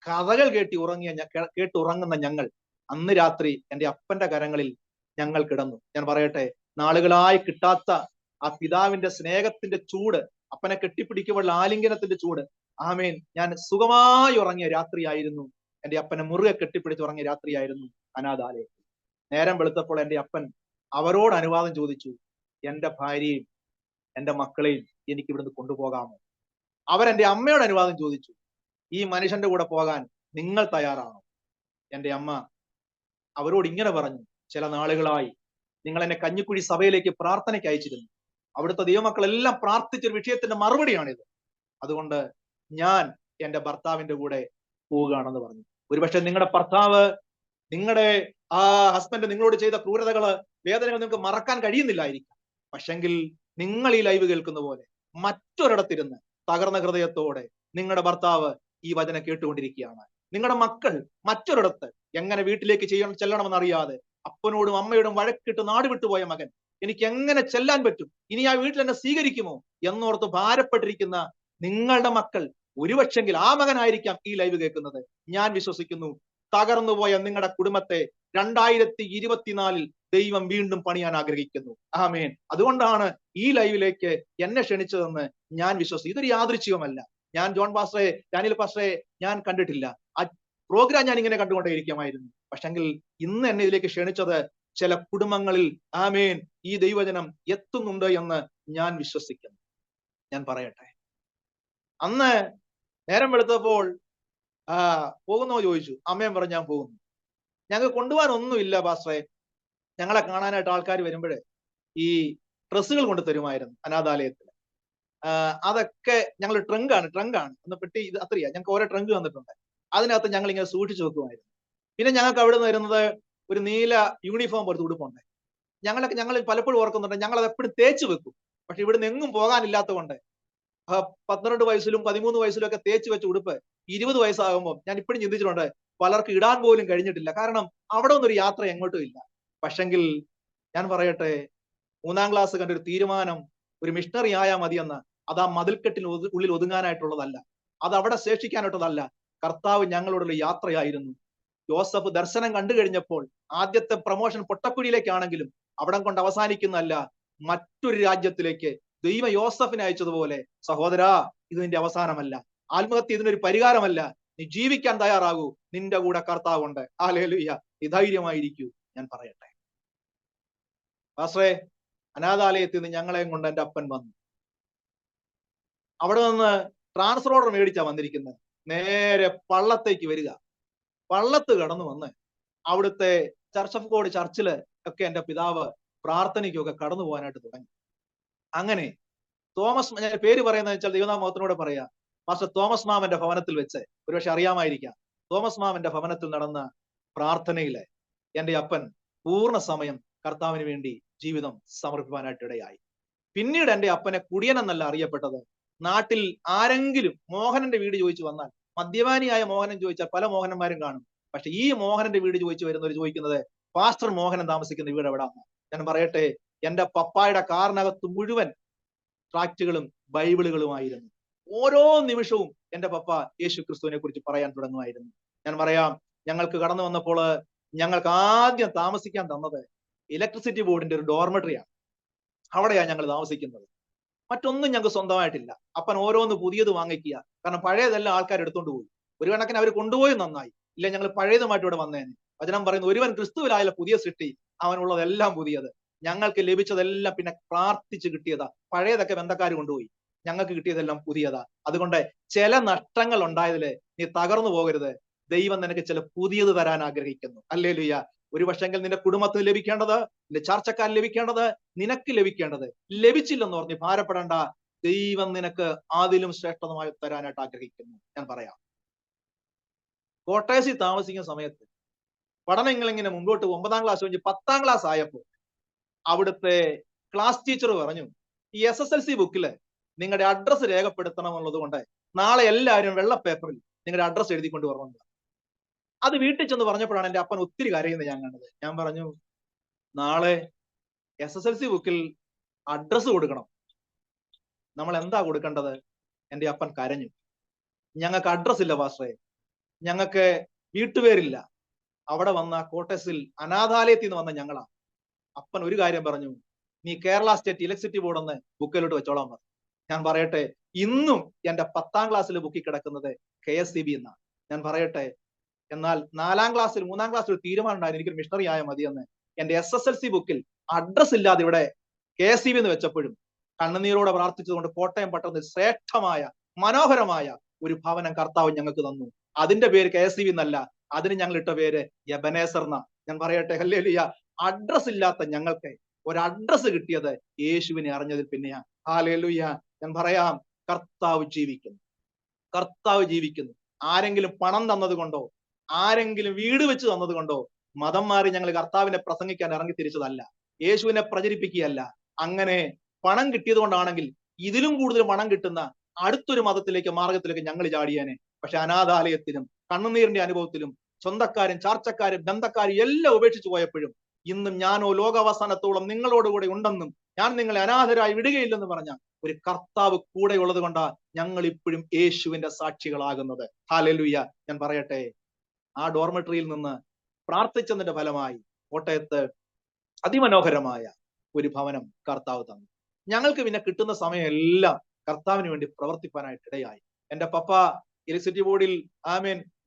കഥകൾ കേട്ടുറങ്ങുന്ന ഞങ്ങൾ അന്ന് രാത്രി എന്റെ അപ്പന്റെ കരങ്ങളിൽ ഞങ്ങൾ കിടന്നു. ഞാൻ പറയട്ടെ, നാളുകളായി കിട്ടാത്ത ആ പിതാവിന്റെ സ്നേഹത്തിന്റെ ചൂട്, അപ്പനെ കെട്ടിപ്പിടിക്കുമ്പോൾ ആലിംഗനത്തിന്റെ ചൂട്, ആമേൻ, ഞാൻ സുഖമായി ഉറങ്ങിയ രാത്രിയായിരുന്നു. എന്റെ അപ്പനെ മുറുകെ കെട്ടിപ്പിടിച്ച് ഉറങ്ങിയ രാത്രിയായിരുന്നു അനാഥാലയത്തിൽ. നേരം വെളുത്തപ്പോൾ എന്റെ അപ്പൻ അവരോട് അനുവാദം ചോദിച്ചു, എന്റെ ഭാര്യയും എന്റെ മക്കളെയും എനിക്ക് ഇവിടുന്ന് കൊണ്ടുപോകാമോ? അവരെന്റെ അമ്മയോട് അനുവാദം ചോദിച്ചു, ഈ മനുഷ്യന്റെ കൂടെ പോകാൻ നിങ്ങൾ തയ്യാറാണോ? എന്റെ അമ്മ അവരോട് ഇങ്ങനെ പറഞ്ഞു, ചില നാളുകളായി നിങ്ങൾ എന്നെ കഞ്ഞിക്കുഴി സഭയിലേക്ക് പ്രാർത്ഥനയ്ക്ക് അയച്ചിരുന്നു. അവിടുത്തെ ദൈവമക്കളെല്ലാം പ്രാർത്ഥിച്ചൊരു വിഷയത്തിന്റെ മറുപടിയാണിത്. അതുകൊണ്ട് ഞാൻ എന്റെ ഭർത്താവിന്റെ കൂടെ പോവുകയാണെന്ന് പറഞ്ഞു. ഒരുപക്ഷെ നിങ്ങളുടെ ഭർത്താവ്, നിങ്ങളുടെ ആ ഹസ്ബൻഡ് നിങ്ങളോട് ചെയ്ത ക്രൂരതകള്, വേദനകൾ നിങ്ങൾക്ക് മറക്കാൻ കഴിയുന്നില്ലായിരിക്കും. പക്ഷെങ്കിൽ നിങ്ങൾ ഈ ലൈവ് കേൾക്കുന്ന പോലെ മറ്റൊരിടത്തിരുന്ന് തകർന്ന ഹൃദയത്തോടെ നിങ്ങളുടെ ഭർത്താവ് ഈ വചനം കേട്ടുകൊണ്ടിരിക്കുകയാണ്. നിങ്ങളുടെ മക്കൾ മറ്റൊരിടത്ത് എങ്ങനെ വീട്ടിലേക്ക് ചെല്ലണമെന്ന് അറിയാതെ അപ്പനോടും അമ്മയോടും വഴക്കിട്ട് നാട് വിട്ടുപോയ മകൻ, എനിക്ക് എങ്ങനെ ചെല്ലാൻ പറ്റും, ഇനി ആ വീട്ടിൽ എന്നെ സ്വീകരിക്കുമോ എന്നോർത്ത് ഭാരപ്പെട്ടിരിക്കുന്ന നിങ്ങളുടെ മക്കൾ, ഒരുപക്ഷെങ്കിൽ ആ മകനായിരിക്കാം ഈ ലൈവ് കേൾക്കുന്നത്. ഞാൻ വിശ്വസിക്കുന്നു, തകർന്നുപോയ നിങ്ങളുടെ കുടുംബത്തെ 2024 ദൈവം വീണ്ടും പണിയാൻ ആഗ്രഹിക്കുന്നു. ആമേൻ. അതുകൊണ്ടാണ് ഈ ലൈവിലേക്ക് എന്നെ ക്ഷണിച്ചതെന്ന് ഞാൻ വിശ്വസിക്കുന്നു. ഇതൊരു യാദൃച്ഛികമല്ല. ഞാൻ ഡാനിയൽ പാസ്റ്ററെ ഞാൻ കണ്ടിട്ടില്ല. ആ പ്രോഗ്രാം ഞാൻ ഇങ്ങനെ കണ്ടുകൊണ്ടേയിരിക്കുമായിരുന്നു. പക്ഷെങ്കിൽ ഇന്ന് എന്നെ ഇതിലേക്ക് ക്ഷണിച്ചത് ചില കുടുംബങ്ങളിൽ, ആമേൻ, ഈ ദൈവവചനം എത്തുന്നുണ്ട് എന്ന് ഞാൻ വിശ്വസിക്കുന്നു. ഞാൻ പറയട്ടെ, അന്ന് നേരം വെളുത്തപ്പോൾ പോകുന്നോ ചോദിച്ചു. അമ്മയും പറഞ്ഞു, ഞാൻ പോകുന്നു. ഞങ്ങൾക്ക് കൊണ്ടുപോകാൻ ഒന്നുമില്ല പാസ്റ്ററെ, ഞങ്ങളെ കാണാനായിട്ട് ആൾക്കാർ വരുമ്പോഴേ ഈ ഡ്രസ്സുകൾ കൊണ്ട് തരുമായിരുന്നു അനാഥാലയത്തിൽ. അതൊക്കെ ഞങ്ങൾ ട്രങ്കാണ് ഒന്ന് പെട്ടി, ഇത് അത്രയാ, ഞങ്ങൾക്ക് ഓരോ ട്രങ്ക് തന്നിട്ടുണ്ട്. അതിനകത്ത് ഞങ്ങൾ ഇങ്ങനെ സൂക്ഷിച്ചു വെക്കുമായിരുന്നു. പിന്നെ ഞങ്ങൾക്ക് അവിടെ നിന്ന് വരുന്നത് ഒരു നീല യൂണിഫോം പോലത്തെ ഉടുപ്പുണ്ട്. ഞങ്ങൾ പലപ്പോഴും ഓർക്കുന്നുണ്ട്, ഞങ്ങൾ അത് എപ്പോഴും തേച്ച് വെക്കും. പക്ഷെ ഇവിടുന്ന് എങ്ങും പോകാനില്ലാത്തത് കൊണ്ട് 12 വയസ്സിലും 13 വയസ്സിലും ഒക്കെ തേച്ച് വെച്ച ഉടുപ്പ് 20 വയസ്സാകുമ്പോൾ ഞാൻ ഇപ്പോഴും ചിന്തിച്ചിട്ടുണ്ട്, പലർക്കും ഇടാൻ പോലും കഴിഞ്ഞിട്ടില്ല. കാരണം അവിടെ ഒന്നൊരു യാത്ര എങ്ങോട്ടും ഇല്ല. പക്ഷെങ്കിൽ ഞാൻ പറയട്ടെ, 3-ാം ക്ലാസ് കണ്ട ഒരു തീരുമാനം, ഒരു മിഷണറി ആയാൽ മതിയെന്ന്, അത് ആ മതിൽക്കെട്ടിന് ഉള്ളിൽ ഒതുങ്ങാനായിട്ടുള്ളതല്ല, അത് അവിടെ ശേഷിക്കാനായിട്ടുള്ളതല്ല. കർത്താവ് ഞങ്ങളോടുള്ള യാത്രയായിരുന്നു. യോസഫ് ദർശനം കണ്ടു കഴിഞ്ഞപ്പോൾ ആദ്യത്തെ പ്രമോഷൻ പൊട്ടക്കുഴിയിലേക്കാണെങ്കിലും അവിടെ കൊണ്ട് അവസാനിക്കുന്നതല്ല, മറ്റൊരു രാജ്യത്തിലേക്ക് ദൈവം യോസഫിനെ അയച്ചതുപോലെ, സഹോദരാ, ഇത് നിന്റെ അവസാനമല്ല, ആത്മഹത്യ ഇതിനൊരു പരിഹാരമല്ല, നീ ജീവിക്കാൻ തയ്യാറാകൂ, നിന്റെ കൂടെ കർത്താവുണ്ട്. ഹല്ലേലൂയ. നീ ധൈര്യമായിരിക്കൂ. ഞാൻ പറയട്ടെ പാസ്റ്ററെ, അനാഥാലയത്തിൽ നിന്ന് ഞങ്ങളെയും കൊണ്ട് എന്റെ അപ്പൻ വന്നു. അവിടെ നിന്ന് ട്രാൻസ്ഫർ ഓർഡർ മേടിച്ചാ വന്നിരിക്കുന്നത്. നേരെ പള്ളത്തേക്ക് വരിക. പള്ളത്ത് കടന്നു വന്ന് അവിടുത്തെ ചർച്ച് ഓഫ് ഗോഡ് ചർച്ചില് ഒക്കെ എന്റെ പിതാവ് പ്രാർത്ഥനയ്ക്കൊക്കെ കടന്നു പോകാനായിട്ട് തുടങ്ങി. അങ്ങനെ തോമസ്, ഞാൻ പേര് പറയുന്നത് വെച്ചാൽ ദൈവനാമത്തിനോട് പറയാ, പാസ്റ്റർ തോമസ് മാമന്റെ ഭവനത്തിൽ വെച്ച്, ഒരുപക്ഷെ അറിയാമായിരിക്കാം, തോമസ് മാമന്റെ ഭവനത്തിൽ നടന്ന പ്രാർത്ഥനയില് എന്റെ അപ്പൻ പൂർണ്ണ സമയം കർത്താവിന് വേണ്ടി ജീവിതം സമർപ്പിക്കാനായിട്ട് ഇടയായി. പിന്നീട് എന്റെ അപ്പനെ കുടിയൻ എന്നല്ല അറിയപ്പെട്ടത്. നാട്ടിൽ ആരെങ്കിലും മോഹനന്റെ വീട് ചോദിച്ചു വന്നാൽ, മദ്യപാനിയായ മോഹനൻ ചോദിച്ചാൽ പല മോഹനന്മാരും കാണും. പക്ഷെ ഈ മോഹനന്റെ വീട് ചോദിച്ചു വരുന്നവർ ചോദിക്കുന്നത്, പാസ്റ്റർ മോഹനൻ താമസിക്കുന്ന വീട് എവിടാന്ന്. ഞാൻ പറയട്ടെ, എന്റെ പപ്പായുടെ കാറിനകത്ത് മുഴുവൻ ട്രാക്റ്റുകളും ബൈബിളുകളുമായിരുന്നു. ഓരോ നിമിഷവും എന്റെ പപ്പ യേശു ക്രിസ്തുവിനെ കുറിച്ച് പറയാൻ തുടങ്ങുമായിരുന്നു. ഞാൻ പറയാം, ഞങ്ങൾക്ക് കടന്നു വന്നപ്പോൾ ഞങ്ങൾക്ക് ആദ്യം താമസിക്കാൻ തന്നത് ഇലക്ട്രിസിറ്റി ബോർഡിന്റെ ഒരു ഡോർമെട്രിയാണ്. അവിടെയാണ് ഞങ്ങൾ താമസിക്കുന്നത്. മറ്റൊന്നും ഞങ്ങൾക്ക് സ്വന്തമായിട്ടില്ല. അപ്പൻ ഓരോന്ന് പുതിയത് വാങ്ങിക്കുക. കാരണം പഴയതെല്ലാം ആൾക്കാർ എടുത്തോണ്ട് പോയി. ഒരു കണക്കിന് അവർ കൊണ്ടുപോയി നന്നായി. ഇല്ല, ഞങ്ങൾ പഴയതുമായിട്ട് ഇവിടെ വന്നേനെ. വചനം പറയുന്നു, ഒരുവൻ ക്രിസ്തുവിലായ പുതിയ സൃഷ്ടി, അവനുള്ളതെല്ലാം പുതിയത്. ഞങ്ങൾക്ക് ലഭിച്ചതെല്ലാം പിന്നെ പ്രാർത്ഥിച്ച് കിട്ടിയതാ. പഴയതൊക്കെ ബന്ധക്കാർ കൊണ്ടുപോയി, ഞങ്ങൾക്ക് കിട്ടിയതെല്ലാം പുതിയതാ. അതുകൊണ്ട് ചില നഷ്ടങ്ങൾ ഉണ്ടായതില് നീ തകർന്നു പോകരുത്. ദൈവം നിനക്ക് ചില പുതിയത് തരാൻ ആഗ്രഹിക്കുന്നു. ഹല്ലേലൂയ. ഒരു പക്ഷെങ്കിൽ നിന്റെ കുടുംബത്തിന് ലഭിക്കേണ്ടത്, നിന്റെ ചർച്ചക്കാരൻ ലഭിക്കേണ്ടത്, നിനക്ക് ലഭിക്കേണ്ടത് ലഭിച്ചില്ലെന്ന് പറഞ്ഞ് ഭാരപ്പെടേണ്ട. ദൈവം നിനക്ക് അതിലും ശ്രേഷ്ഠമായി തരാനായിട്ട് ആഗ്രഹിക്കുന്നു. ഞാൻ പറയാം, കോട്ടയസിൽ താമസിക്കുന്ന സമയത്ത് പഠനങ്ങൾ ഇങ്ങനെ മുമ്പോട്ട് 9-ാം ക്ലാസ് കഴിഞ്ഞ് 10-ാം ക്ലാസ് ആയപ്പോൾ അവിടുത്തെ ക്ലാസ് ടീച്ചർ പറഞ്ഞു, ഈ SSLC ബുക്കില് നിങ്ങളുടെ അഡ്രസ്സ് രേഖപ്പെടുത്തണം എന്നുള്ളത് കൊണ്ട് നാളെ എല്ലാവരും വെള്ള പേപ്പറിൽ നിങ്ങളുടെ അഡ്രസ്സ് എഴുതിക്കൊണ്ട് വരണം. അത് വീട്ടിൽ ചെന്ന് പറഞ്ഞപ്പോഴാണ് എന്റെ അപ്പൻ ഒത്തിരി കരയുന്നത് ഞാൻ കണ്ടത്. ഞാൻ പറഞ്ഞു, നാളെ SSLC ബുക്കിൽ അഡ്രസ്സ് കൊടുക്കണം, നമ്മൾ എന്താ കൊടുക്കേണ്ടത്? എന്റെ അപ്പൻ കരഞ്ഞു. ഞങ്ങൾക്ക് അഡ്രസ് ഇല്ല പാസ്റ്ററെ, ഞങ്ങൾക്ക് വീട്ടുപേരില്ല. അവിടെ വന്ന കോട്ടേഴ്സിൽ അനാഥാലയത്തിൽ നിന്ന് വന്ന ഞങ്ങളാ. അപ്പൻ ഒരു കാര്യം പറഞ്ഞു, നീ കേരള സ്റ്റേറ്റ് ഇലക്ട്രിസിറ്റി ബോർഡ് ഒന്ന് ബുക്കിലോട്ട് വെച്ചോളാൻ പറഞ്ഞു. ഞാൻ പറയട്ടെ, ഇന്നും എന്റെ 10ാം ക്ലാസ്സിൽ ബുക്കിൽ കിടക്കുന്നത് KSCB എന്നാണ്. ഞാൻ പറയട്ടെ, എന്നാൽ 4ാം ക്ലാസ്സിൽ 3ാം ക്ലാസ്സിൽ ഒരു തീരുമാനം ഉണ്ടായിരുന്നു, എനിക്കൊരു മിഷണറി ആയ മതിയെന്ന്. എന്റെ SSLC ബുക്കിൽ അഡ്രസ് ഇല്ലാതെ ഇവിടെ KSCB എന്ന് വെച്ചപ്പോഴും കണ്ണുനീരോടെ പ്രാർത്ഥിച്ചതുകൊണ്ട് കോട്ടയം പട്ടണത്തിൽ ശ്രേഷ്ഠമായ മനോഹരമായ ഒരു ഭവനം കർത്താവ് ഞങ്ങൾക്ക് തന്നു. അതിന്റെ പേര് KSCB എന്നല്ല, അതിന് ഞങ്ങൾ ഇട്ട പേര് എബനേസർ എന്നാ. ഞാൻ പറയട്ടെ, ഹല്ലേലൂയ. അഡ്രസ് ഇല്ലാത്ത ഞങ്ങൾക്ക് ഒരു അഡ്രസ് കിട്ടിയത് യേശുവിനെ അറിഞ്ഞതിൽ പിന്നെയാ. ഹല്ലേലൂയ. ഞാൻ പറയാം, കർത്താവ് ജീവിക്കുന്നു, കർത്താവ് ജീവിക്കുന്നു. ആരെങ്കിലും പണം തന്നത് കൊണ്ടോ ആരെങ്കിലും വീട് വെച്ച് തന്നത് കൊണ്ടോ മതം മാറി ഞങ്ങൾ കർത്താവിനെ പ്രസംഗിക്കാൻ ഇറങ്ങി തിരിച്ചതല്ല, യേശുവിനെ പ്രചരിപ്പിക്കുകയല്ല. അങ്ങനെ പണം കിട്ടിയത് കൊണ്ടാണെങ്കിൽ ഇതിലും കൂടുതൽ പണം കിട്ടുന്ന അടുത്തൊരു മതത്തിലേക്ക് മാർഗത്തിലേക്ക് ഞങ്ങൾ ചാടിയേനെ. പക്ഷെ അനാഥാലയത്തിലും കണ്ണുനീരിന്റെ അനുഭവത്തിലും സ്വന്തക്കാരും ചാർച്ചക്കാരും ബന്ധക്കാരും എല്ലാം ഉപേക്ഷിച്ചു പോയപ്പോഴും ഇന്നും ഞാനോ ലോകാവസാനത്തോളം നിങ്ങളോടുകൂടെ ഉണ്ടെന്നും ഞാൻ നിങ്ങളെ അനാഥരായി വിടുകയില്ലെന്ന് പറഞ്ഞ ഒരു കർത്താവ് കൂടെ ഉള്ളത് കൊണ്ടാ ഞങ്ങൾ ഇപ്പോഴും യേശുവിന്റെ സാക്ഷികളാകുന്നത്. ഹല്ലേലൂയ. ഞാൻ പറയട്ടെ, ആ ഡോർമെട്രിയിൽ നിന്ന് പ്രാർത്ഥിച്ചതിന്റെ ഫലമായി കോട്ടയത്ത് അതിമനോഹരമായ ഒരു ഭവനം കർത്താവ് തന്നു. ഞങ്ങൾക്ക് പിന്നെ കിട്ടുന്ന സമയമെല്ലാം കർത്താവിന് വേണ്ടി പ്രവർത്തിക്കാനായിട്ട് ഇടയായി. എന്റെ പപ്പ ഇലക്ട്രിസിറ്റി ബോർഡിൽ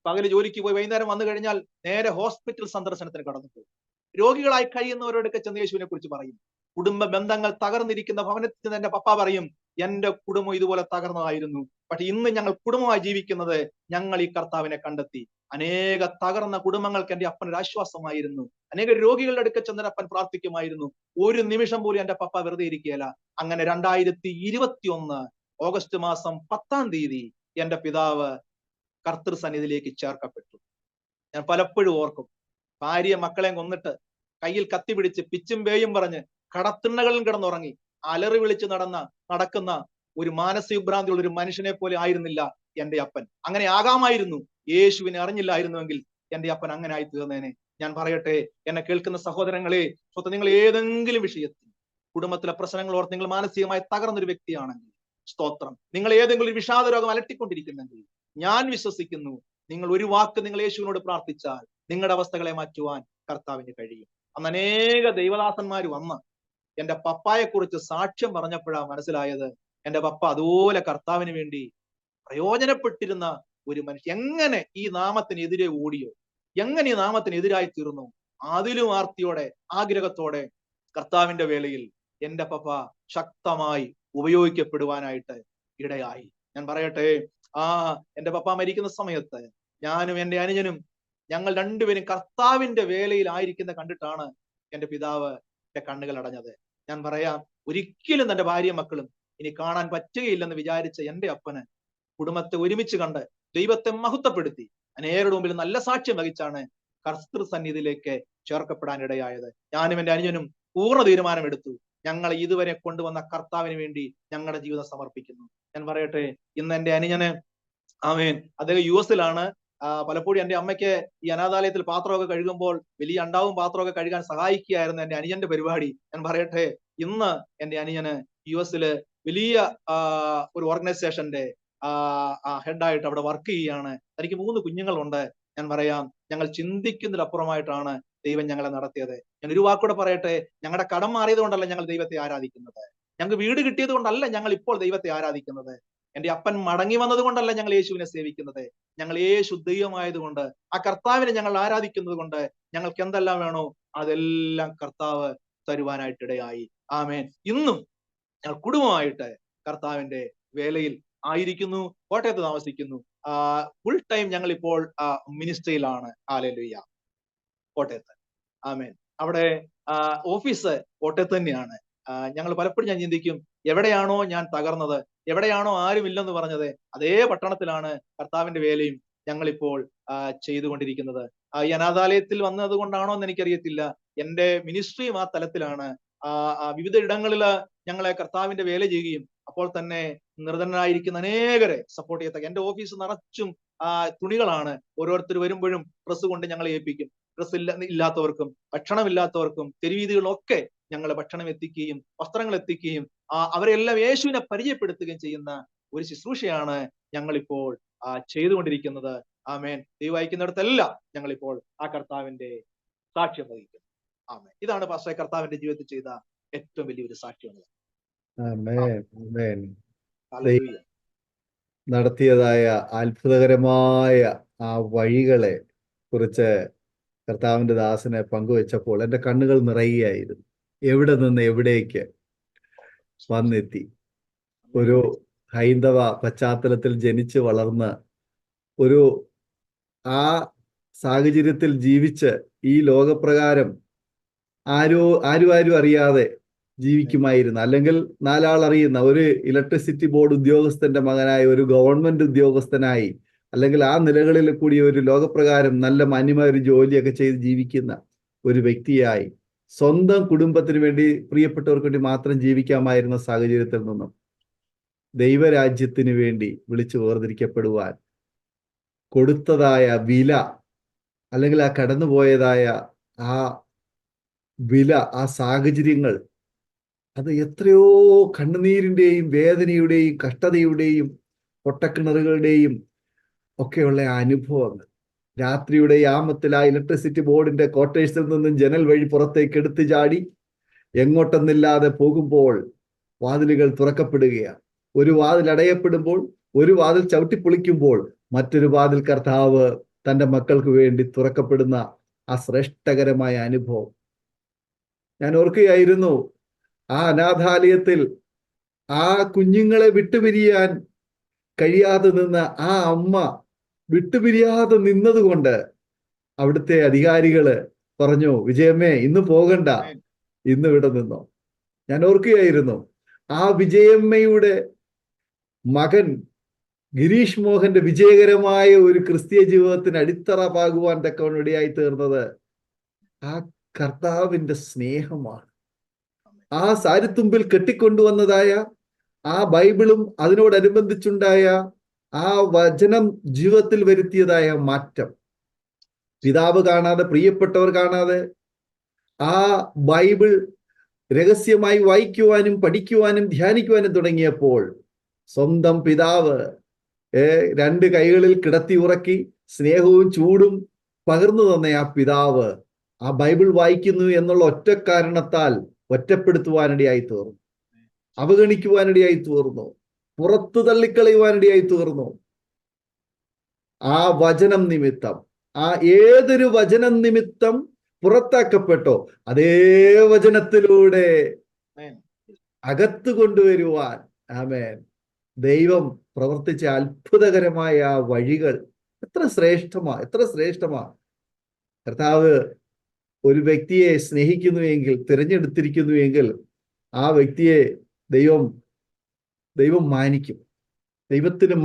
പകല് ജോലിക്ക് പോയി വൈകുന്നേരം വന്നു കഴിഞ്ഞാൽ നേരെ ഹോസ്പിറ്റൽ സന്ദർശനത്തിന് കടന്നു പോകും. രോഗികളായി കഴിയുന്നവരോടൊക്കെ ചെന്ന് യേശുവിനെ കുറിച്ച് പറയും. കുടുംബ ബന്ധങ്ങൾ തകർന്നിരിക്കുന്ന ഭവനത്തിൽ നിന്ന് എന്റെ പപ്പ പറയും, എന്റെ കുടുംബം ഇതുപോലെ തകർന്നതായിരുന്നു, പക്ഷെ ഇന്ന് ഞങ്ങൾ കുടുംബമായി ജീവിക്കുന്നത് ഞങ്ങൾ ഈ കർത്താവിനെ കണ്ടെത്തി. അനേക തകർന്ന കുടുംബങ്ങൾക്ക് എന്റെ അപ്പൻ ഒരു ആശ്വാസമായിരുന്നു. അനേക രോഗികളുടെ അടുക്ക ചെന്ന അപ്പൻ പ്രാർത്ഥിക്കുമായിരുന്നു. ഒരു നിമിഷം പോലും എന്റെ പപ്പ വെറുതെ ഇരിക്കുകയില്ല. അങ്ങനെ 2021 ഓഗസ്റ്റ് മാസം 10ാം തീയതി എന്റെ പിതാവ് കർത്തൃസന്നിധിയിലേക്ക് ചേർക്കപ്പെട്ടു. ഞാൻ പലപ്പോഴും ഓർക്കും, ഭാര്യ മക്കളെയും കൊന്നിട്ട് കയ്യിൽ കത്തി പിടിച്ച് പിച്ചും പേയും പറഞ്ഞ് കടത്തിണ്ണകളിൽ കിടന്നുറങ്ങി അലറി വിളിച്ച് നടക്കുന്ന ഒരു മാനസികഭ്രാന്തിയുള്ള ഒരു മനുഷ്യനെ പോലെ ആയിരുന്നില്ല എന്റെ അപ്പൻ. അങ്ങനെ ആകാമായിരുന്നു, യേശുവിനെ അറിഞ്ഞില്ലായിരുന്നുവെങ്കിൽ എന്റെ അപ്പൻ അങ്ങനെ ആയി തീർന്നേനെ. ഞാൻ പറയട്ടെ, എന്നെ കേൾക്കുന്ന സഹോദരങ്ങളെ, നിങ്ങൾ ഏതെങ്കിലും വിഷയത്തിൽ കുടുംബത്തിലെ പ്രശ്നങ്ങൾ ഓർത്ത് നിങ്ങൾ മാനസികമായി തകർന്നൊരു വ്യക്തിയാണെങ്കിൽ സ്തോത്രം, നിങ്ങൾ ഏതെങ്കിലും ഒരു വിഷാദ രോഗം അലട്ടിക്കൊണ്ടിരിക്കുന്നെങ്കിൽ ഞാൻ വിശ്വസിക്കുന്നു, നിങ്ങൾ ഒരു വാക്ക് നിങ്ങൾ യേശുവിനോട് പ്രാർത്ഥിച്ചാൽ നിങ്ങളുടെ അവസ്ഥകളെ മാറ്റുവാൻ കർത്താവിന് കഴിയും. അന്ന് അനേക ദൈവദാസന്മാർ വന്ന് എന്റെ പപ്പായെ കുറിച്ച് സാക്ഷ്യം പറഞ്ഞപ്പോഴാണ് മനസ്സിലായത്, എന്റെ പപ്പ അതുപോലെ കർത്താവിന് വേണ്ടി പ്രയോജനപ്പെട്ടിരുന്ന ഒരു മനുഷ്യൻ. എങ്ങനെ ഈ നാമത്തിനെതിരെ ഓടിയോ, എങ്ങനെ ഈ നാമത്തിനെതിരായി തീർന്നു, അതിലും ആർത്തിയോടെ ആഗ്രഹത്തോടെ കർത്താവിന്റെ വേളയിൽ എന്റെ പപ്പ ശക്തമായി ഉപയോഗിക്കപ്പെടുവാനായിട്ട് ഇടയായി. ഞാൻ പറയട്ടെ, എന്റെ പപ്പ മരിക്കുന്ന സമയത്ത് ഞാനും എന്റെ അനുജനും ഞങ്ങൾ രണ്ടുപേരും കർത്താവിന്റെ വേലയിലായിരിക്കുന്ന കണ്ടിട്ടാണ് എന്റെ പിതാവ് എന്റെ കണ്ണുകൾ അടഞ്ഞത്. ഞാൻ പറയാം, ഒരിക്കലും തന്റെ ഭാര്യ മക്കളും ഇനി കാണാൻ പറ്റുകയില്ലെന്ന് വിചാരിച്ച എന്റെ അപ്പന് കുടുംബത്തെ ഒരുമിച്ച് കണ്ട് ദൈവത്തെ മഹത്വപ്പെടുത്തി അനേകരുടെ മുമ്പിൽ നല്ല സാക്ഷ്യം വഹിച്ചാണ് കർത്തൃസന്നിധിയിലേക്ക് ചേർക്കപ്പെടാൻ ഇടയായത്. ഞാനും എന്റെ അനുജനും പൂർണ്ണ തീരുമാനമെടുത്തു, ഞങ്ങളെ ഇതുവരെ കൊണ്ടുവന്ന കർത്താവിന് വേണ്ടി ഞങ്ങളുടെ ജീവിതം സമർപ്പിക്കുന്നു. ഞാൻ പറയട്ടെ, ഇന്ന് എന്റെ അനുജന് അദ്ദേഹം US-ലാണ്. പലപ്പോഴും എന്റെ അമ്മയ്ക്ക് ഈ അനാഥാലയത്തിൽ പാത്രമൊക്കെ കഴുകുമ്പോൾ വലിയ അണ്ടാവും പാത്രമൊക്കെ കഴുകാൻ സഹായിക്കുകയായിരുന്നു എന്റെ അനുജന്റെ പരിപാടി. ഞാൻ പറയട്ടെ, ഇന്ന് എന്റെ അനുജന് US-ല് വലിയ ഒരു ഓർഗനൈസേഷന്റെ ഹെഡായിട്ട് അവിടെ വർക്ക് ചെയ്യുകയാണ്. തനിക്ക് 3 കുഞ്ഞുങ്ങളുണ്ട്. ഞാൻ പറയാം, ഞങ്ങൾ ചിന്തിക്കുന്നതിലപ്പുറമായിട്ടാണ് ദൈവം ഞങ്ങളെ നടത്തിയത്. ഞാൻ ഒരു വാക്കൂടെ പറയട്ടെ, ഞങ്ങളുടെ കടം മാറിയത് കൊണ്ടല്ല ഞങ്ങൾ ദൈവത്തെ ആരാധിക്കുന്നത്, ഞങ്ങൾക്ക് വീട് കിട്ടിയത് കൊണ്ടല്ല ഞങ്ങൾ ഇപ്പോൾ ദൈവത്തെ ആരാധിക്കുന്നത്, എന്റെ അപ്പൻ മടങ്ങി വന്നത് കൊണ്ടല്ല ഞങ്ങൾ യേശുവിനെ സേവിക്കുന്നത്, ഞങ്ങൾ യേശു ദൈവമായതുകൊണ്ട് ആ കർത്താവിനെ ഞങ്ങൾ ആരാധിക്കുന്നത് കൊണ്ട് ഞങ്ങൾക്ക് എന്തെല്ലാം വേണോ അതെല്ലാം കർത്താവ് തരുവാനായിട്ടിടയായി. ആമേൻ. ഇന്നും ഞങ്ങൾ കുടുംബമായിട്ട് കർത്താവിന്റെ വേലയിൽ ആയിരിക്കുന്നു, കോട്ടയത്ത് താമസിക്കുന്നു. ഫുൾ ടൈം ഞങ്ങൾ ഇപ്പോൾ മിനിസ്ട്രിയിലാണ്. ഹല്ലേലൂയ. കോട്ടയത്ത്. ആമേൻ. അവിടെ ഓഫീസ് കോട്ടയത്ത് തന്നെയാണ്. ഞങ്ങൾ പലപ്പോഴും ഞാൻ ചിന്തിക്കും, എവിടെയാണോ ഞാൻ തകർന്നത്, എവിടെയാണോ ആരുമില്ലെന്ന് പറഞ്ഞത്, അതേ പട്ടണത്തിലാണ് കർത്താവിന്റെ വേലയും ഞങ്ങളിപ്പോൾ ചെയ്തുകൊണ്ടിരിക്കുന്നത്. ഈ അനാഥാലയത്തിൽ വന്നത് കൊണ്ടാണോ എന്ന് എനിക്കറിയത്തില്ല, എന്റെ മിനിസ്ട്രിയും ആ തലത്തിലാണ്. വിവിധ ഇടങ്ങളിൽ ഞങ്ങളെ കർത്താവിന്റെ വേല ചെയ്യുകയും അപ്പോൾ തന്നെ നിർധനരായിരിക്കുന്ന അനേകരെ സപ്പോർട്ട് ചെയ്യത്തക്ക. എന്റെ ഓഫീസ് നിറച്ചും തുണികളാണ്. ഓരോരുത്തർ വരുമ്പോഴും ഡ്രസ്സ് കൊണ്ട് ഞങ്ങളെ ഏൽപ്പിക്കും. ഡ്രസ്സ് ഇല്ലാത്തവർക്കും ഭക്ഷണമില്ലാത്തവർക്കും തെരുവീതികളൊക്കെ ഞങ്ങൾ ഭക്ഷണം എത്തിക്കുകയും വസ്ത്രങ്ങൾ എത്തിക്കുകയും അവരെല്ലാം യേശുവിനെ പരിചയപ്പെടുത്തുകയും ചെയ്യുന്ന ഒരു ശുശ്രൂഷയാണ് ഞങ്ങളിപ്പോൾ ചെയ്തുകൊണ്ടിരിക്കുന്നത്. ആമേൻ. ദൈവം അയക്കുന്നിടത്തെല്ലാം ഞങ്ങളിപ്പോൾ ആ കർത്താവിന്റെ സാക്ഷ്യം വഹിക്കുന്നു. ആമേൻ. ഇതാണ് പാസ്റ്ററെ കർത്താവിന്റെ ജീവിതത്തിൽ ചെയ്ത ഏറ്റവും വലിയൊരു സാക്ഷ്യം. ആമേൻ. ആമേൻ. ഹല്ലേലൂയ. നടത്തിയതായ അത്ഭുതകരമായ ആ വഴികളെ കുറിച്ച് കർത്താവിന്റെ ദാസനെ പങ്കുവെച്ചപ്പോൾ എൻ്റെ കണ്ണുകൾ നിറയുകയായിരുന്നു. എവിടെ നിന്ന് എവിടേക്ക് വന്നെത്തി. ഒരു ഹൈന്ദവ പശ്ചാത്തലത്തിൽ ജനിച്ച് വളർന്ന് ഒരു ആ സാഹചര്യത്തിൽ ജീവിച്ച് ഈ ലോകപ്രകാരം ആരും അറിയാതെ ജീവിക്കുമായിരുന്നു. അല്ലെങ്കിൽ നാലാൾ അറിയുന്ന ഒരു ഇലക്ട്രിസിറ്റി ബോർഡ് ഉദ്യോഗസ്ഥന്റെ മകനായി, ഒരു ഗവൺമെന്റ് ഉദ്യോഗസ്ഥനായി, അല്ലെങ്കിൽ ആ നിലകളിൽ കൂടി ഒരു ലോകപ്രകാരം നല്ല മാന്യമായ ഒരു ജോലിയൊക്കെ ചെയ്ത് ജീവിക്കുന്ന ഒരു വ്യക്തിയായി സ്വന്തം കുടുംബത്തിന് വേണ്ടി, പ്രിയപ്പെട്ടവർക്ക് വേണ്ടി മാത്രം ജീവിക്കാമായിരുന്ന സാഹചര്യത്തിൽ നിന്നും ദൈവരാജ്യത്തിന് വേണ്ടി വിളിച്ചു വേർതിരിക്കപ്പെടുവാൻ കൊടുത്തതായ വില, അല്ലെങ്കിൽ ആ കടന്നുപോയതായ ആ വില, ആ സാഹചര്യങ്ങൾ, അത് എത്രയോ കണ്ണുനീരിന്റെയും വേദനയുടെയും കഷ്ടതയുടെയും പൊട്ടക്കിണറുകളുടെയും ഒക്കെയുള്ള അനുഭവങ്ങൾ. രാത്രിയുടെ യാമത്തിൽ ആ ഇലക്ട്രിസിറ്റി ബോർഡിന്റെ ക്വാർട്ടേഴ്സിൽ നിന്നും ജനൽ വഴി പുറത്തേക്ക് എടുത്തു ചാടി എങ്ങോട്ടെന്നില്ലാതെ പോകുമ്പോൾ വാതിലുകൾ തുറക്കപ്പെടുകയാണ്. ഒരു വാതിൽ അടയപ്പെടുമ്പോൾ, ഒരു വാതിൽ ചവിട്ടിപ്പൊളിക്കുമ്പോൾ മറ്റൊരു വാതിൽ കർത്താവ് തൻ്റെ മക്കൾക്ക് വേണ്ടി തുറക്കപ്പെടുന്ന ആ ശ്രേഷ്ഠകരമായ അനുഭവം ഞാൻ ഓർക്കുകയായിരുന്നു. ആ അനാഥാലയത്തിൽ ആ കുഞ്ഞുങ്ങളെ വിട്ടുപിരിയാൻ കഴിയാതെ നിന്ന ആ അമ്മ വിട്ടുപിരിയാതെ നിന്നതുകൊണ്ട് അവിടുത്തെ അധികാരികള് പറഞ്ഞു, വിജയമ്മേ ഇന്ന് പോകണ്ട, ഇന്ന് ഇവിടെ നിന്നോ. ഞാൻ ഓർക്കുകയായിരുന്നു, ആ വിജയമ്മയുടെ മകൻ ഗിരീഷ് മോഹന്റെ വിജയകരമായ ഒരു ക്രിസ്തീയ ജീവിതത്തിന് അടിത്തറ പാകുവാൻ തക്കവണ്ണം ഇടയായി തീർന്നത് ആ കർത്താവിന്റെ സ്നേഹമാണ്. ആ സാരിത്തുമ്പിൽ കെട്ടിക്കൊണ്ടുവന്നതായ ആ ബൈബിളും അതിനോടനുബന്ധിച്ചുണ്ടായ ആ വചനം ജീവിതത്തിൽ വരുത്തിയതായ മാറ്റം, പിതാവ് കാണാതെ, പ്രിയപ്പെട്ടവർ കാണാതെ ആ ബൈബിൾ രഹസ്യമായി വായിക്കുവാനും പഠിക്കുവാനും ധ്യാനിക്കുവാനും തുടങ്ങിയപ്പോൾ സ്വന്തം പിതാവ് രണ്ട് കൈകളിൽ കിടത്തി ഉറക്കി സ്നേഹവും ചൂടും പകർന്നു തന്ന ആ പിതാവ് ആ ബൈബിൾ വായിക്കുന്നു എന്നുള്ള ഒറ്റ കാരണത്താൽ ഒറ്റപ്പെടുത്തുവാനിടയായി തീർന്നു, അവഗണിക്കുവാനിടയായി തീർന്നു, പുറത്തു തള്ളിക്കളയുവാനിടയായി തീർന്നു. ആ വചനം നിമിത്തം, ആ ഏതൊരു വചനം നിമിത്തം പുറത്താക്കപ്പെട്ടോ അതേ വചനത്തിലൂടെ അകത്ത് കൊണ്ടുവരുവാൻ ആമേൻ ദൈവം പ്രവർത്തിച്ച അത്ഭുതകരമായ ആ വഴികൾ എത്ര ശ്രേഷ്ഠമാ. കർത്താവ് ഒരു വ്യക്തിയെ സ്നേഹിക്കുന്നുവെങ്കിൽ, തിരഞ്ഞെടുത്തിരിക്കുന്നുവെങ്കിൽ ആ വ്യക്തിയെ ദൈവം മാനിക്കും. ദൈവത്തിന്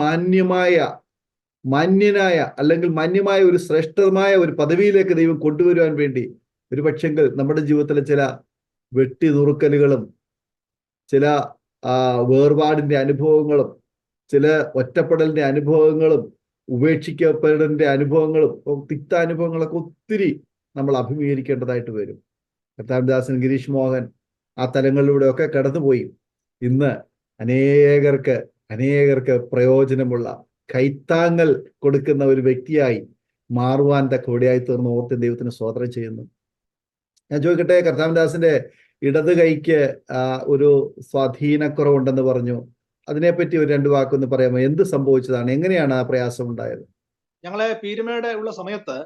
മാന്യനായ അല്ലെങ്കിൽ മാന്യമായ ഒരു ശ്രേഷ്ഠമായ ഒരു പദവിയിലേക്ക് ദൈവം കൊണ്ടുവരുവാൻ വേണ്ടി ഒരു പക്ഷെങ്കിൽ നമ്മുടെ ജീവിതത്തിലെ ചില വെട്ടി നുറുക്കലുകളും, ചില വേർപാടിന്റെ അനുഭവങ്ങളും, ചില ഒറ്റപ്പെടലിന്റെ അനുഭവങ്ങളും, ഉപേക്ഷിക്കപ്പെടലിന്റെ അനുഭവങ്ങളും, തിക്താനുഭവങ്ങളൊക്കെ ഒത്തിരി നമ്മൾ അഭിമുഖീകരിക്കേണ്ടതായിട്ട് വരും. കർത്താവിദാസൻ ഗിരീഷ് മോഹൻ ആ തലങ്ങളിലൂടെ ഒക്കെ കടന്നുപോയി ഇന്ന് അനേകർക്ക് പ്രയോജനമുള്ള കൈത്താങ്ങൽ കൊടുക്കുന്ന ഒരു വ്യക്തിയായി മാറുവാൻ തക്കവടിയായി തീർന്ന് ഓർത്ത് ദൈവത്തിന് സ്തോത്രം ചെയ്യുന്നു. ഞാൻ ചോദിക്കട്ടെ, കർത്താവിദാസിന്റെ ഇടത് കൈക്ക് ഒരു സ്വാധീനക്കുറവുണ്ടെന്ന് പറഞ്ഞു. അതിനെപ്പറ്റി ഒരു രണ്ട് വാക്കൊന്ന് പറയാമോ? എന്ത് സംഭവിച്ചതാണ്? എങ്ങനെയാണ് ആ പ്രയാസം ഉണ്ടായത്? ഞങ്ങളെ പീരുമേട് ഉള്ള സമയത്ത്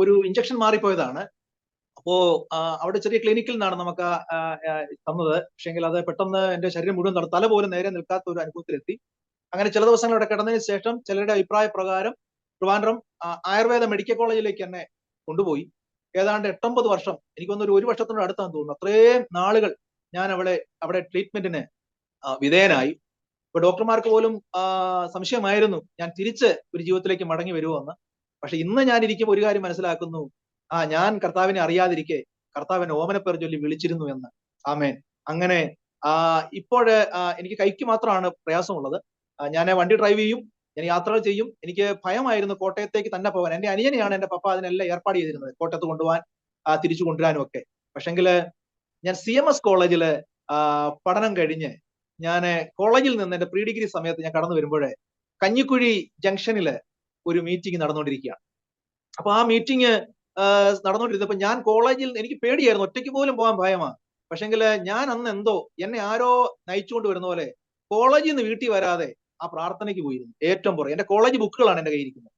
ഒരു ഇഞ്ചക്ഷൻ മാറിപ്പോയതാണ്. അപ്പോ അവിടെ ചെറിയ ക്ലിനിക്കിൽ നിന്നാണ് നമുക്ക് തന്നത്. പക്ഷെങ്കിൽ അത് പെട്ടെന്ന് എന്റെ ശരീരം മുഴുവൻ തല പോലും നേരെ നിൽക്കാത്ത ഒരു അനുഭവത്തിലെത്തി. അങ്ങനെ ചില ദിവസങ്ങൾ അവിടെ കിടന്നതിന് ശേഷം ചിലരുടെ അഭിപ്രായ പ്രകാരം ട്രിവാൻഡ്രം ആയുർവേദ മെഡിക്കൽ കോളേജിലേക്ക് എന്നെ കൊണ്ടുപോയി. ഏതാണ്ട് 8-9 വർഷം, എനിക്കൊന്നൊരു 1 വർഷത്തിനോട് അടുത്താന്ന് തോന്നുന്നു, അത്രയും നാളുകൾ ഞാൻ അവിടെ ട്രീറ്റ്മെന്റിന് വിധേയനായി. ഇപ്പൊ ഡോക്ടർമാർക്ക് പോലും സംശയമായിരുന്നു ഞാൻ തിരിച്ച് ഒരു ജീവിതത്തിലേക്ക് മടങ്ങി വരുമെന്ന്. പക്ഷെ ഇന്ന് ഞാൻ ഇരിക്കുമ്പോൾ ഒരു കാര്യം മനസ്സിലാക്കുന്നു, ഞാൻ കർത്താവിനെ അറിയാതിരിക്കെ കർത്താവിനെ ഓമനപ്പേർ ചൊല്ലി വിളിച്ചിരുന്നു എന്ന്. ആമേൻ. അങ്ങനെ ഇപ്പോഴ് എനിക്ക് കൈക്ക് മാത്രമാണ് പ്രയാസമുള്ളത്. ഞാൻ വണ്ടി ഡ്രൈവ് ചെയ്യും, ഞാൻ യാത്രകൾ ചെയ്യും. എനിക്ക് ഭയമായിരുന്നു കോട്ടയത്തേക്ക് തന്നെ പോകാൻ. എന്റെ അനിയനെയാണ് എന്റെ പപ്പ അതിനെല്ലാം ഏർപ്പാട് ചെയ്തിരുന്നത്, കോട്ടയത്ത് കൊണ്ടുപോകാൻ തിരിച്ചു കൊണ്ടുവരാനും ഒക്കെ. പക്ഷെങ്കില് ഞാൻ CMS കോളേജില് പഠനം കഴിഞ്ഞ് ഞാൻ കോളേജിൽ നിന്ന് എന്റെ പ്രീ ഡിഗ്രി സമയത്ത് ഞാൻ കടന്നു വരുമ്പോഴേ കഞ്ഞിക്കുഴി ജംഗ്ഷനില് ഒരു മീറ്റിംഗ് നടന്നുകൊണ്ടിരിക്കുകയാണ്. അപ്പൊ ആ മീറ്റിംഗ് നടന്നുകൊണ്ടിരുന്നപ്പോ ഞാൻ കോളേജിൽ, എനിക്ക് പേടിയായിരുന്നു, ഒറ്റയ്ക്ക് പോലും പോകാൻ ഭയമാണ്. പക്ഷെങ്കില് ഞാൻ അന്ന് എന്തോ എന്നെ ആരോ നയിച്ചുകൊണ്ട് വരുന്ന പോലെ കോളേജിൽ നിന്ന് വീട്ടിൽ വരാതെ ആ പ്രാർത്ഥനയ്ക്ക് പോയിരുന്നു. ഏറ്റവും പുറകെ എന്റെ കോളേജ് ബുക്കുകളാണ് എന്റെ കയ്യിരിക്കുന്നത്.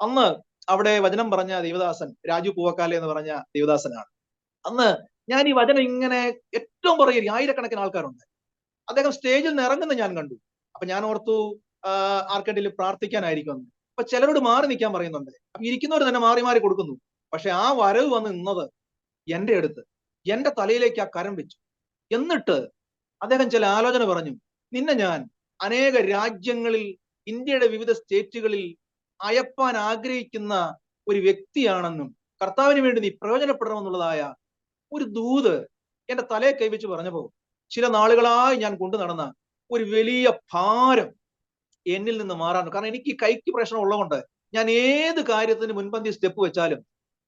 അന്ന് അവിടെ വചനം പറഞ്ഞ ദേവദാസൻ രാജു പൂവക്കാലെ എന്ന് പറഞ്ഞ ദേവദാസനാണ്. അന്ന് ഞാൻ ഈ വചനം ഇങ്ങനെ ഏറ്റവും പുറകെ ആയിരക്കണക്കിന് ആൾക്കാരുണ്ട്. അദ്ദേഹം സ്റ്റേജിൽ നിന്ന് ഇറങ്ങുന്ന ഞാൻ കണ്ടു. അപ്പൊ ഞാൻ ഓർത്തു ആർക്കെങ്കിലും പ്രാർത്ഥിക്കാനായിരിക്കും. അപ്പൊ ചിലരോട് മാറി നിൽക്കാൻ പറയുന്നുണ്ട്. അപ്പൊ ഇരിക്കുന്നവർ തന്നെ മാറി മാറി കൊടുക്കുന്നു. പക്ഷെ ആ വരവ് വന്ന് നിന്നത് എന്റെ അടുത്ത്, എന്റെ തലയിലേക്ക് ആ കരം വെച്ചു. എന്നിട്ട് അദ്ദേഹം ചില ആലോചന പറഞ്ഞു. നിന്നെ ഞാൻ അനേക രാജ്യങ്ങളിൽ, ഇന്ത്യയുടെ വിവിധ സ്റ്റേറ്റുകളിൽ അയപ്പാൻ ആഗ്രഹിക്കുന്ന ഒരു വ്യക്തിയാണെന്നും കർത്താവിന് വേണ്ടി നീ പ്രയോജനപ്പെടണമെന്നുള്ളതായ ഒരു ദൂത് എന്റെ തലയെ കൈവച്ച് പറഞ്ഞപ്പോ ചില നാളുകളായി ഞാൻ കൊണ്ടു നടന്ന ഒരു വലിയ ഭാരം എന്നിൽ നിന്ന് മാറാൻ. കാരണം എനിക്ക് കൈക്ക് പ്രശ്നം ഉള്ളതുകൊണ്ട് ഞാൻ ഏത് കാര്യത്തിന് മുൻപന്തി സ്റ്റെപ്പ് വെച്ചാലും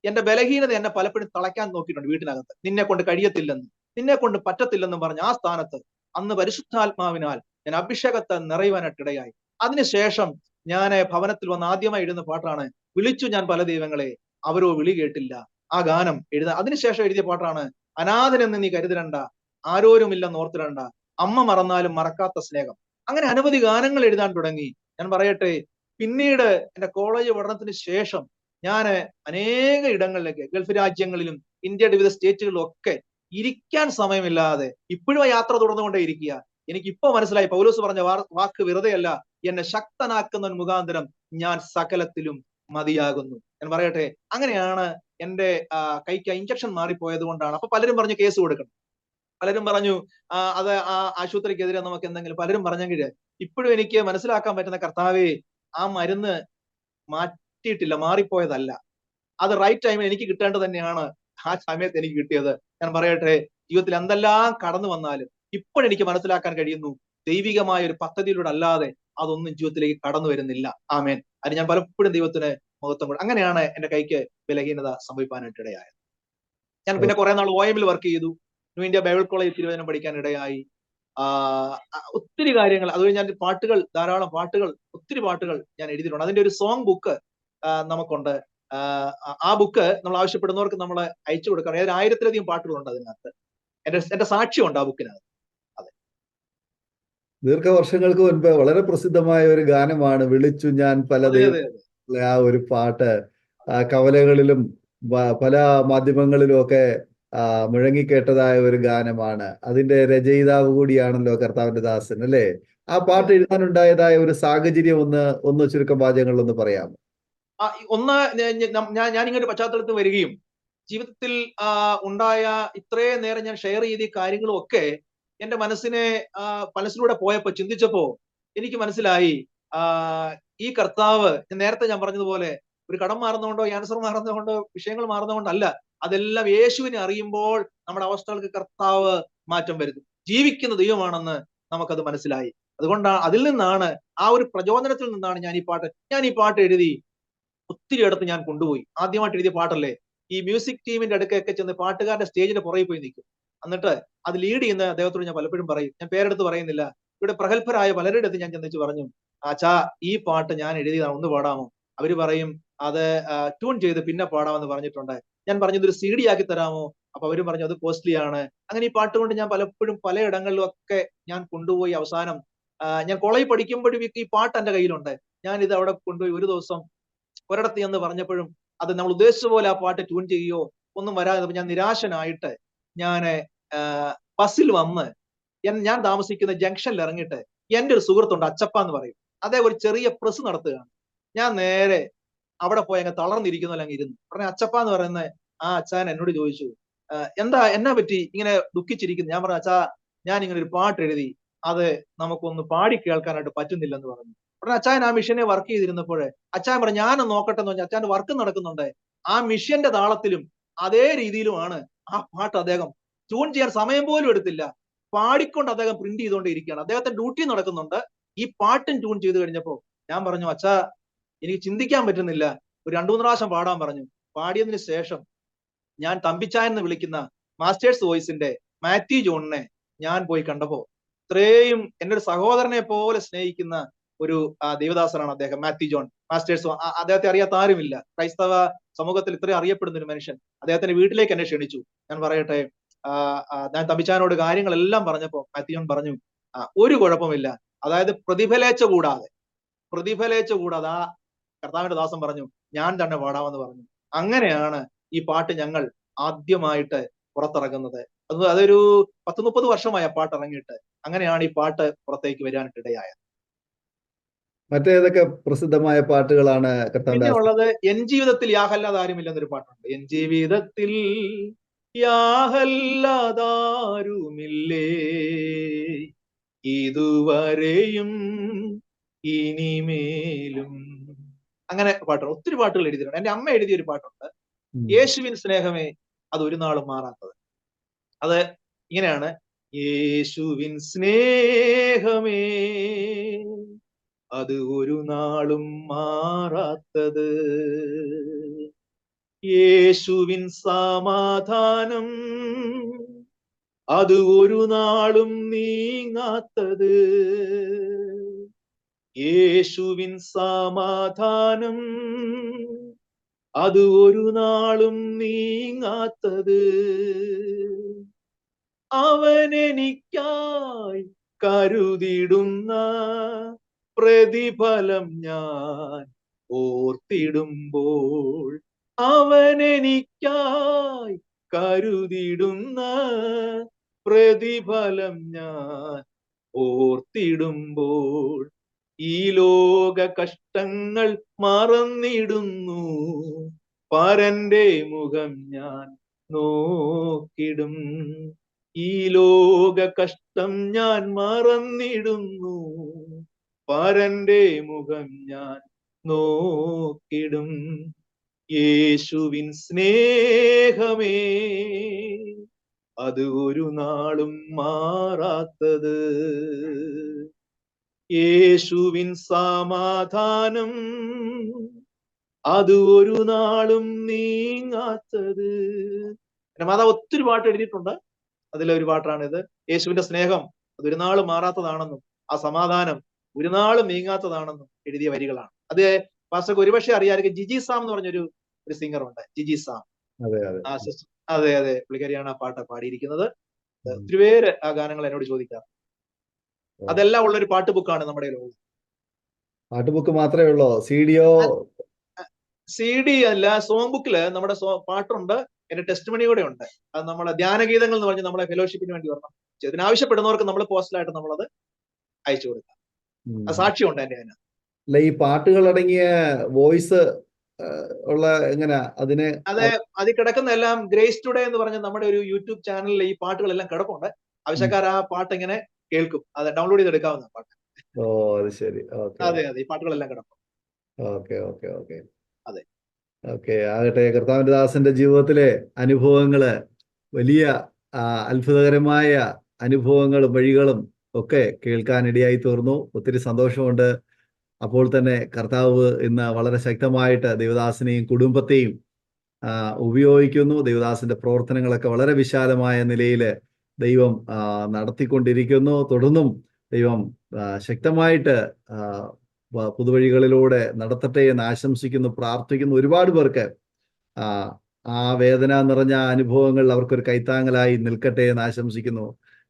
എന്റെ ബലഹീനത എന്നെ പലപ്പോഴും തളയ്ക്കാൻ നോക്കിയിട്ടുണ്ട് വീട്ടിനകത്ത്. നിന്നെ കൊണ്ട് കഴിയത്തില്ലെന്നും നിന്നെ കൊണ്ട് പറ്റത്തില്ലെന്നും പറഞ്ഞ ആ സ്ഥാനത്ത് അന്ന് പരിശുദ്ധാത്മാവിനാൽ ഞാൻ അഭിഷേകത്തെ നിറയുവാനായിട്ടിടയായി. അതിനുശേഷം ഞാൻ ഭവനത്തിൽ വന്ന് ആദ്യമായി എഴുതുന്ന പാട്ടാണ് വിളിച്ചു ഞാൻ പല ദൈവങ്ങളെ അവരോ വിളി കേട്ടില്ല. ആ ഗാനം അതിനുശേഷം എഴുതിയ പാട്ടാണ് അനാഥനെന്ന് നീ കരുതരണ്ട, ആരോരുമില്ലെന്ന് ഓർത്തിരണ്ട, അമ്മ മറന്നാലും മറക്കാത്ത സ്നേഹം. അങ്ങനെ അനവധി ഗാനങ്ങൾ എഴുതാൻ തുടങ്ങി. ഞാൻ പറയട്ടെ, പിന്നീട് എന്റെ കോളേജ് പഠനത്തിന് ശേഷം ഞാൻ അനേക ഇടങ്ങളിലേക്ക്, ഗൾഫ് രാജ്യങ്ങളിലും ഇന്ത്യയുടെ വിവിധ സ്റ്റേറ്റുകളിലും ഒക്കെ ഇരിക്കാൻ സമയമില്ലാതെ ഇപ്പോഴും യാത്ര തുടർന്നുകൊണ്ടേ ഇരിക്കുക. എനിക്ക് ഇപ്പൊ മനസ്സിലായി, പൗലോസ് പറഞ്ഞ വാക്ക് വെറുതെയല്ല, എന്നെ ശക്തനാക്കുന്ന മുഖാന്തരം ഞാൻ സകലത്തിലും മതിയാകുന്നു. ഞാൻ പറയട്ടെ, അങ്ങനെയാണ് എന്റെ കൈക്ക് ഇഞ്ചക്ഷൻ മാറിപ്പോയത് കൊണ്ടാണ്. അപ്പൊ പലരും പറഞ്ഞു കേസ് കൊടുക്കണം, പലരും പറഞ്ഞു അത് ആശുപത്രിക്കെതിരെ നമുക്ക് എന്തെങ്കിലും, പലരും പറഞ്ഞെങ്കിൽ ഇപ്പോഴും എനിക്ക് മനസ്സിലാക്കാൻ പറ്റുന്ന, കർത്താവേ, ആ മരുന്ന് മാറ്റിയിട്ടില്ല, മാറിപ്പോയതല്ല, അത് റൈറ്റ് ടൈമിൽ എനിക്ക് കിട്ടേണ്ടത് തന്നെയാണ് ആ സമയത്ത് എനിക്ക് കിട്ടിയത്. ഞാൻ പറയട്ടെ, ജീവിതത്തിൽ എന്തെല്ലാം കടന്നു വന്നാലും ഇപ്പോഴെനിക്ക് മനസ്സിലാക്കാൻ കഴിയുന്നു, ദൈവികമായ ഒരു പദ്ധതിയിലൂടെ അല്ലാതെ അതൊന്നും ജീവിതത്തിലേക്ക് കടന്നു വരുന്നില്ല. ആമേൻ. അത് ഞാൻ പലപ്പോഴും ദൈവത്തിന് മഹത്വം കൊടുക്കും. അങ്ങനെയാണ് എന്റെ കൈക്ക് ബലഹീനത സംഭവിക്കാനായിട്ട് ഇടയായത്. ഞാൻ പിന്നെ കുറെ നാൾ OIM വർക്ക് ചെയ്തു. ന്യൂ ഇന്ത്യ ബൈബിൾ കോളേജ് തിരുവചനം പഠിക്കാൻ ഇടയായി. ഒത്തിരി കാര്യങ്ങൾ, അതുവഴി ഞാൻ പാട്ടുകൾ, ധാരാളം പാട്ടുകൾ, ഒത്തിരി പാട്ടുകൾ ഞാൻ എഴുതിയിട്ടുണ്ട്. അതിന്റെ ഒരു സോങ് ബുക്ക് നമുക്കുണ്ട്. ആ ബുക്ക് നമ്മൾ ആവശ്യപ്പെടുന്നവർക്ക് നമ്മൾ അയച്ചു കൊടുക്കാം. ഏതായാലും 1000-ലധികം പാട്ടുകളുണ്ട് അതിനകത്ത്. എന്റെ സാക്ഷ്യമുണ്ട് ആ ബുക്കിനകത്ത്. അതെ, ദീർഘവർഷങ്ങൾക്ക് മുൻപ് വളരെ പ്രസിദ്ധമായ ഒരു ഗാനമാണ് വിളിച്ചു ഞാൻ പല അതെ, അതെ, അതെ. ആ ഒരു പാട്ട് കവലകളിലും പല മാധ്യമങ്ങളിലും ഒക്കെ മുഴങ്ങിക്കേട്ടതായ ഒരു ഗാനമാണ്. അതിന്റെ രചയിതാവ് കൂടിയാണല്ലോ കർത്താവിന്റെ ദാസൻ, അല്ലേ? ആ പാട്ട് എഴുതാനുണ്ടായതായ ഒരു സാഹചര്യം ഒന്ന് ചുരുക്കം വാചകങ്ങളിൽ ഒന്ന് പറയാമോ? ഒന്ന്, ഞാൻ ഇങ്ങനെ പശ്ചാത്തലത്തിൽ വരികയും ജീവിതത്തിൽ ഉണ്ടായ ഇത്രയും നേരം ഞാൻ ഷെയർ ചെയ്ത കാര്യങ്ങളും ഒക്കെ എന്റെ മനസ്സിലൂടെ പോയപ്പോ, ചിന്തിച്ചപ്പോ എനിക്ക് മനസ്സിലായി, ഈ കർത്താവ്, നേരത്തെ ഞാൻ പറഞ്ഞതുപോലെ ഒരു കടം മാറുന്നതുകൊണ്ടോ ക്യാൻസർ മാറുന്നതുകൊണ്ടോ വിഷയങ്ങൾ മാറുന്നതുകൊണ്ടല്ല, അതെല്ലാം യേശുവിനെ അറിയുമ്പോൾ നമ്മുടെ അവസ്ഥകൾക്ക് കർത്താവ് മാറ്റം വരുന്നു. ജീവിക്കുന്ന ദൈവമാണെന്ന് നമുക്കത് മനസ്സിലായി. അതുകൊണ്ടാണ്, അതിൽ നിന്നാണ്, ആ ഒരു പ്രചോദനത്തിൽ നിന്നാണ് ഞാൻ ഈ പാട്ട് എഴുതി ഒത്തിരി ഇടത്ത് ഞാൻ കൊണ്ടുപോയി. ആദ്യമായിട്ട് എഴുതിയ പാട്ടല്ലേ, ഈ മ്യൂസിക് ടീമിന്റെ അടുക്കൊക്കെ ചെന്ന് പാട്ടുകാരുടെ സ്റ്റേജിന്റെ പുറകെ പോയി നിൽക്കും. എന്നിട്ട് അത് ലീഡ് ചെയ്യുന്ന അദ്ദേഹത്തോട് ഞാൻ പലപ്പോഴും പറയും, ഞാൻ പേരെടുത്ത് പറയുന്നില്ല, ഇവിടെ പ്രഗത്ഭരായ പലരുടെ അടുത്ത് ഞാൻ ചെന്നിച്ച് പറഞ്ഞു, അച്ഛാ, ഈ പാട്ട് ഞാൻ എഴുതിയതാണ്, ഒന്ന് പാടാമോ? അവര് പറയും അത് ട്യൂൺ ചെയ്ത് പിന്നെ പാടാമെന്ന് പറഞ്ഞിട്ടുണ്ട്. ഞാൻ പറഞ്ഞു, ഇതൊരു CD ആക്കി തരാമോ? അപ്പൊ അവരും പറഞ്ഞു അത് കോസ്റ്റ്ലി ആണ്. അങ്ങനെ ഈ പാട്ട് കൊണ്ട് ഞാൻ പലപ്പോഴും പലയിടങ്ങളിലും ഒക്കെ ഞാൻ കൊണ്ടുപോയി. അവസാനം ഞാൻ കോളേജ് പഠിക്കുമ്പോഴും ഈ പാട്ട് എന്റെ കയ്യിലുണ്ട്. ഞാൻ ഇത് അവിടെ കൊണ്ടുപോയി ഒരു ദിവസം ഒരിടത്ത് എന്ന് പറഞ്ഞപ്പോഴും അത് നമ്മൾ ഉദ്ദേശിച്ച പോലെ ആ പാട്ട് ട്യൂൺ ചെയ്യുകയോ ഒന്നും വരാതെ ഞാൻ നിരാശനായിട്ട് ഞാൻ ബസ്സിൽ വന്ന് ഞാൻ താമസിക്കുന്ന ജംഗ്ഷനിൽ ഇറങ്ങിയിട്ട് എന്റെ ഒരു സുഹൃത്തുണ്ട്, അച്ചപ്പ എന്ന് പറയും, അദ്ദേഹം ഒരു ചെറിയ പ്രസ് നടത്തുകയാണ്. ഞാൻ നേരെ അവിടെ പോയി അങ്ങ് തളർന്നിരിക്കുന്നല്ലോ അങ്ങ് ഇരുന്നു. പറഞ്ഞ അച്ചപ്പ എന്ന് പറയുന്ന ആ അച്ഛൻ എന്നോട് ചോദിച്ചു, എന്നാ പറ്റി ഇങ്ങനെ ദുഃഖിച്ചിരിക്കുന്നു? ഞാൻ പറഞ്ഞു, അച്ഛാ, ഞാൻ ഇങ്ങനെ ഒരു പാട്ട് എഴുതി, അത് നമുക്കൊന്ന് പാടി കേൾക്കാനായിട്ട് പറ്റുന്നില്ലെന്ന് പറഞ്ഞു. ഉടനെ അച്ചായൻ ആ മിഷനെ വർക്ക് ചെയ്തിരുന്നപ്പോൾ അച്ചായൻ പറഞ്ഞു, ഞാനൊന്ന് നോക്കട്ടെ എന്ന് പറഞ്ഞാൽ അച്ചായന്റെ വർക്ക് നടക്കുന്നുണ്ട്. ആ മിഷ്യന്റെ താളത്തിലും അതേ രീതിയിലുമാണ് ആ പാട്ട് അദ്ദേഹം ട്യൂൺ ചെയ്യാൻ സമയം പോലും എടുത്തില്ല. പാടിക്കൊണ്ട് അദ്ദേഹം പ്രിന്റ് ചെയ്തുകൊണ്ടിരിക്കുകയാണ്. അദ്ദേഹത്തെ ഡ്യൂട്ടി നടക്കുന്നുണ്ട്. ഈ പാട്ടും ട്യൂൺ ചെയ്ത് കഴിഞ്ഞപ്പോ ഞാൻ പറഞ്ഞു, അച്ഛാ എനിക്ക് ചിന്തിക്കാൻ പറ്റുന്നില്ല. ഒരു 2-3 പ്രാവശ്യം പാടാൻ പറഞ്ഞു. പാടിയതിനു ശേഷം ഞാൻ തമ്പിച്ചാൻ എന്ന് വിളിക്കുന്ന മാസ്റ്റേഴ്സ് വോയിസിന്റെ മാത്യു ജോണിനെ ഞാൻ പോയി കണ്ടപ്പോ, ഇത്രയും എന്റെ ഒരു സഹോദരനെ പോലെ സ്നേഹിക്കുന്ന ഒരു ദേവദാസനാണ് അദ്ദേഹം, മാത്യു ജോൺ മാസ്റ്റേഴ്സ്. അദ്ദേഹത്തെ അറിയാത്ത ആരുമില്ല. ക്രൈസ്തവ സമൂഹത്തിൽ ഇത്രയും അറിയപ്പെടുന്ന ഒരു മനുഷ്യൻ. അദ്ദേഹത്തിന്റെ വീട്ടിലേക്ക് എന്നെ ക്ഷണിച്ചു. ഞാൻ പറയട്ടെ, ഞാൻ തമ്പിച്ചാനോട് കാര്യങ്ങളെല്ലാം പറഞ്ഞപ്പോ മാത്യു ജോൺ പറഞ്ഞു, ഒരു കുഴപ്പമില്ല, അതായത് പ്രതിഫലേച്ഛ കൂടാതെ ആ കർത്താവിന്റെ ദാസൻ പറഞ്ഞു, ഞാൻ തന്നെ പാടാമെന്ന് പറഞ്ഞു. അങ്ങനെയാണ് ഈ പാട്ട് ഞങ്ങൾ ആദ്യമായിട്ട് പുറത്തിറങ്ങുന്നത്. അതൊരു 10-30 വർഷമായി ആ പാട്ട് ഇറങ്ങിയിട്ട്. അങ്ങനെയാണ് ഈ പാട്ട് പുറത്തേക്ക് വരാനായിട്ട് ഇടയായത്. മറ്റേതൊക്കെ പ്രസിദ്ധമായ പാട്ടുകളാണ് കർത്താവിന്റെ പിന്നെ ഉള്ളത് എൻ ജീവിതത്തിൽ യാഹല്ലാതെ ആരുമില്ലെന്നൊരു പാട്ടുണ്ട്. എൻ ജീവിതത്തിൽ യാഹല്ലാതാരുമില്ലേ, ഇതുവരെയും ഇനിമേലും. അങ്ങനെ പാട്ടുണ്ട്. ഒത്തിരി പാട്ടുകൾ എഴുതിയിട്ടുണ്ട്. എന്റെ അമ്മ എഴുതിയൊരു പാട്ടുണ്ട്, യേശുവിൻ സ്നേഹമേ അത് ഒരു നാളും മാറാത്തത്. അത് ഇങ്ങനെയാണ്: യേശുവിൻ സ്നേഹമേ അത് ഒരു നാളും മാറാത്തത്, യേശുവിൻ സമാധാനം അത് ഒരു നാളും നീങ്ങാത്തത്, യേശുവിൻ സമാധാനം അത് ഒരു നാളും നീങ്ങാത്തത്, അവനെനിക്കായി കരുതിടുന്ന പ്രതിഫലം ഞാൻ ഓർത്തിടുമ്പോൾ, അവനെനിക്കായി കരുതിടുന്ന പ്രതിഫലം ഞാൻ ഓർത്തിടുമ്പോൾ, ഈ ലോക കഷ്ടങ്ങൾ മറന്നിടുന്നു, പരന്റെ മുഖം ഞാൻ നോക്കിടും. ഈ ലോക കഷ്ടം ഞാൻ മറന്നിടുന്നു, പരന്റെ മുഖം ഞാൻ നോക്കിടും. യേശുവിൻ സ്നേഹമേ അത് ഒരു നാളും മാറാത്തത്, യേശുവിൻ സമാധാനം അത് ഒരു നാളും നീങ്ങാത്തത്. എന്റെ മാതാവ് ഒത്തിരി പാട്ട് എഴുതിയിട്ടുണ്ട്. അതിലൊരു പാട്ടാണിത്. യേശുവിന്റെ സ്നേഹം അത് ഒരു നാളും മാറാത്തതാണെന്നും ആ സമാധാനം ഒരു നാളും നീങ്ങാത്തതാണെന്നും എഴുതിയ വരികളാണ്. അത് പാസ്റ്റർക്ക് ഒരുപക്ഷെ അറിയാമായിരിക്കും. ജിജി സാം എന്ന് പറഞ്ഞൊരു സിംഗർ ഉണ്ട്, ജിജി സാം. അതെ, പുള്ളിക്കാരിയാണ് ആ പാട്ട് പാടിയിരിക്കുന്നത്. ഒത്തിരി പേര് ആ ഗാനങ്ങൾ എന്നോട് ചോദിക്കാം. അതെല്ലാം ഉള്ളൊരു പാട്ട് ബുക്കാണ് നമ്മുടെ ലോകം. പാട്ട് ബുക്ക് മാത്രമേ ഉള്ളൂ, CD അല്ല, സോങ് ബുക്കില് നമ്മുടെ പാട്ടുണ്ട്. എന്റെ ടെസ്റ്റ് മണി കൂടെ ഉണ്ട്. അത് നമ്മളെ ധ്യാനഗീതങ്ങൾ എന്ന് പറഞ്ഞ് നമ്മളെ ഫെലോഷിപ്പിന് വേണ്ടി വരണം. ഇതിനാവശ്യപ്പെടുന്നവർക്ക് നമ്മൾ പോസ്റ്റലായിട്ട് നമ്മളത് അയച്ചു കൊടുക്കാം. സാക്ഷിയുണ്ട് എന്റെ അതിന്. ഈ പാട്ടുകൾ അടങ്ങിയ വോയിസ് ഉള്ള എങ്ങനെ അതിന്? അതെ, അതിൽ കിടക്കുന്ന എല്ലാം ഗ്രേസ് ടുഡേ എന്ന് പറഞ്ഞ നമ്മുടെ ഒരു യൂട്യൂബ് ചാനലിൽ ഈ പാട്ടുകളെല്ലാം കിടപ്പുണ്ട്. ആവശ്യക്കാർ ആ പാട്ട് ഇങ്ങനെ കേൾക്കും. അത് ഡൗൺലോഡ് ചെയ്തെടുക്കാവുന്ന പാട്ട്. ഓ, അത് ശരി. അതെ, ഈ പാട്ടുകളെല്ലാം കിടക്കും. അതെ, ആകട്ടെ, കർത്താവിന്റെ ദാസന്റെ ജീവിതത്തിലെ അനുഭവങ്ങള് വലിയ അത്ഭുതകരമായ അനുഭവങ്ങളും വഴികളും ഒക്കെ കേൾക്കാനിടയായി തീർന്നു. ഒത്തിരി സന്തോഷമുണ്ട്. അപ്പോൾ തന്നെ കർത്താവ് ഇന്ന് വളരെ ശക്തമായിട്ട് ദേവദാസനെയും കുടുംബത്തെയും ഉപയോഗിക്കുന്നു. ദേവദാസന്റെ പ്രവർത്തനങ്ങളൊക്കെ വളരെ വിശാലമായ നിലയിൽ ദൈവം നടത്തിക്കൊണ്ടിരിക്കുന്നു. തുടർന്നും ദൈവം ശക്തമായിട്ട് പുതുവഴികളിലൂടെ നടത്തട്ടെ എന്ന് ആശംസിക്കുന്നു, പ്രാർത്ഥിക്കുന്നു. ഒരുപാട് പേർക്ക് ആ വേദന നിറഞ്ഞ അനുഭവങ്ങൾ അവർക്കൊരു കൈത്താങ്ങലായി നിൽക്കട്ടെ എന്ന് ആശംസിക്കുന്നു.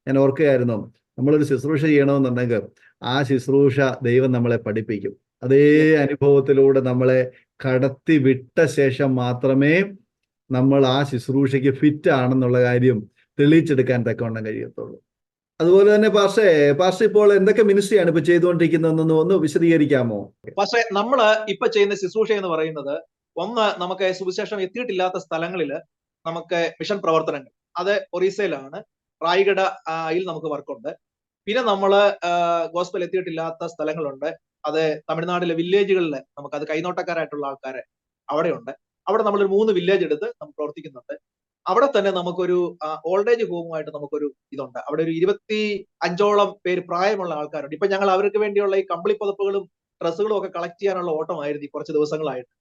ഞാൻ ഓർക്കുകയായിരുന്നു, നമ്മളൊരു ശുശ്രൂഷ ചെയ്യണമെന്നുണ്ടെങ്കിൽ ആ ശുശ്രൂഷ ദൈവം നമ്മളെ പഠിപ്പിക്കും. അതേ അനുഭവത്തിലൂടെ നമ്മളെ കടത്തി വിട്ട ശേഷം മാത്രമേ നമ്മൾ ആ ശുശ്രൂഷയ്ക്ക് ഫിറ്റ് ആണെന്നുള്ള കാര്യം തെളിയിച്ചെടുക്കാൻ തക്കവണ്ണം കഴിയത്തുള്ളൂ. അതുപോലെ തന്നെ പാസ്റ്റർ ഇപ്പോൾ എന്തൊക്കെ മിനിസ്ട്രിയാണ് ഇപ്പൊ ചെയ്തുകൊണ്ടിരിക്കുന്നതെന്ന് ഒന്ന് വിശദീകരിക്കാമോ? പക്ഷേ നമ്മള് ഇപ്പൊ ചെയ്യുന്ന ശുശ്രൂഷ എന്ന് പറയുന്നത്, ഒന്ന്, നമുക്ക് സുവിശേഷം എത്തിയിട്ടില്ലാത്ത സ്ഥലങ്ങളിൽ നമുക്ക് മിഷൻ പ്രവർത്തനങ്ങൾ. അത് ഒറീസയിലാണ്, റായ്ഗഡയിൽ നമുക്ക് വർക്കുണ്ട്. പിന്നെ നമ്മള് ഗോസ്പൽ എത്തിയിട്ടില്ലാത്ത സ്ഥലങ്ങളുണ്ട്. അത് തമിഴ്നാട്ടിലെ വില്ലേജുകളിൽ നമുക്ക് അത് കൈനോട്ടക്കാരായിട്ടുള്ള ആൾക്കാരെ അവിടെയുണ്ട്. അവിടെ നമ്മളൊരു 3 വില്ലേജ് എടുത്ത് നമ്മൾ പ്രവർത്തിക്കുന്നുണ്ട്. അവിടെ തന്നെ നമുക്കൊരു ഓൾഡ് ഏജ് ഹോമുമായിട്ട് നമുക്കൊരു ഇതുണ്ട്. അവിടെ ഒരു 25ഓളം പേര് പ്രായമുള്ള ആൾക്കാരുണ്ട്. ഇപ്പൊ ഞങ്ങൾ അവർക്ക് വേണ്ടിയുള്ള ഈ കമ്പിളി പുതപ്പുകളും ഡ്രസ്സുകളും ഒക്കെ കളക്ട് ചെയ്യാനുള്ള ഓട്ടമായിരുന്നു ഈ കുറച്ച് ദിവസങ്ങളായിട്ട്.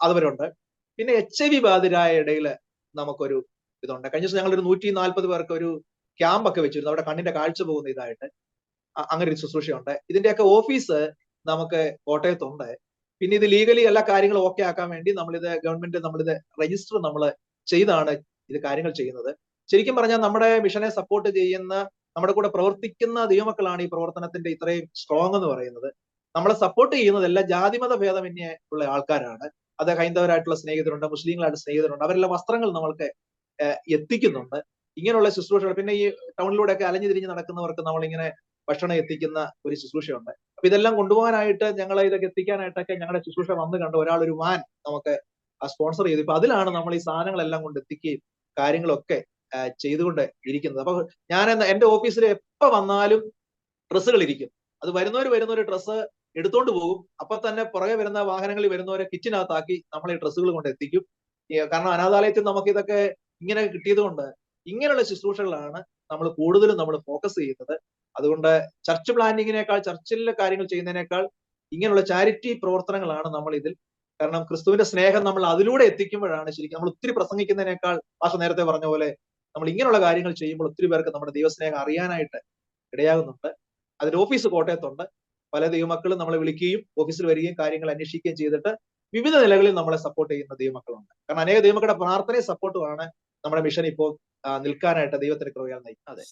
അതുവരുണ്ട്. പിന്നെ HIV ബാധിതരായ ഇടയിൽ നമുക്കൊരു ഇതുണ്ട്. കഴിഞ്ഞ ദിവസം ഞങ്ങളൊരു 140 പേർക്ക് ഒരു ക്യാമ്പ് ഒക്കെ വെച്ചിരുന്നു. അവിടെ കണ്ണിന്റെ കാഴ്ച പോകുന്ന ഇതായിട്ട്. അങ്ങനെ ഒരു ശുശ്രൂഷയുണ്ട്. ഇതിന്റെയൊക്കെ ഓഫീസ് നമുക്ക് കോട്ടയത്തുണ്ട്. പിന്നെ ഇത് ലീഗലി എല്ലാ കാര്യങ്ങളും ഓക്കെ ആക്കാൻ വേണ്ടി നമ്മളിത് രജിസ്റ്റർ നമ്മൾ ചെയ്താണ് ഇത് കാര്യങ്ങൾ ചെയ്യുന്നത്. ശരിക്കും പറഞ്ഞാൽ നമ്മുടെ മിഷനെ സപ്പോർട്ട് ചെയ്യുന്ന, നമ്മുടെ കൂടെ പ്രവർത്തിക്കുന്ന ദൈവമക്കളാണ് ഈ പ്രവർത്തനത്തിന്റെ ഇത്രയും സ്ട്രോങ് എന്ന് പറയുന്നത്. നമ്മളെ സപ്പോർട്ട് ചെയ്യുന്നത് എല്ലാ ജാതിമത ഭേദമന്യേ ഉള്ള ആൾക്കാരാണ്. അത് ഹൈന്ദവരായിട്ടുള്ള സ്നേഹിതരുണ്ട്, മുസ്ലിങ്ങളായിട്ട് സ്നേഹിതരുണ്ട്. അവരെല്ലാം വസ്ത്രങ്ങൾ നമ്മൾക്ക് എത്തിക്കുന്നുണ്ട്. ഇങ്ങനെയുള്ള ശുശ്രൂഷകൾ. പിന്നെ ഈ ടൗണിലൂടെയൊക്കെ അലഞ്ഞു തിരിഞ്ഞ് നടക്കുന്നവർക്ക് നമ്മളിങ്ങനെ ഭക്ഷണം എത്തിക്കുന്ന ഒരു ശുശ്രൂഷയുണ്ട്. അപ്പൊ ഇതെല്ലാം കൊണ്ടുപോകാനായിട്ട് ഞങ്ങൾ ഇതൊക്കെ എത്തിക്കാനായിട്ടൊക്കെ ഞങ്ങളുടെ ശുശ്രൂഷ വന്ന് കണ്ട ഒരു വാൻ നമുക്ക് സ്പോൺസർ ചെയ്തു. ഇപ്പൊ അതിലാണ് നമ്മൾ ഈ സാധനങ്ങളെല്ലാം കൊണ്ട് എത്തിക്കുകയും കാര്യങ്ങളൊക്കെ ചെയ്തുകൊണ്ട് ഇരിക്കുന്നത്. അപ്പൊ ഞാൻ എന്റെ ഓഫീസിൽ എപ്പോ വന്നാലും ഡ്രസ്സുകൾ ഇരിക്കും. അത് വരുന്നവര് ഡ്രസ്സ് എടുത്തോണ്ട് പോകും. അപ്പൊ തന്നെ പുറകെ വരുന്ന വാഹനങ്ങളിൽ വരുന്നവരെ കിച്ചനകത്താക്കി നമ്മൾ ഈ ഡ്രസ്സുകൾ കൊണ്ട് എത്തിക്കും. കാരണം അനാഥാലയത്തിൽ നമുക്ക് ഇതൊക്കെ ഇങ്ങനെ കിട്ടിയത് കൊണ്ട് ഇങ്ങനെയുള്ള ശുശ്രൂഷകളാണ് നമ്മൾ കൂടുതലും നമ്മൾ ഫോക്കസ് ചെയ്യുന്നത്. അതുകൊണ്ട് ചർച്ച് പ്ലാനിങ്ങിനേക്കാൾ, ചർച്ചിലെ കാര്യങ്ങൾ ചെയ്യുന്നതിനേക്കാൾ ഇങ്ങനെയുള്ള ചാരിറ്റി പ്രവർത്തനങ്ങളാണ് നമ്മൾ ഇതിൽ. കാരണം ക്രിസ്തുവിന്റെ സ്നേഹം നമ്മൾ അതിലൂടെ എത്തിക്കുമ്പോഴാണ് ശരിക്കും നമ്മൾ ഒത്തിരി പ്രസംഗിക്കുന്നതിനേക്കാൾ, ഭാഷ നേരത്തെ പറഞ്ഞ പോലെ, നമ്മൾ ഇങ്ങനെയുള്ള കാര്യങ്ങൾ ചെയ്യുമ്പോൾ ഒത്തിരി പേർക്ക് നമ്മുടെ ദൈവസ്നേഹം അറിയാനായിട്ട് ഇടയാകുന്നുണ്ട്. അതിന്റെ ഓഫീസ് കോട്ടയത്തുണ്ട്. പല ദൈവമക്കളും നമ്മളെ വിളിക്കുകയും ഓഫീസിൽ വരികയും കാര്യങ്ങൾ അന്വേഷിക്കുകയും ചെയ്തിട്ട് വിവിധ നിലകളിൽ നമ്മളെ സപ്പോർട്ട് ചെയ്യുന്ന ദൈവമക്കളുണ്ട്. കാരണം അനേക ദൈവമക്കളുടെ പ്രാർത്ഥനയും സപ്പോർട്ടുമാണ് നമ്മുടെ മിഷൻ ഇപ്പോൾ നിൽക്കാനായിട്ട് ദൈവത്തിന്റെ കൃപയാൽ നയിക്കുന്നത്. അതെ,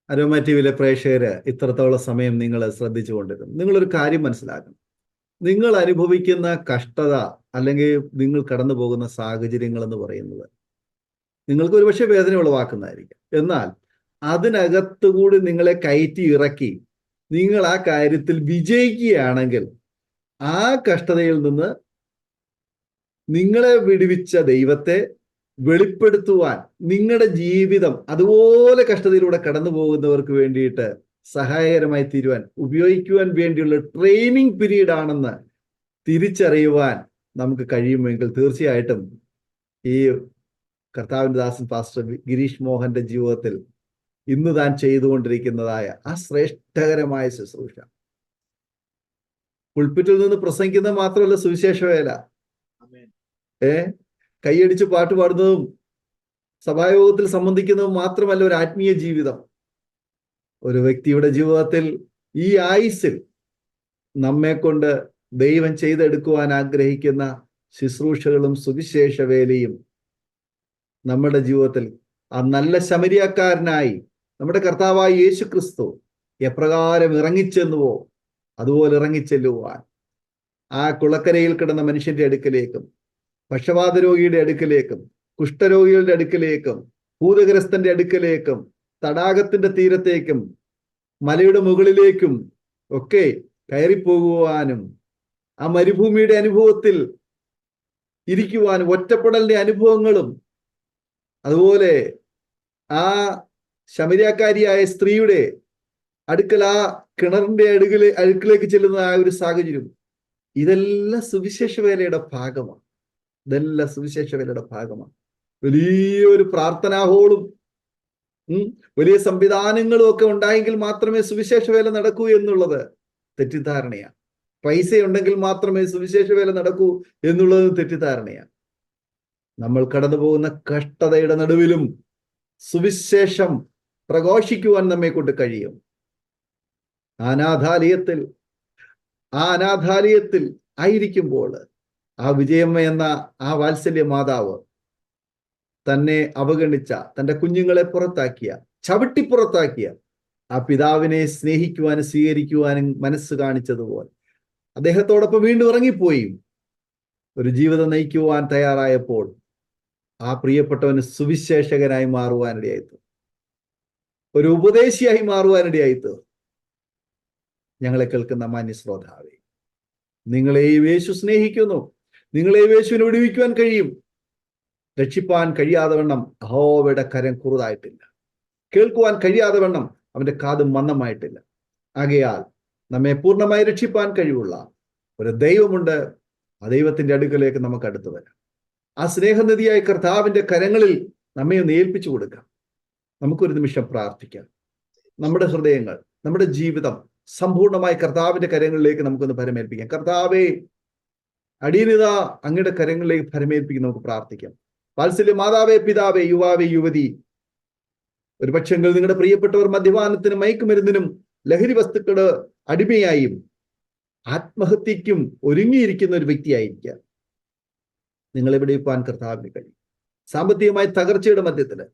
അരോമ ടിവിയിലെ പ്രേക്ഷകര് ഇത്രത്തോളം സമയം നിങ്ങൾ ശ്രദ്ധിച്ചുകൊണ്ടിരുന്നു. നിങ്ങളൊരു കാര്യം മനസ്സിലാക്കണം. നിങ്ങൾ അനുഭവിക്കുന്ന കഷ്ടത അല്ലെങ്കിൽ നിങ്ങൾ കടന്നു പോകുന്ന സാഹചര്യങ്ങൾ എന്ന് പറയുന്നത് നിങ്ങൾക്ക് ഒരുപക്ഷെ വേദന ഉളവാക്കുന്നതായിരിക്കും. എന്നാൽ അതിനകത്തുകൂടി നിങ്ങളെ കയറ്റി ഇറക്കി നിങ്ങൾ ആ കാര്യത്തിൽ വിജയിക്കുകയാണെങ്കിൽ ആ കഷ്ടതയിൽ നിന്ന് നിങ്ങളെ വിടുവിച്ച ദൈവത്തെ വെളിപ്പെടുത്തുവാൻ നിങ്ങളുടെ ജീവിതം അതുപോലെ കഷ്ടതയിലൂടെ കടന്നു പോകുന്നവർക്ക് വേണ്ടിയിട്ട് സഹായകരമായി തീരുവാൻ ഉപയോഗിക്കുവാൻ വേണ്ടിയുള്ള ട്രെയിനിങ് പീരീഡ് ആണെന്ന് തിരിച്ചറിയുവാൻ നമുക്ക് കഴിയുമെങ്കിൽ തീർച്ചയായിട്ടും ഈ കർത്താവിന്റെ ദാസൻ പാസ്റ്റർ ഗിരീഷ് മോഹന്റെ ജീവിതത്തിൽ ഇന്ന് താൻ ചെയ്തുകൊണ്ടിരിക്കുന്നതായ ആ ശ്രേഷ്ഠകരമായ ശുശ്രൂഷ, പുൾപിറ്റിൽ നിന്ന് പ്രസംഗിക്കുന്നത് മാത്രമല്ല സുവിശേഷ വേല, കൈയടിച്ച് പാട്ട് പാടുന്നതും സഭായോഗത്തിൽ സംബന്ധിക്കുന്നതും മാത്രമല്ല ഒരു ആത്മീയ ജീവിതം. ഒരു വ്യക്തിയുടെ ജീവിതത്തിൽ ഈ ആയുസ്സിൽ നമ്മെ കൊണ്ട് ദൈവം ചെയ്തെടുക്കുവാൻ ആഗ്രഹിക്കുന്ന ശുശ്രൂഷകളും സുവിശേഷ വേലയും നമ്മുടെ ജീവിതത്തിൽ ആ നല്ല ശമരിയക്കാരനായി നമ്മുടെ കർത്താവായ യേശു ക്രിസ്തു എപ്രകാരം ഇറങ്ങിച്ചെന്നുവോ അതുപോലെ ഇറങ്ങിച്ചെല്ലുവാൻ ആ കുളക്കരയിൽ കിടന്ന മനുഷ്യന്റെ അടുക്കലേക്കും, പക്ഷപാത രോഗിയുടെ അടുക്കലേക്കും, കുഷ്ഠരോഗികളുടെ അടുക്കലേക്കും, ഭൂതഗ്രസ്തന്റെ അടുക്കലേക്കും, തടാകത്തിന്റെ തീരത്തേക്കും, മലയുടെ മുകളിലേക്കും ഒക്കെ കയറിപ്പോകുവാനും, ആ മരുഭൂമിയുടെ അനുഭവത്തിൽ ഇരിക്കുവാനും, ഒറ്റപ്പെടലിന്റെ അനുഭവങ്ങളും, അതുപോലെ ആ ശമരിയാക്കാരിയായ സ്ത്രീയുടെ അടുക്കൽ ആ കിണറിന്റെ അടുക്കിലേക്ക് ചെല്ലുന്ന ആ ഒരു സാഹചര്യം, ഇതെല്ലാം സുവിശേഷ വേലയുടെ ഭാഗമാണ്. ഇതെല്ലാം സുവിശേഷ വേലയുടെ ഭാഗമാണ്. വലിയൊരു പ്രാർത്ഥനാ ഹോളും വലിയ സംവിധാനങ്ങളും ഒക്കെ ഉണ്ടായെങ്കിൽ മാത്രമേ സുവിശേഷ വേല നടക്കൂ എന്നുള്ളത് തെറ്റിദ്ധാരണയാണ്. പൈസ ഉണ്ടെങ്കിൽ മാത്രമേ സുവിശേഷ വേല നടക്കൂ എന്നുള്ളത് തെറ്റിദ്ധാരണയാണ്. നമ്മൾ കടന്നു പോകുന്ന കഷ്ടതയുടെ നടുവിലും സുവിശേഷം പ്രഘോഷിക്കുവാൻ നമ്മെ കൊണ്ട് കഴിയും. അനാഥാലയത്തിൽ ആയിരിക്കുമ്പോൾ ആ വിജയമ്മ എന്ന ആ വാത്സല്യ മാതാവ് തന്നെ അവഗണിച്ച, തൻ്റെ കുഞ്ഞുങ്ങളെ പുറത്താക്കിയ, ചവിട്ടിപ്പുറത്താക്കിയ ആ പിതാവിനെ സ്നേഹിക്കുവാനും സ്വീകരിക്കുവാനും മനസ്സ് കാണിച്ചതുപോലെ അദ്ദേഹത്തോടൊപ്പം വീണ്ടും ഇറങ്ങിപ്പോയി ഒരു ജീവിതം നയിക്കുവാൻ തയ്യാറായപ്പോൾ ആ പ്രിയപ്പെട്ടവന് സുവിശേഷകനായി മാറുവാനിടയായിത്തു, ഒരു ഉപദേശിയായി മാറുവാനിടയായിത്തു. ഞങ്ങളെ കേൾക്കുന്ന മാന്യ ശ്രോതാവേ, നിങ്ങളെ യേശു സ്നേഹിക്കുന്നു. നിങ്ങളെ യേശുവിനെ വിടുവിക്കുവാൻ കഴിയും. രക്ഷിപ്പാൻ കഴിയാതെ വണ്ണം യഹോവയുടെ കരം കുറുതായിട്ടില്ല, കേൾക്കുവാൻ കഴിയാതെ വണ്ണം അവന്റെ കാത് മന്ദമായിട്ടില്ല. ആകയാൽ നമ്മെ പൂർണ്ണമായി രക്ഷിപ്പാൻ കഴിവുള്ള ഒരു ദൈവമുണ്ട്. ആ ദൈവത്തിന്റെ അടുക്കലേക്ക് നമുക്ക് അടുത്തു വരാം. ആ സ്നേഹനിധിയായ കർത്താവിന്റെ കരങ്ങളിൽ നമ്മെ ഒന്ന് ഏൽപ്പിച്ചു കൊടുക്കാം. നമുക്കൊരു നിമിഷം പ്രാർത്ഥിക്കാം. നമ്മുടെ ഹൃദയങ്ങൾ, നമ്മുടെ ജീവിതം സമ്പൂർണ്ണമായി കർത്താവിന്റെ കരങ്ങളിലേക്ക് നമുക്കൊന്ന് പരമേൽപ്പിക്കാം. കർത്താവേ, അടിയനിത അങ്ങയുടെ കരങ്ങളിലേക്ക് പരമേൽപ്പിക്കും. നമുക്ക് പ്രാർത്ഥിക്കാം. വാത്സല്യ മാതാവേ, പിതാവേ, യുവാവേ, യുവതി, ഒരു പക്ഷെങ്കിൽ നിങ്ങളുടെ പ്രിയപ്പെട്ടവർ മദ്യപാനത്തിനും മയക്കുമരുന്നിനും ലഹരി വസ്തുക്കളുടെ അടിമയായും ആത്മഹത്യക്കും ഒരുങ്ങിയിരിക്കുന്ന ഒരു വ്യക്തിയായിരിക്കാം. നിങ്ങൾ എവിടെ പോകാൻ കർത്താവിന് കഴിയും? സാമ്പത്തികമായ തകർച്ചയുടെ മധ്യത്തില്,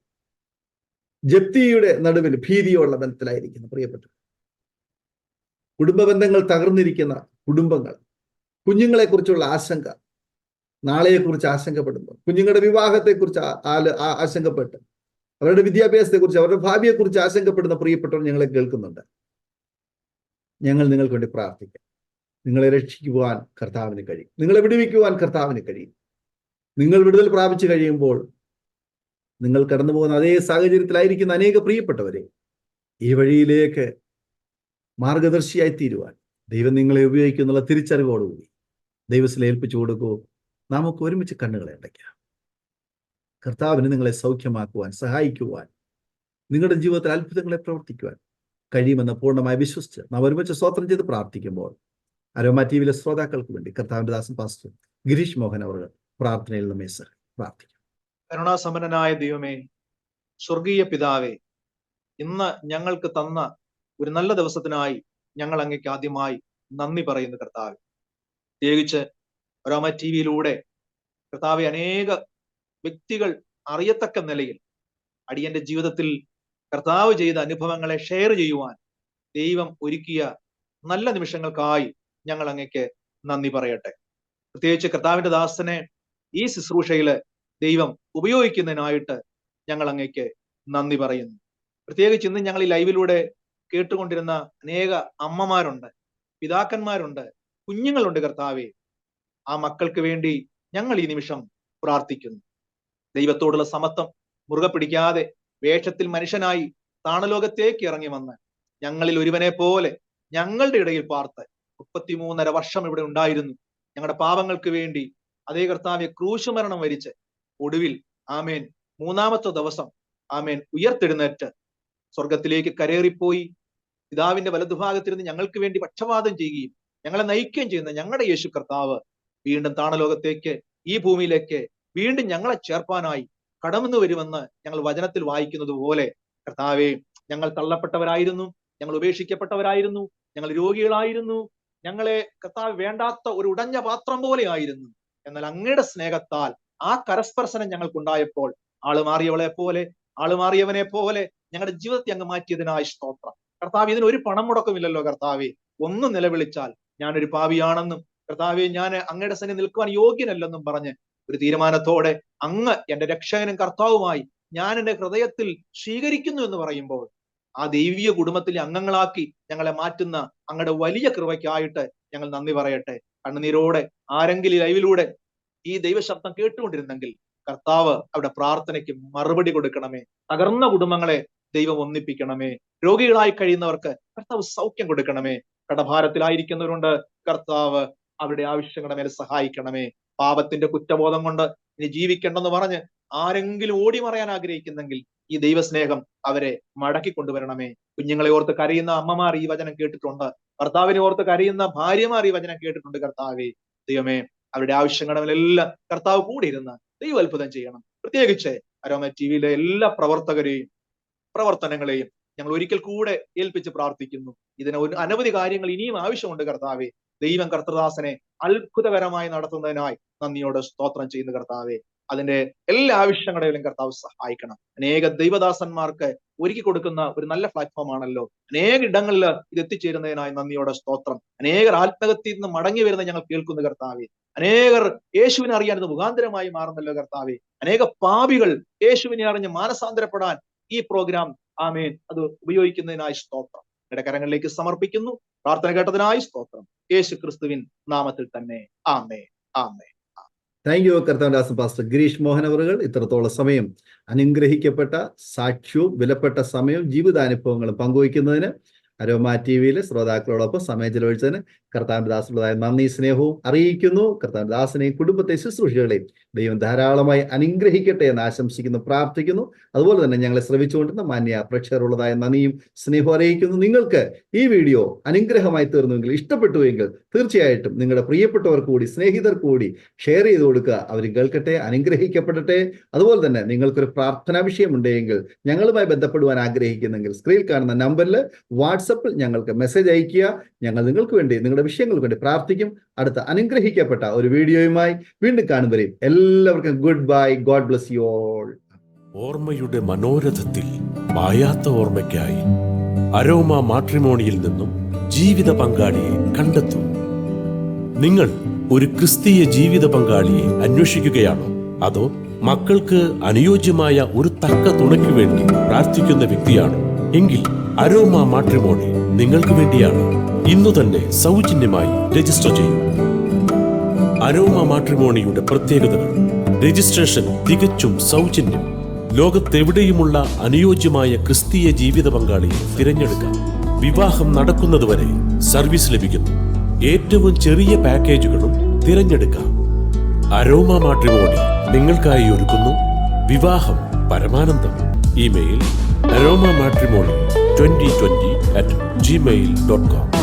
ജപ്തിയുടെ നടുവിൽ ഭീതിയുള്ള ബന്ധത്തിലായിരിക്കുന്നു പ്രിയപ്പെട്ടവർ. കുടുംബ ബന്ധങ്ങൾ തകർന്നിരിക്കുന്ന കുടുംബങ്ങൾ, കുഞ്ഞുങ്ങളെ കുറിച്ചുള്ള ആശങ്ക, നാളെയെക്കുറിച്ച് ആശങ്കപ്പെടുന്നു, കുഞ്ഞുങ്ങളുടെ വിവാഹത്തെക്കുറിച്ച് ആശങ്കപ്പെട്ട്, അവരുടെ വിദ്യാഭ്യാസത്തെക്കുറിച്ച്, അവരുടെ ഭാവിയെക്കുറിച്ച് ആശങ്കപ്പെടുന്ന പ്രിയപ്പെട്ടവർ ഞങ്ങളെ കേൾക്കുന്നുണ്ട്. ഞങ്ങൾ നിങ്ങൾക്ക് വേണ്ടി പ്രാർത്ഥിക്കാം. നിങ്ങളെ രക്ഷിക്കുവാൻ കർത്താവിന് കഴിയും. നിങ്ങളെ വിടുവിക്കുവാൻ കർത്താവിന് കഴിയും. നിങ്ങൾ വിടുതൽ പ്രാപിച്ചു കഴിയുമ്പോൾ നിങ്ങൾ കടന്നു പോകുന്ന അതേ സാഹചര്യത്തിലായിരിക്കുന്ന അനേക പ്രിയപ്പെട്ടവരെ ഈ വഴിയിലേക്ക് മാർഗദർശിയായി തീരുവാൻ ദൈവം നിങ്ങളെ ഉപയോഗിക്കുന്നുള്ള തിരിച്ചറിവോടുകൂടി ദൈവത്തിൽ ഏൽപ്പിച്ചു കൊടുക്കൂ. നമുക്ക് ഒരുമിച്ച് കണ്ണുകളെ അടയ്ക്കാം. കർത്താവിന് നിങ്ങളെ സൗഖ്യമാക്കുവാൻ, സഹായിക്കുവാൻ, നിങ്ങളുടെ ജീവിതത്തിൽ അത്ഭുതങ്ങളെ പ്രവർത്തിക്കുവാൻ കഴിയുമെന്ന് പൂർണ്ണമായി വിശ്വസിച്ച് നാം ഒരുമിച്ച് സ്തോത്രം ചെയ്ത് പ്രാർത്ഥിക്കുമ്പോൾ അരോമ ടിവിയിലെ ശ്രോതാക്കൾക്ക് വേണ്ടി കർത്താവിന്റെ ദാസൻ പാസ്റ്റർ ഗിരീഷ് മോഹൻ അവർ പ്രാർത്ഥനയിൽ നമ്മെ പ്രാർത്ഥിക്കും. കരുണാസമ്പന്നനായ ദൈവമേ, സ്വർഗീയ പിതാവേ, ഇന്ന് ഞങ്ങൾക്ക് തന്ന ഒരു നല്ല ദിവസത്തിനായി ഞങ്ങൾ അങ്ങേക്ക് ആദ്യമായി നന്ദി പറയുന്നു കർത്താവേ. പ്രത്യേകിച്ച് അരോമ ടിവിയിലൂടെ കർത്താവെ അനേക വ്യക്തികൾ അറിയത്തക്ക നിലയിൽ അടിയന്റെ ജീവിതത്തിൽ കർത്താവ് ചെയ്ത അനുഭവങ്ങളെ ഷെയർ ചെയ്യുവാൻ ദൈവം ഒരുക്കിയ നല്ല നിമിഷങ്ങൾക്കായി ഞങ്ങൾ അങ്ങേക്ക് നന്ദി പറയട്ടെ. പ്രത്യേകിച്ച് കർത്താവിന്റെ ദാസനെ ഈ ശുശ്രൂഷയില് ദൈവം ഉപയോഗിക്കുന്നതിനായിട്ട് ഞങ്ങൾ അങ്ങേക്ക് നന്ദി പറയുന്നു. പ്രത്യേകിച്ച് ഇന്ന് ഞങ്ങൾ ഈ ലൈവിലൂടെ കേട്ടുകൊണ്ടിരുന്ന അനേക അമ്മമാരുണ്ട്, പിതാക്കന്മാരുണ്ട്, കുഞ്ഞുങ്ങളുണ്ട് കർത്താവെ. ആ മക്കൾക്ക് വേണ്ടി ഞങ്ങൾ ഈ നിമിഷം പ്രാർത്ഥിക്കുന്നു. ദൈവത്തോടുള്ള സമത്വം മുറുകെ പിടിക്കാതെ വേഷത്തിൽ മനുഷ്യനായി താണലോകത്തേക്ക് ഇറങ്ങി വന്ന് ഞങ്ങളിൽ ഒരുവനെ പോലെ ഞങ്ങളുടെ ഇടയിൽ പാർത്ത് 33.5 വർഷം ഇവിടെ ഉണ്ടായിരുന്നു. ഞങ്ങളുടെ പാപങ്ങൾക്ക് വേണ്ടി അതേ കർത്താവെ ക്രൂശുമരണം വരിച്ച് ഒടുവിൽ ആമേൻ 3-ാമത്തെ ദിവസം ആമേൻ ഉയർത്തെഴുന്നേറ്റ് സ്വർഗത്തിലേക്ക് കരേറിപ്പോയി പിതാവിന്റെ വലതുഭാഗത്തിരുന്ന് ഞങ്ങൾക്ക് വേണ്ടി പക്ഷപാതം ചെയ്യുകയും ഞങ്ങളെ നയിക്കുകയും ചെയ്യുന്ന ഞങ്ങളുടെ യേശു കർത്താവ് വീണ്ടും താണലോകത്തേക്ക്, ഈ ഭൂമിയിലേക്ക് വീണ്ടും ഞങ്ങളെ ചേർപ്പാനായി കടന്നു വരുമെന്ന് ഞങ്ങൾ വചനത്തിൽ വായിക്കുന്നത് പോലെ കർത്താവെ, ഞങ്ങൾ തള്ളപ്പെട്ടവരായിരുന്നു, ഞങ്ങൾ ഉപേക്ഷിക്കപ്പെട്ടവരായിരുന്നു, ഞങ്ങൾ രോഗികളായിരുന്നു, ഞങ്ങളെ കർത്താവ് വേണ്ടാത്ത ഒരു ഉടഞ്ഞ പാത്രം പോലെ ആയിരുന്നു. എന്നാൽ അങ്ങയുടെ സ്നേഹത്താൽ ആ കരസ്പർശനം ഞങ്ങൾക്കുണ്ടായപ്പോൾ ആളുമാറിയവളെ പോലെ, ആളുമാറിയവനെ പോലെ ഞങ്ങളുടെ ജീവിതത്തെ അങ്ങ് മാറ്റിയതിനായി സ്തോത്രം. കർത്താവ്, ഇതിനൊരു പണം മുടക്കമില്ലല്ലോ കർത്താവെ. ഒന്ന് നിലവിളിച്ചാൽ ഞാനൊരു പാപിയാണെന്നും കർത്താവെ ഞാൻ അങ്ങയുടെ സന്നിധി നിൽക്കുവാൻ യോഗ്യനല്ലെന്നും പറഞ്ഞ് ഒരു തീരുമാനത്തോടെ അങ്ങ് എന്റെ രക്ഷകനും കർത്താവുമായി ഞാൻ എന്റെ ഹൃദയത്തിൽ സ്വീകരിക്കുന്നു എന്ന് പറയുമ്പോൾ ആ ദൈവീയ കുടുംബത്തിലെ അംഗങ്ങളാക്കി ഞങ്ങളെ മാറ്റുന്ന അങ്ങയുടെ വലിയ കൃപയ്ക്കായിട്ട് ഞങ്ങൾ നന്ദി പറയട്ടെ. കണ്ണുനീരോടെ ആരെങ്കിലും ലൈവിലൂടെ ഈ ദൈവശബ്ദം കേട്ടുകൊണ്ടിരുന്നെങ്കിൽ കർത്താവ് അവിടെ പ്രാർത്ഥനയ്ക്ക് മറുപടി കൊടുക്കണമേ. തകർന്ന കുടുംബങ്ങളെ ദൈവം ഒന്നിപ്പിക്കണമേ. രോഗികളായി കഴിയുന്നവർക്ക് കർത്താവ് സൗഖ്യം കൊടുക്കണമേ. കടഭാരത്തിലായിരിക്കുന്നവരുണ്ട്, കർത്താവ് അവരുടെ ആവശ്യങ്ങളുടെ മേലെ സഹായിക്കണമേ. പാപത്തിന്റെ കുറ്റബോധം കൊണ്ട് ഇനി ജീവിക്കണ്ടെന്ന് പറഞ്ഞ് ആരെങ്കിലും ഓടി മറയാൻ ആഗ്രഹിക്കുന്നെങ്കിൽ ഈ ദൈവസ്നേഹം അവരെ മടക്കി കൊണ്ടുവരണമേ. കുഞ്ഞുങ്ങളെ ഓർത്ത് കരയുന്ന അമ്മമാർ ഈ വചനം കേട്ടിട്ടുണ്ട്. ഭർത്താവിനെ ഓർത്ത് കരയുന്ന ഭാര്യമാർ ഈ വചനം കേട്ടിട്ടുണ്ട്. കർത്താവേ, ദൈവമേ, അവരുടെ ആവശ്യങ്ങളുടെ മേലെല്ലാം കർത്താവ് കൂടി ഇരുന്ന് ദൈവം അത്ഭുതം ചെയ്യണം. പ്രത്യേകിച്ച് അരോമ ടിവിയിലെ എല്ലാ പ്രവർത്തനങ്ങളെയും ഞങ്ങൾ ഒരിക്കൽ കൂടെ ഏൽപ്പിച്ച് പ്രാർത്ഥിക്കുന്നു. ഇതിന് അനവധി കാര്യങ്ങൾ ഇനിയും ആവശ്യമുണ്ട് കർത്താവെ. ദൈവം കർത്തദാസനെ അത്ഭുതകരമായി നടത്തുന്നതിനായി നന്ദിയോടെ സ്തോത്രം ചെയ്യുന്ന കർത്താവെ. അതിന്റെ എല്ലാ ആവശ്യങ്ങളെയും കർത്താവ് സഹായിക്കണം. അനേക ദൈവദാസന്മാർക്ക് ഒരുക്കി കൊടുക്കുന്ന ഒരു നല്ല പ്ലാറ്റ്ഫോം ആണല്ലോ. അനേക ഇടങ്ങളിൽ ഇത് എത്തിച്ചേരുന്നതിനായി നന്ദിയോടെ സ്തോത്രം. അനേകർ ആത്മഹത്യയിൽ നിന്ന് മടങ്ങി വരുന്ന ഞങ്ങൾ കേൾക്കുന്ന കർത്താവെ. അനേകർ യേശുവിനെ അറിയാൻ മുഖാന്തരമായി മാറുന്നല്ലോ കർത്താവെ. അനേക പാപികൾ യേശുവിനെ അറിഞ്ഞ് മാനസാന്തരപ്പെടാൻ ഈ പ്രോഗ്രാം ആമേൻ അത് ഉപയോഗിക്കുന്നതിനായി സ്തോത്രം. നിങ്ങളുടെ കരങ്ങളിലേക്ക് സമർപ്പിക്കുന്നു. പ്രാർത്ഥന കേട്ടതിനായി സ്തോത്രം. യേശു ക്രിസ്തുവിൻ നാമത്തിൽ തന്നെ ആമേൻ, ആമേൻ. താങ്ക് യു കർത്താവദാസൻ പാസ്റ്റർ ഗിരീഷ് മോഹൻ അവറുകൾ. ഇത്രത്തോളം സമയം അനുഗ്രഹിക്കപ്പെട്ട സാക്ഷ്യവും വിലപ്പെട്ട സമയവും ജീവിതാനുഭവങ്ങളും പങ്കുവയ്ക്കുന്നതിന് അരോമ ടിവിയിലെ ശ്രോതാക്കളോടൊപ്പം സമയം ചെലവഴിച്ചതിന് കർത്താവിന്റെ ദാസനുള്ളതായ നന്ദി സ്നേഹവും അറിയിക്കുന്നു. കർത്താവിന്റെ ദാസനെയും കുടുംബത്തെ ശുശ്രൂഷകളെയും ദൈവം ധാരാളമായി അനുഗ്രഹിക്കട്ടെ എന്ന് ആശംസിക്കുന്നു, പ്രാർത്ഥിക്കുന്നു. അതുപോലെ തന്നെ ഞങ്ങളെ ശ്രവിച്ചുകൊണ്ടിരുന്ന മാന്യ പ്രേക്ഷകരുള്ളതായ നന്ദിയും സ്നേഹവും അറിയിക്കുന്നു. നിങ്ങൾക്ക് ഈ വീഡിയോ അനുഗ്രഹമായി തീർന്നുവെങ്കിൽ, ഇഷ്ടപ്പെട്ടുവെങ്കിൽ തീർച്ചയായിട്ടും നിങ്ങളുടെ പ്രിയപ്പെട്ടവർക്ക് കൂടി, സ്നേഹിതർക്ക് കൂടി ഷെയർ ചെയ്ത് കൊടുക്കുക. അവർ കേൾക്കട്ടെ, അനുഗ്രഹിക്കപ്പെടട്ടെ. അതുപോലെ തന്നെ നിങ്ങൾക്കൊരു പ്രാർത്ഥനാ വിഷയമുണ്ടെങ്കിൽ, ഞങ്ങളുമായി ബന്ധപ്പെടുവാൻ ആഗ്രഹിക്കുന്നെങ്കിൽ, സ്ക്രീനിൽ കാണുന്ന നമ്പറിൽ വാട്സപ്പിൽ ഞങ്ങൾക്ക് മെസ്സേജ് അയക്കുക. ഞങ്ങൾ നിങ്ങൾക്ക് വേണ്ടി, നിങ്ങളുടെ വിഷയങ്ങൾക്ക് വേണ്ടി പ്രാർത്ഥിക്കും. അടുത്ത അനുഗ്രഹിക്കപ്പെട്ട ഒരു വീഡിയോയുമായി വീണ്ടും കാണുവരെയും എല്ലാവർക്കും good bye. God bless you all. ഓർമ്മയുടെ മനോരഥത്തിൽ മായാത്ത ഓർമ്മയ്ക്കായി അരോമ മാട്രിമോണിയിൽ നിന്നും ജീവിത പങ്കാളിയെ കണ്ടെത്തൂ. നിങ്ങൾ ഒരു ക്രിസ്തീയ ജീവിത പങ്കാളിയെ അന്വേഷിക്കുകയാണോ? അതോ മക്കൾക്ക് അനുയോജ്യമായ ഒരു തക്ക തുണയ്ക്ക് വേണ്ടി പ്രാർത്ഥിക്കുന്ന വ്യക്തിയാണോ? എങ്കിൽ അരോമ മാട്രിമോണി നിങ്ങൾക്ക് വേണ്ടിയാണ്. ഇന്നു തന്നെ സൗജന്യമായി രജിസ്റ്റർ ചെയ്യൂ. അരോമ മാട്രിമോണിയുടെ പ്രത്യേകതകൾ: രജിസ്ട്രേഷൻ തികച്ചും സൗജന്യം. ലോകത്തെവിടെയുമുള്ള അനുയോജ്യമായ ക്രിസ്തീയ ജീവിത പങ്കാളിയെ തിരഞ്ഞെടുക്കാം. വിവാഹം നടക്കുന്നതുവരെ സർവീസ് ലഭിക്കുന്നു. ഏറ്റവും ചെറിയ പാക്കേജുകളും തിരഞ്ഞെടുക്കാം. അരോമ മാട്രിമോണി നിങ്ങൾക്കായി ഒരുക്കുന്നു വിവാഹം പരമാനന്ദം. Email aroma matrimony2020@gmail.com